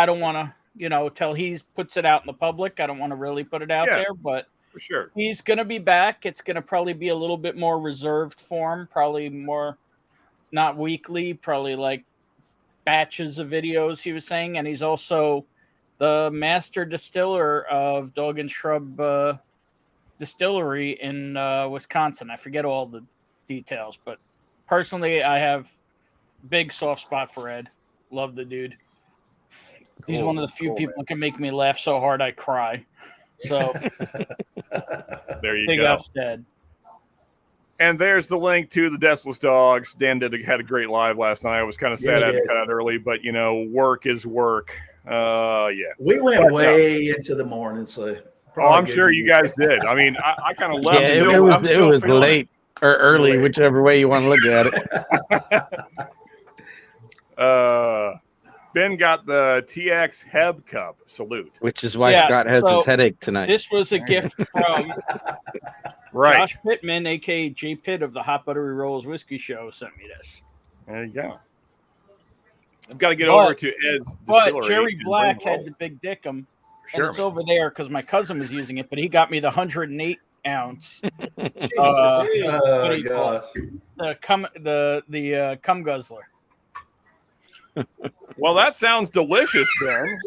don't want to, till he puts it out in the public, I don't want to really put it out there, but for sure he's going to be back. It's going to probably be a little bit more reserved for him, probably more, not weekly, probably like batches of videos, he was saying. And he's also the master distiller of Dog and Shrub Distillery in Wisconsin. I forget all the details, but personally, I have big soft spot for Ed. Love the dude. He's one of the few people who can make me laugh so hard I cry. So there you big go. F's Ed. And there's the link to the Deathless Dogs. Dan had a great live last night. I was kind of sad I had to cut out early, but work is work. We went way into the morning, so I'm sure you guys did. I mean, I kind of left. It was late or early, whichever way you want to look at it. Ben got the TX Heb Cup. Salute. Which is why Yeah, Scott has so his headache tonight. This was a gift from Right. Josh Pittman, aka J Pitt of the Hot Buttery Rolls Whiskey Show, sent me this. There you go. I've got to get over to Ed's distillery. But Jerry and Black bring had the big dickum, Sure, and it's over there because my cousin was using it, but he got me the 108 ounce. What do you call it? The cum guzzler. Well, that sounds delicious, Ben.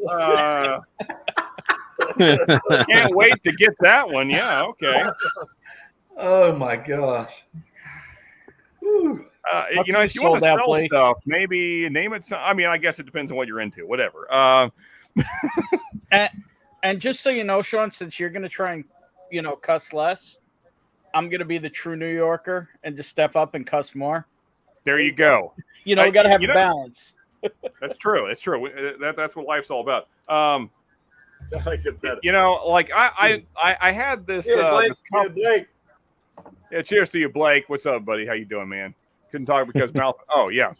Can't wait to get that one. Yeah, okay. Oh my gosh. Whew. You know, if you want to sell stuff, maybe name it. I mean, I guess it depends on what you're into. Whatever. And just so you know, Sean, since you're going to try and, cuss less, I'm going to be the true New Yorker and just step up and cuss more. There you go. We got to have a balance. That's true. It's true. That's what life's all about. I like it better. Like I had this. Blake. Yeah, cheers to you, Blake. What's up, buddy? How you doing, man? Couldn't talk because mouth. Oh yeah,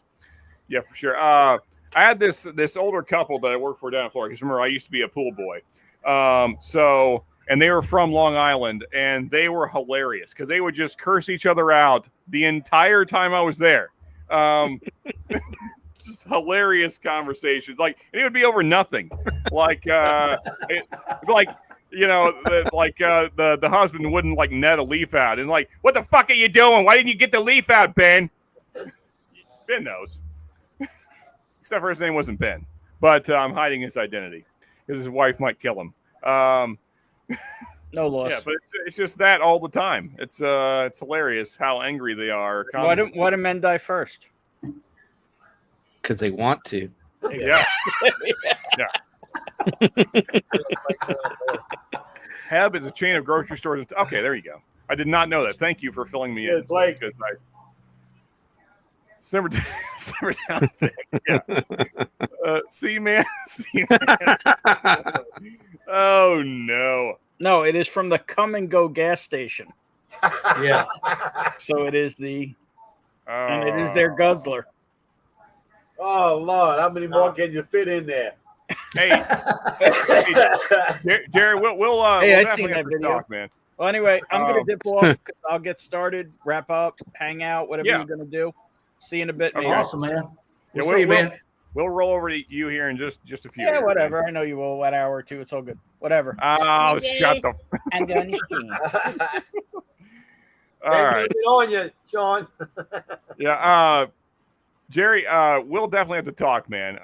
for sure. I had this older couple that I worked for down in Florida. Because remember, I used to be a pool boy. And they were from Long Island, and they were hilarious because they would just curse each other out the entire time I was there. Just hilarious conversations. And it would be over nothing. The husband wouldn't net a leaf out and what the fuck are you doing? Why didn't you get the leaf out, Ben? Ben knows. Except for his name wasn't Ben, but I'm hiding his identity because his wife might kill him. No loss. Yeah, but it's just that all the time. It's hilarious how angry they are. Why do men die first? Because they want to. Yeah. Heb is a chain of grocery stores. Okay, there you go. I did not know that. Thank you for filling me in. Blake. Simmer down. Yeah. See, man. Oh no. No, it is from the Come and Go gas station. Yeah. So it is and it is their guzzler. Oh Lord, how many more can you fit in there? Hey, Jerry, we'll I definitely seen that have to video, talk, man. Well, anyway, I'm gonna dip off. 'Cause I'll get started, wrap up, hang out, whatever you're gonna do. See you in a bit. Okay. Awesome, man. Yeah, We'll see you, man. We'll roll over to you here in just a few. Yeah, whatever. Man. I know you will. 1 hour or two. It's all good. Whatever. Oh, shut the. I'm going to stream. All right. On you, Sean. Yeah. Jerry, we'll definitely have to talk, man.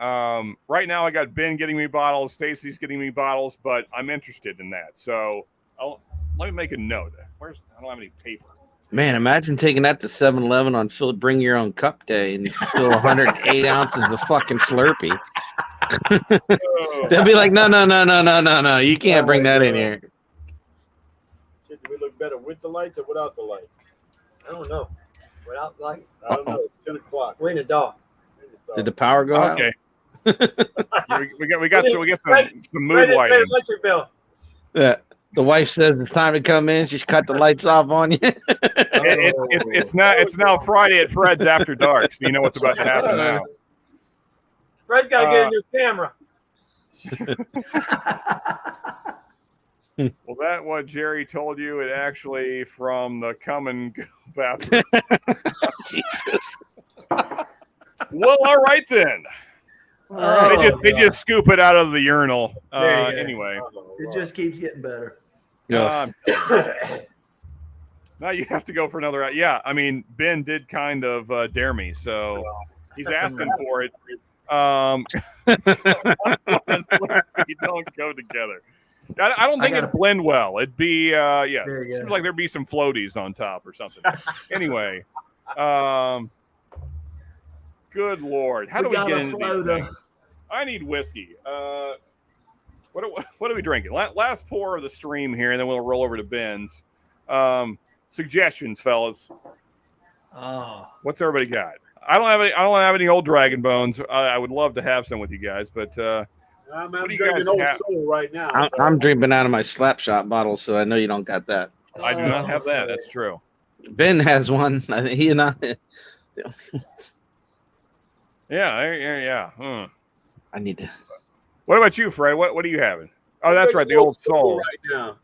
Right now I got Ben getting me bottles, Stacy's getting me bottles, but I'm interested in that. So let me make a note. I don't have any paper. Man, imagine taking that to 7-Eleven on Bring Your Own Cup Day and fill 108 ounces of fucking Slurpee. They'll be like, no. You can't bring that in here. Shit, do we look better with the lights or without the lights? I don't know. Without lights? I don't know. It's 10 o'clock. We're in the dark. Did the power go out? Okay. we got some mood lighting. Electric bill. Yeah. The wife says it's time to come in. She's cut the lights off on you. It's now Friday at Fred's after dark, so you know what's about to happen now. Fred's got to get a new camera. Was that what Jerry told you? It actually from the come and go bathroom. Well, all right then. They just scoop it out of the urinal. Anyway, it just keeps getting better. Yeah. Now you have to go for another. Yeah, I mean, Ben did kind of dare me, so he's asking for it. You don't go together. I don't think it'd blend well. It'd be, it seems like there'd be some floaties on top or something. Anyway, good Lord. How do we get into these things? I need whiskey. What are we drinking? Last pour of the stream here, and then we'll roll over to Ben's. Suggestions, fellas. What's everybody got? I don't have any old Dragon Bones. I would love to have some with you guys, but I'm what do you drinking guys Old have? Soul right now. I'm drinking out of my Slapshot bottle, so I know you don't got that. I do not have that. That's true. Ben has one. I think he and I. Yeah. I need to. What about you, Fred? What are you having? Oh, that's right, the old soul. right now.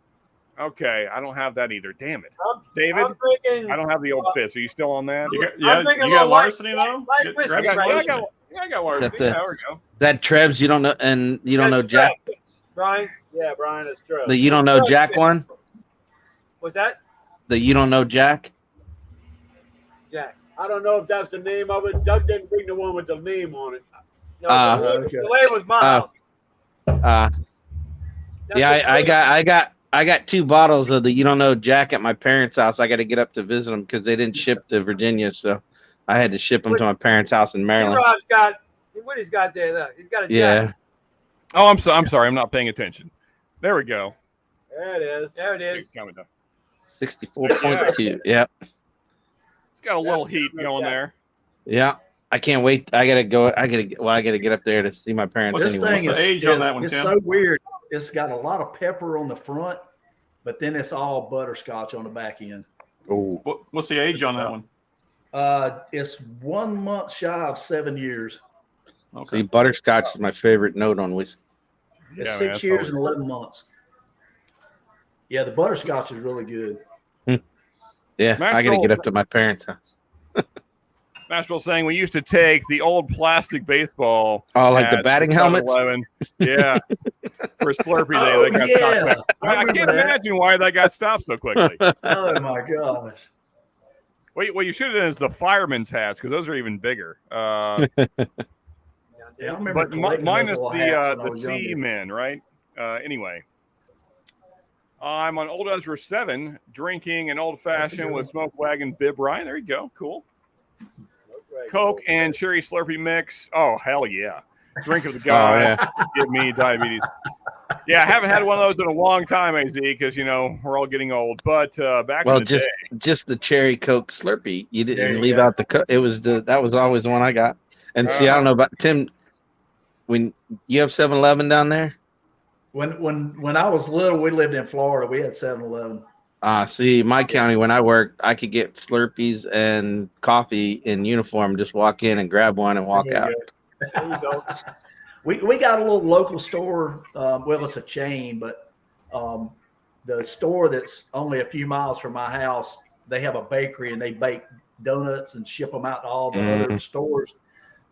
Okay, I don't have that either. Damn it, I'm David. drinking. I don't have the old fist. Are you still on that? You got, I'm drinking you a got little light- larceny though. light whiskey Grab some right larceny. I got larceny. That's it. There we go. That Trebs, you don't know, and you don't know That's Jack. right. Brian, Yeah, Brian, it's true. The you don't know Jack one. what's that? The you don't know Jack. Jack. I don't know if that's the name of it. Doug didn't bring the one with the name on it. No, okay. the label's my house. Uh, That's yeah, the I got 2 bottles of the you don't know Jack at my parents' house. I got to get up to visit them because they didn't ship to Virginia, so I had to ship them to my parents' house in Maryland. Rob's got what he's got there. Look, he's got a Yeah. Jack. Oh, I'm sorry. I'm not paying attention. There we go. There it is. There it is. It's coming down. 64.2. Yep. It's got a little heat going there. Yeah. I can't wait. I gotta go. I gotta get up there to see my parents This anyway. thing What's is, the age on that one, it's Tim? so weird. It's got a lot of pepper on the front, but then it's all butterscotch on the back end. Oh, What's the age on that one? It's 1 month shy of 7 years. see, butterscotch is my favorite note on whiskey. It's Yeah, man, 6 that's years and always- 11 months. Yeah, the butterscotch is really good. Yeah, I gotta get up to my parents' house. Nashville saying we used to take the old plastic baseball. Oh, like the hats batting from helmets? 7-Eleven. Yeah. For Slurpee Day. Oh, That got yeah. stopped back. I remember can't that. imagine why that got stopped so quickly. Oh my gosh. What you should have done is the fireman's hats because those are even bigger. Yeah, I remember But collecting minus those little hats when I the was C younger. men, right? Anyway, I'm on Old Ezra 7, drinking an old fashioned good with Smoke Wagon Bib Ryan. There you go, cool. Right. Coke and cherry Slurpee mix. Oh hell yeah! Drink of the Oh god. yeah. Give me diabetes. Yeah, I haven't had one of those in a long time, AZ, because we're all getting old. But back Well, in the day, just the cherry Coke Slurpee. You There didn't you leave go. out the Coke. It was that was always the one I got. And see, I don't know about Tim. When you have 7-Eleven down there, When I was little, we lived in Florida. We had 7-Eleven. see, my county when I worked, I could get Slurpees and coffee in uniform. Just walk in and grab one and walk There out. you go. There you go. We got a little local store. Well, it's a chain, but the store that's only a few miles from my house, they have a bakery and they bake donuts and ship them out to all the other stores.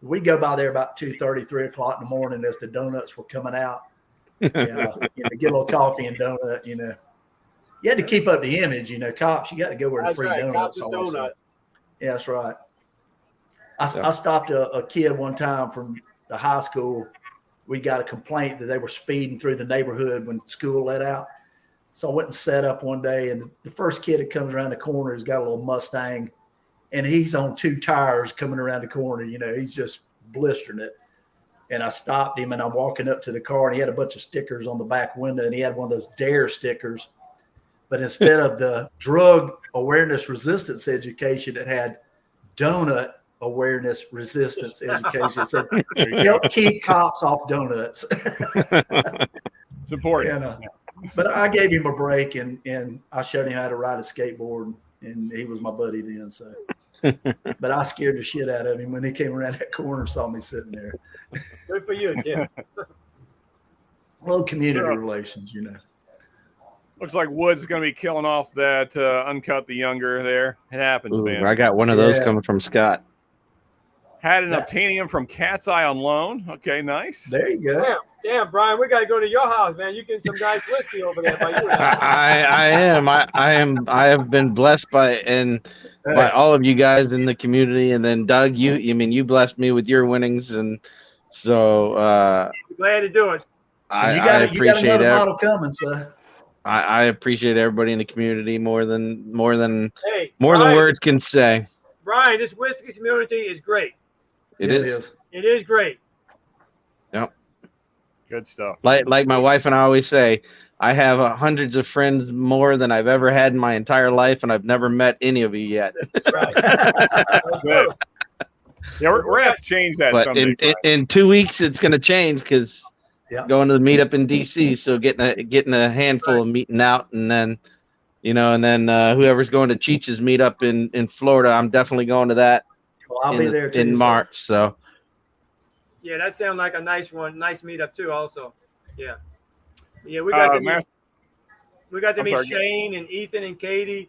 We go by there about 2:30, 3 o'clock in the morning as the donuts were coming out. Get a little coffee and donut. You had to keep up the image. Cops, you got to go where the That's free right. donuts Cops and are. So. donut. Yeah, that's right. I stopped a kid one time from the high school. We got a complaint that they were speeding through the neighborhood when school let out. So I went and set up one day, and the first kid that comes around the corner has got a little Mustang, and he's on 2 tires coming around the corner. He's just blistering it. And I stopped him, and I'm walking up to the car, and he had a bunch of stickers on the back window, and he had one of those DARE stickers. But instead of the drug awareness resistance education, it had donut awareness resistance education. It said, help keep cops off donuts. it's important. But I gave him a break, and I showed him how to ride a skateboard, and he was my buddy then. So, but I scared the shit out of him when he came around that corner and saw me sitting there. Good for you, Tim. Well, community relations, Looks like Woods is going to be killing off that Uncut the Younger there. It happens, Ooh, man. I got one of those coming from Scott. Had an Obtainium from Cat's Eye on loan. Okay, nice. There you go. Damn, Brian, we got to go to your house, man. You get some nice whiskey over there by you. I am. I have been blessed by all of you guys in the community, and then Doug, you blessed me with your winnings, and so Glad to do it. You got another bottle coming, sir. I appreciate everybody in the community more than Brian, words can say. Brian, this whiskey community is great. It is. It is great. Yep. Good stuff. Like my wife and I always say, I have hundreds of friends more than I've ever had in my entire life, and I've never met any of you yet. That's right. Good. Yeah, we're going to have to change that But someday. in 2 weeks, it's going to change because going to the meetup in DC. So getting a handful of meeting out, and then whoever's going to Cheech's meetup in Florida, I'm definitely going to that. Well, I'll be there too, in March. So Yeah, that sounds like a nice one. Nice meetup too. Also, yeah. We got to meet. We got to meet sorry. Shane and Ethan and Katie.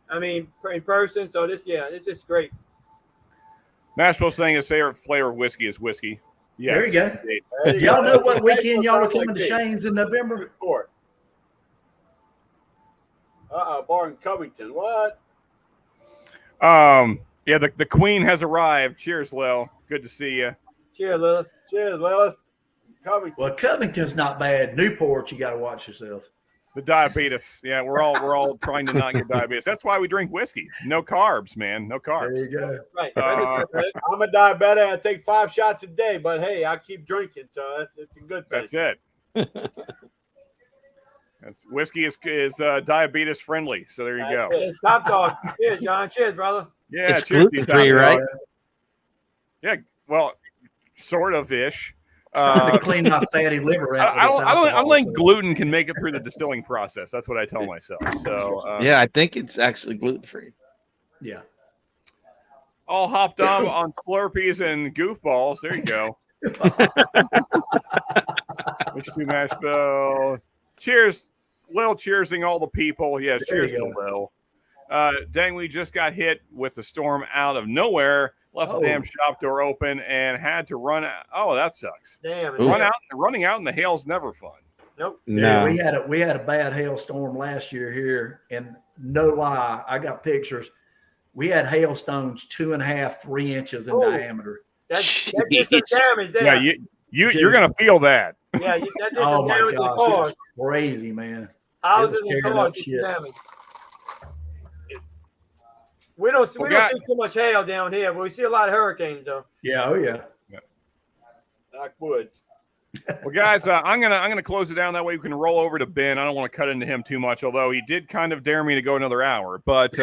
I mean, in person. So this is great. Nashville's saying his favorite flavor of whiskey is whiskey. Yes. There you go. Y'all know what weekend y'all are coming to Shane's in November? Bar in Covington. What? Yeah, the Queen has arrived. Cheers, Lil. Good to see you. Cheers, Lilith. Cheers, Lilith. Covington. Well, Covington's not bad. Newport, you got to watch yourself. The diabetes. Yeah, we're all trying to not get diabetes. That's why we drink whiskey. No carbs, man. No carbs. There you go. Right. I'm a diabetic. I take 5 shots a day, but hey, I keep drinking, so it's a good thing. That's it. Whiskey is diabetes friendly. So there you go. Top dog. Cheers, John. Cheers, brother. Yeah, It's cheers to you, Top gluten-free, Dog. right? Yeah, well, sort of ish. To clean my fatty liver out. I don't think gluten can make it through the distilling process. That's what I tell myself. So Yeah, I think it's actually gluten free. Yeah. all hopped on Slurpees and goofballs. There you go. Which to Nashville. Cheers, Lil. Cheersing all the people. Yeah, cheers to Lil. Dang, we just got hit with a storm out of nowhere. Left the damn shop door open and had to run out. Oh, that sucks. Damn. Running out in the hail's never fun. Nope. No. Yeah, we had a bad hailstorm last year here, and no lie, I got pictures. We had hailstones 2.5, 3 inches in diameter. That did some damage there. Yeah, you're gonna feel that. Yeah, that did Oh some my damage to gosh, cars. it's crazy, man. Houses It was and tearing cars up did shit. some damage. We don't see too much hail down here, but we see a lot of hurricanes though. Yeah, oh yeah. Knock wood. Well, guys, I'm gonna close it down. That way we can roll over to Ben. I don't want to cut into him too much, although he did kind of dare me to go another hour. But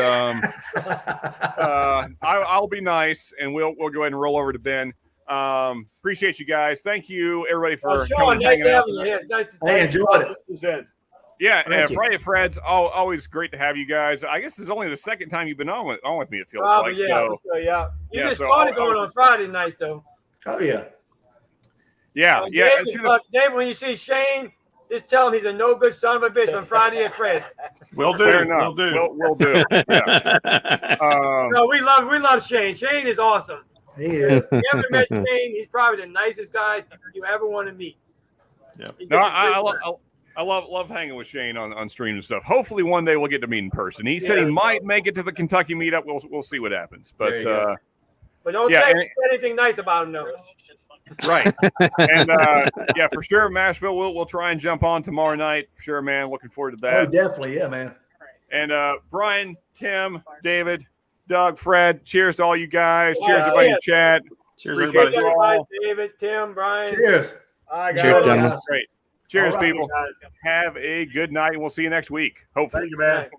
I'll be nice, and we'll go ahead and roll over to Ben. Appreciate you guys. Thank you, everybody, for coming and nice hanging out. having you here. It's nice to Hey, enjoyed it. Yeah, Thank you. Friday at Fred's. Always great to have you guys. I guess this is only the second time you've been on with me. It feels Probably, like. yeah. So, yeah. You yeah, just so started going on Friday nights though. Oh yeah. Yeah, yeah. Dave, when you see Shane, just tell him he's a no good son of a bitch on Friday at Fred's. Will do. Fair enough. We'll do. Yeah. No, we love Shane. Shane is awesome. He is. If you ever met Shane, he's probably the nicest guy you ever want to meet. Yeah. No, I love hanging with Shane on stream and stuff. Hopefully one day we'll get to meet in person. He said he might make it to the Kentucky meetup. We'll see what happens. But don't say anything nice about him though. Right. And yeah, for sure, Nashville, we'll try and jump on tomorrow night. For sure, man. Looking forward to that. Oh, definitely, yeah, man. And Brian, Tim, David, Doug, Fred, cheers to all you guys. Cheers, everybody in the chat. Cheers, Appreciate everybody. you all. David, Tim, Brian. Cheers. Cheers, gentlemen. Great. Cheers, All right, people. guys. Have a good night, and we'll see you next week. Hopefully. Thank you, man.